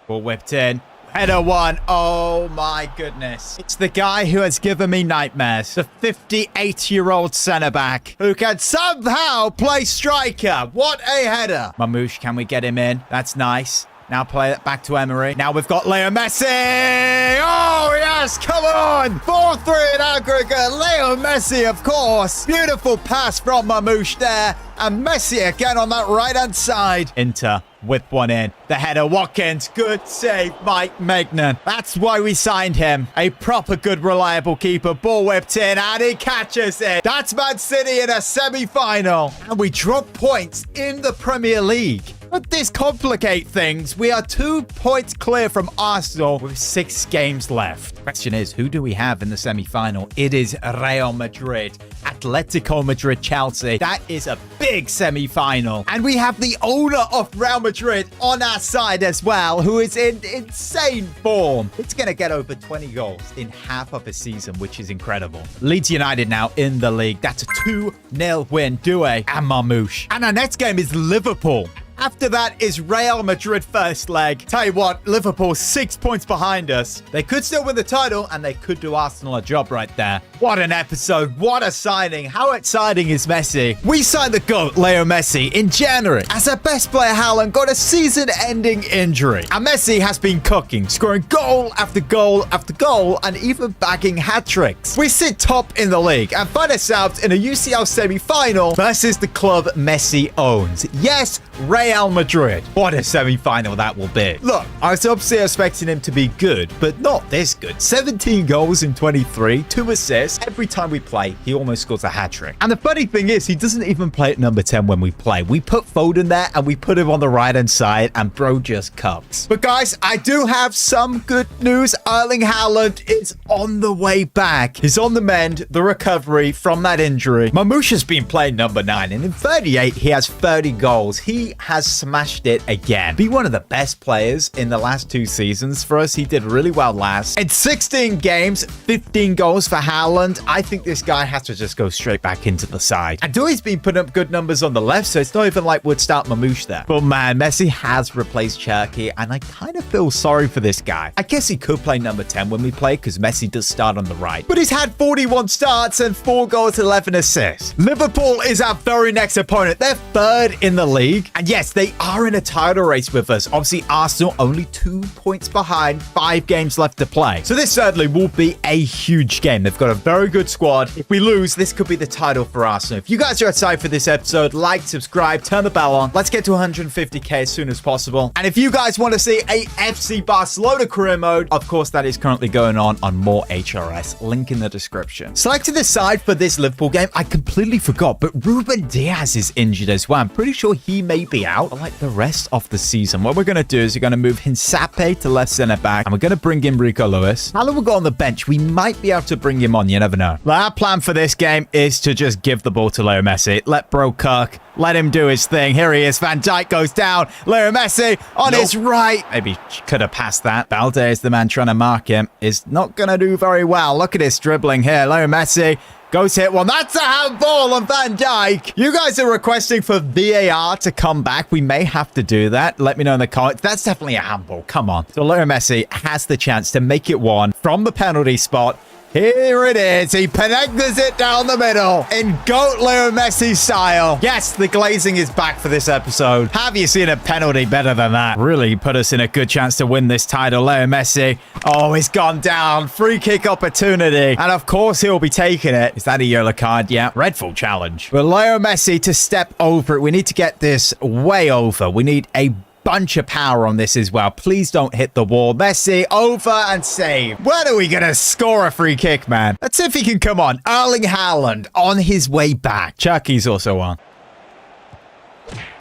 Ball whipped in. Header 1. Oh my goodness. It's the guy who has given me nightmares. The 58-year-old centre-back who can somehow play striker. What a header. Mamouche, can we get him in? That's nice. Now play it back to Emery. Now we've got Leo Messi. Oh, yes. Come on. 4-3 in aggregate. Leo Messi, of course. Beautiful pass from Mamouche there. And Messi again on that right-hand side. Inter with one in. The header, Watkins. Good save, Mike Maignan. That's why we signed him. A proper good, reliable keeper. Ball whipped in and he catches it. That's Man City in a semi-final. And we drop points in the Premier League. But this complicates things. We are 2 points clear from Arsenal with 6 games left. Question is, who do we have in the semi-final? It is Real Madrid, Atletico Madrid, Chelsea. That is a big semi-final. And we have the owner of Real Madrid on our side as well, who is in insane form. It's going to get over 20 goals in half of a season, which is incredible. Leeds United now in the league. That's a 2-0 win. Doué and Mamouche. And our next game is Liverpool. After that is Real Madrid first leg. Tell you what, Liverpool 6 points behind us. They could still win the title and they could do Arsenal a job right there. What an episode. What a signing. How exciting is Messi? We signed the GOAT, Leo Messi, in January. As our best player, Haaland got a season-ending injury. And Messi has been cooking, scoring goal after goal after goal and even bagging hat-tricks. We sit top in the league and find ourselves in a UCL semi-final versus the club Messi owns. Yes, Real Madrid. What a semi-final that will be. Look, I was obviously expecting him to be good, but not this good. 17 goals in 23, 2 assists. Every time we play, he almost scores a hat-trick. And the funny thing is, he doesn't even play at number 10 when we play. We put Foden there and we put him on the right-hand side and bro just cuts. But guys, I do have some good news. Erling Haaland is on the way back. He's on the mend, the recovery from that injury. Mamouche has been playing number 9 and in 38, he has 30 goals. He Messi has smashed it again. Be one of the best players in the last 2 seasons for us. He did really well last. In 16 games, 15 goals for Haaland. I think this guy has to just go straight back into the side. And he's been putting up good numbers on the left, so it's not even like we'd start Mamouche there. But man, Messi has replaced Cherki, and I kind of feel sorry for this guy. I guess he could play number 10 when we play, because Messi does start on the right. But he's had 41 starts and 4 goals, 11 assists. Liverpool is our very next opponent. They're 3rd in the league. And yes, they are in a title race with us. Obviously, Arsenal only 2 points behind, 5 games left to play. So this certainly will be a huge game. They've got a very good squad. If we lose, this could be the title for Arsenal. If you guys are excited for this episode, like, subscribe, turn the bell on. Let's get to 150k as soon as possible. And if you guys want to see a FC Barcelona career mode, of course, that is currently going on more HRS. Link in the description. Selecting the side for this Liverpool game, I completely forgot, but Ruben Diaz is injured as well. I'm pretty sure he may be out for like the rest of the season. What we're going to do is we're going to move Hinsape to left centre back, and we're going to bring in Rico Lewis. Haaland will go on the bench. We might be able to bring him on. You never know. Our plan for this game is to just give the ball to Leo Messi. Let bro cook. Let him do his thing. Here he is. Van Dijk goes down. Leo Messi on his right. Maybe could have passed that. Balde is the man trying to mark him. Is not going to do very well. Look at his dribbling here. Leo Messi goes hit one. That's a handball on Van Dijk. You guys are requesting for VAR to come back. We may have to do that. Let me know in the comments. That's definitely a handball. Come on. So Leo Messi has the chance to make it 1 from the penalty spot. Here it is. He penegnas it down the middle in GOAT Leo Messi style. Yes, the glazing is back for this episode. Have you seen a penalty better than that? Really put us in a good chance to win this title. Leo Messi. Oh, he's gone down. Free kick opportunity. And of course, he'll be taking it. Is that a yellow card? Yeah. Redful challenge. But Leo Messi to step over it. We need to get this way over. We need a bunch of power on this as well. Please don't hit the wall. Messi over and save. When are we gonna score a free kick, man? Let's see if he can come on. Erling Haaland on his way back. Chucky's also on.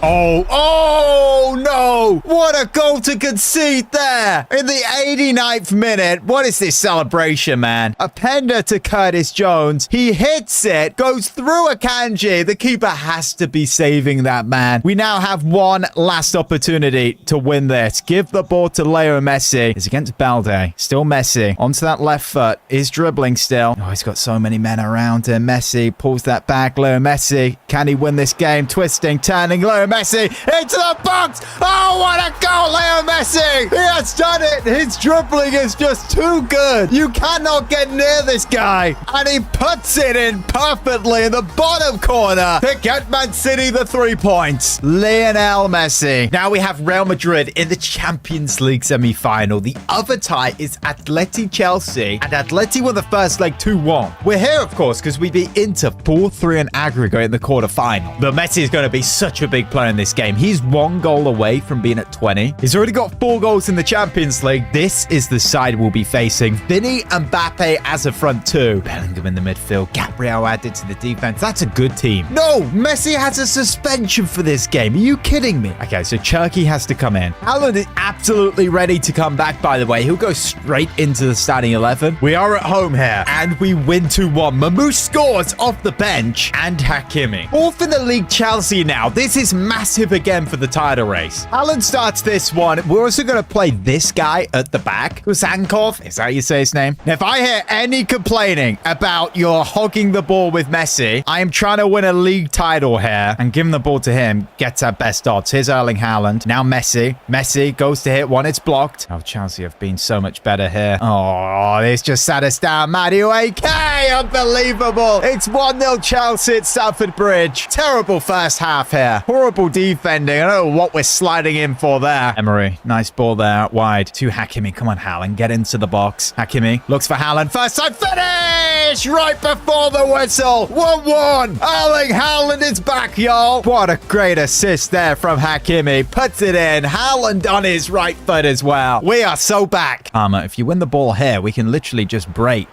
Oh no! What a goal to concede there in the 89th minute. What is this celebration, man? Openda to Curtis Jones. He hits it, goes through Akanji. The keeper has to be saving that, man. We now have one last opportunity to win this. Give the ball to Leo Messi. It's against Balde. Still Messi. Onto that left foot. Is dribbling still. Oh, he's got so many men around him. Messi pulls that back. Leo Messi. Can he win this game? Twisting, turning. Leo Messi into the box. Oh, what a goal, Leo Messi. He has done it. His dribbling is just too good. You cannot get near this guy. And he puts it in perfectly in the bottom corner to get Man City the 3 points. Lionel Messi. Now we have Real Madrid in the Champions League semi-final. The other tie is Atleti Chelsea. And Atleti won the first leg 2-1. We're here, of course, because we beat Inter 4-3 in aggregate in the quarterfinal. But Messi is going to be such a big player in this game. He's 1 goal away from being at 20. He's already got 4 goals in the Champions League. This is the side we'll be facing. Vinny and Mbappe as a front 2. Bellingham in the midfield. Gabriel added to the defense. That's a good team. No, Messi has a suspension for this game. Are you kidding me? Okay, so Cherki has to come in. Haaland is absolutely ready to come back, by the way. He'll go straight into the starting 11. We are at home here, and we win 2-1. Mamouche scores off the bench, and Hakimi. 4th in the league, Chelsea now. This is massive again for the title race. Haaland starts this one. We're also going to play this guy at the back. Kusankov, is that how you say his name? Now, if I hear any complaining about you're hogging the ball with Messi, I am trying to win a league title here, and giving the ball to him gets our best odds. Here's Erling Haaland. Now Messi. Messi goes to hit one. It's blocked. Oh, Chelsea have been so much better here. Oh, this just sat us down. Mario AK. Unbelievable. It's 1-0 Chelsea at Stamford Bridge. Terrible first half here. Horrible defending. I don't know what we're sliding in for there. Emery. Nice ball there out wide to Hakimi. Come on, Haaland. Get into the box. Hakimi looks for Haaland. First time finish right before the whistle. 1-1. Erling Haaland is back, y'all. What a great assist there from Hakimi. Puts it in. Haaland on his right foot as well. We are so back. If you win the ball here, we can literally just break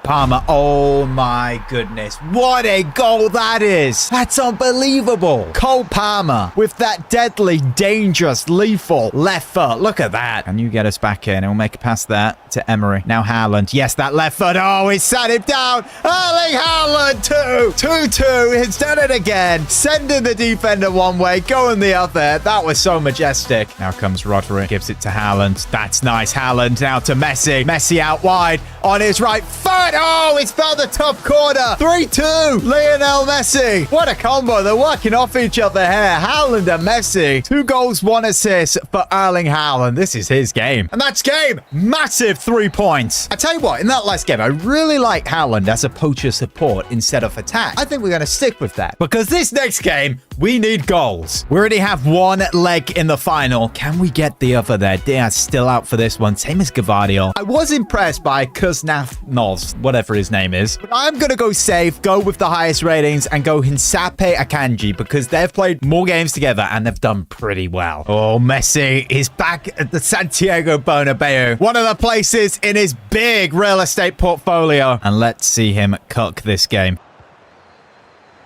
Palmer. Oh my goodness. What a goal that is. That's unbelievable. Cole Palmer with that deadly, dangerous, lethal left foot. Look at that. Can you get us back in? He'll make a pass there to Emery. Now Haaland. Yes, that left foot. Oh, he sat him down. Erling Haaland 2-2. He's done it again. Sending the defender one way, going the other. That was so majestic. Now comes Rodri. Gives it to Haaland. That's nice. Haaland now to Messi. Messi out wide on his right foot. Oh, it's found the top corner. 3-2. Lionel Messi. What a combo. They're working off each other here. Haaland and Messi. 2 goals, 1 assist for Erling Haaland. This is his game. And that's game. Massive 3 points. I tell you what, in that last game, I really like Haaland as a poacher support instead of attack. I think we're going to stick with that because this next game, we need goals. We already have 1 leg in the final. Can we get the other there? Diaz still out for this one. Same as Gavadio. I was impressed by Kuznetsov, whatever his name is. But I'm going to go safe, go with the highest ratings, and go Hinsape Akanji because they've played more games together and they've done pretty well. Oh, Messi is back at the Santiago Bernabeu, one of the places in his big real estate portfolio. And let's see him cook this game.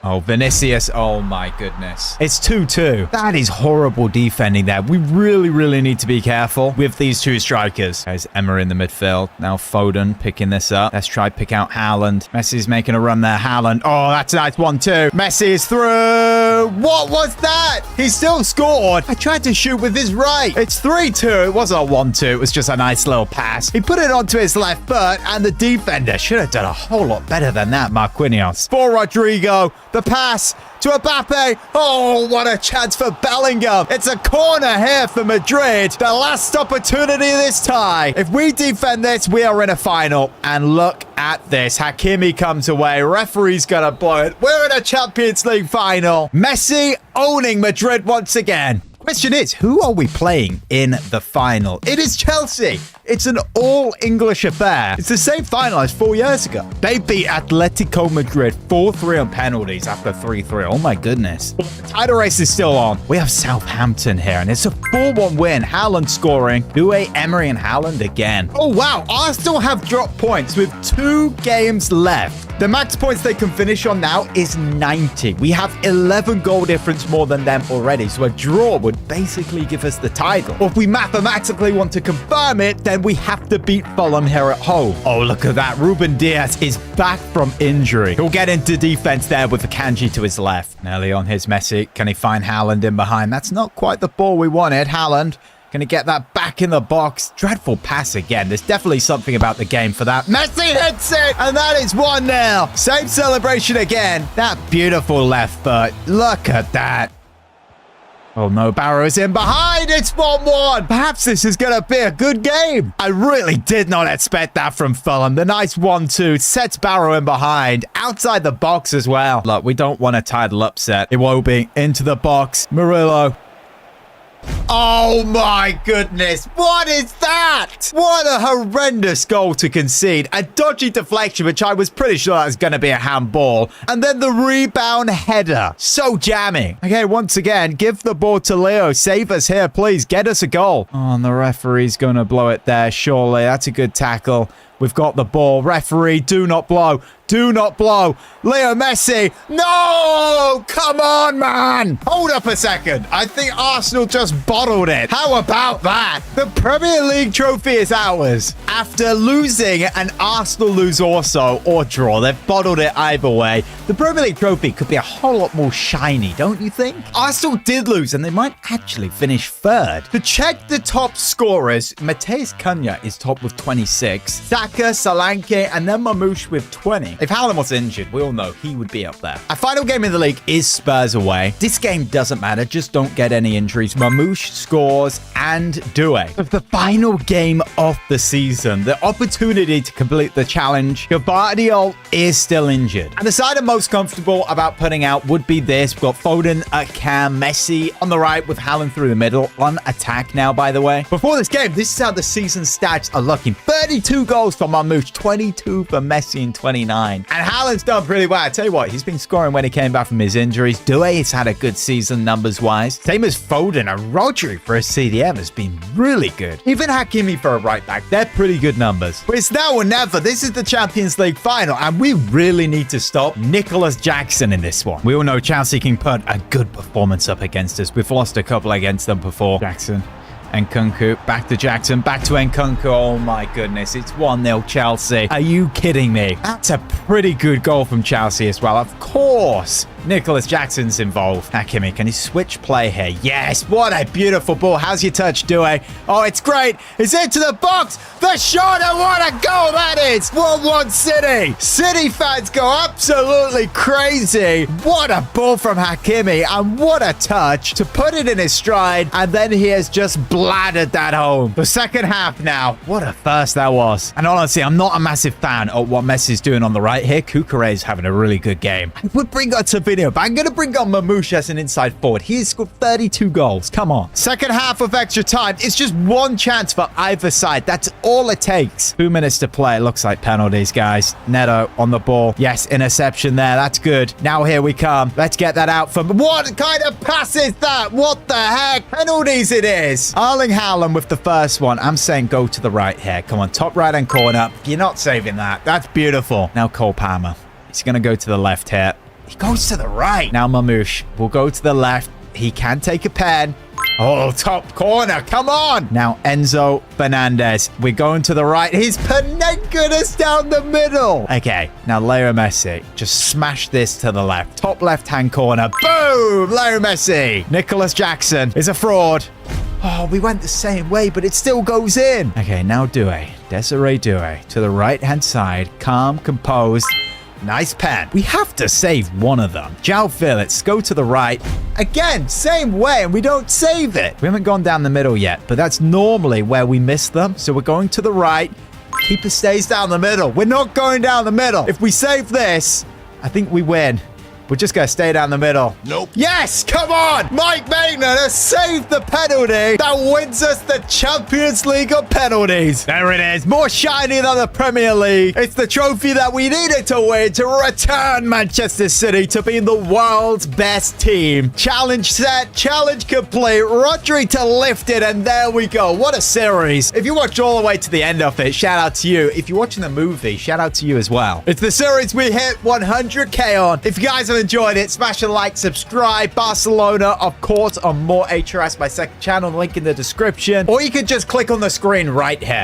Oh, Vinicius. Oh, my goodness. It's 2-2. That is horrible defending there. We really, really need to be careful with these 2 strikers. There's Emma in the midfield. Now Foden picking this up. Let's try pick out Haaland. Messi's making a run there. Haaland. Oh, that's a nice 1-2. Messi is through. What was that? He still scored. I tried to shoot with his right. It's 3-2. It wasn't a 1-2. It was just a nice little pass. He put it onto his left foot, and the defender should have done a whole lot better than that, Marquinhos. For Rodrigo. The pass to Mbappe. Oh, what a chance for Bellingham. It's a corner here for Madrid. The last opportunity of this tie. If we defend this, we are in a final. And look at this. Hakimi comes away. Referee's going to blow it. We're in a Champions League final. Messi owning Madrid once again. Question is, who are we playing in the final? It is Chelsea. It's an all-English affair. It's the same final as 4 years ago. They beat Atletico Madrid 4-3 on penalties after 3-3. Oh my goodness. The title race is still on. We have Southampton here, and it's a 4-1 win. Haaland scoring. Due, Emery, and Haaland again. Oh wow, Arsenal have dropped points with 2 games left. The max points they can finish on now is 90. We have 11 goal difference more than them already, so a draw would basically give us the title. Or if we mathematically want to confirm it, then we have to beat Fulham here at home. Oh, look at that. Ruben Diaz is back from injury. He'll get into defense there with Akanji to his left. Nearly on his Messi. Can he find Haaland in behind? That's not quite the ball we wanted. Haaland. Going to get that back in the box. Dreadful pass again. There's definitely something about the game for that. Messi hits it, and that is 1-0. Same celebration again. That beautiful left foot. Look at that. Oh no, Barrow's in behind. It's 1-1. Perhaps this is going to be a good game. I really did not expect that from Fulham. The nice 1-2 sets Barrow in behind. Outside the box as well. Look, we don't want a title upset. It won't be. Into the box. Murillo. Oh my goodness. What is that? What a horrendous goal to concede. A dodgy deflection, which I was pretty sure that was going to be a handball. And then the rebound header. So jamming. Okay, once again, give the ball to Leo. Save us here, please. Get us a goal. Oh, and the referee's going to blow it there, surely. That's a good tackle. We've got the ball. Referee, do not blow. Do not blow. Leo Messi. No! Come on, man. Hold up a second. I think Arsenal just bottled it. How about that? The Premier League trophy is ours. After losing and Arsenal lose also or draw, they've bottled it either way. The Premier League trophy could be a whole lot more shiny, don't you think? Arsenal did lose and they might actually finish third. To check the top scorers, Matheus Cunha is top with 26. Saka, Solanke, and then Mamouche with 20. If Haaland was injured, we all know he would be up there. Our final game in the league is Spurs away. This game doesn't matter. Just don't get any injuries. Mamouche scores and Due. Of the final game of the season, the opportunity to complete the challenge, Gvardiol is still injured. And the side I'm most comfortable about putting out would be this. We've got Foden at Cam, Messi on the right with Haaland through the middle. On attack now, by the way. Before this game, this is how the season stats are looking. 32 goals goals for Marmoush, 22 for Messi in 29. And Haaland's done pretty well. I tell you what, he's been scoring when he came back from his injuries. Doué has had a good season numbers-wise. Same as Foden and Rodri for a CDM has been really good. Even Hakimi for a right back, they're pretty good numbers. But it's now or never. This is the Champions League final, and we really need to stop Nicholas Jackson in this one. We all know Chelsea can put a good performance up against us. We've lost a couple against them before. Jackson. Nkunku, back to Jackson, back to Nkunku. Oh my goodness, it's 1-0 Chelsea. Are you kidding me? That's a pretty good goal from Chelsea as well. Of course, Nicholas Jackson's involved. Hakimi, can he switch play here? Yes, what a beautiful ball. How's your touch, Doué? Oh, it's great. It's into the box. The shot, and what a goal that is. 1-1 City. City fans go absolutely crazy. What a ball from Hakimi, and what a touch to put it in his stride, and then he has just bladdered that home. The second half now. What a first that was. And honestly, I'm not a massive fan of what Messi's doing on the right here. Kukure's having a really good game. I would bring on to video, but I'm going to bring on Marmoush as an inside forward. He's scored 32 goals. Come on. Second half of extra time. It's just one chance for either side. That's all it takes. 2 minutes to play. It looks like penalties, guys. Neto on the ball. Yes, interception there. That's good. Now here we come. Let's get that out from... What kind of pass is that? What the heck? Penalties it is. Erling Haaland with the first one. I'm saying go to the right here. Come on, top right-hand corner. You're not saving that. That's beautiful. Now Cole Palmer. He's going to go to the left here. He goes to the right. Now Marmoush will go to the left. He can take a pen. Oh, top corner. Come on. Now Enzo Fernandez. We're going to the right. He's penettrated us down the middle. Okay. Now Leo Messi. Just smash this to the left. Top left-hand corner. Boom. Leo Messi. Nicholas Jackson is a fraud. Oh, we went the same way, but it still goes in. Okay, now Doué. Desiree Doué to the right-hand side. Calm, composed. Nice pen. We have to save one of them. João Felix, go to the right. Again, same way, and we don't save it. We haven't gone down the middle yet, but that's normally where we miss them. So we're going to the right. Keeper stays down the middle. We're not going down the middle. If we save this, I think we win. We're just going to stay down the middle. Nope. Yes, come on. Mike Maignan has saved the penalty that wins us the Champions League of penalties. There it is. More shiny than the Premier League. It's the trophy that we needed to win to return Manchester City to being the world's best team. Challenge set, challenge complete. Rodri to lift it, and there we go. What a series. If you watched all the way to the end of it, shout out to you. If you're watching the movie, shout out to you as well. It's the series we hit 100K on. If you guys have enjoyed it, smash a like, subscribe. Barcelona, of course, on more HRS, my second channel, link in the description, or you could just click on the screen right here.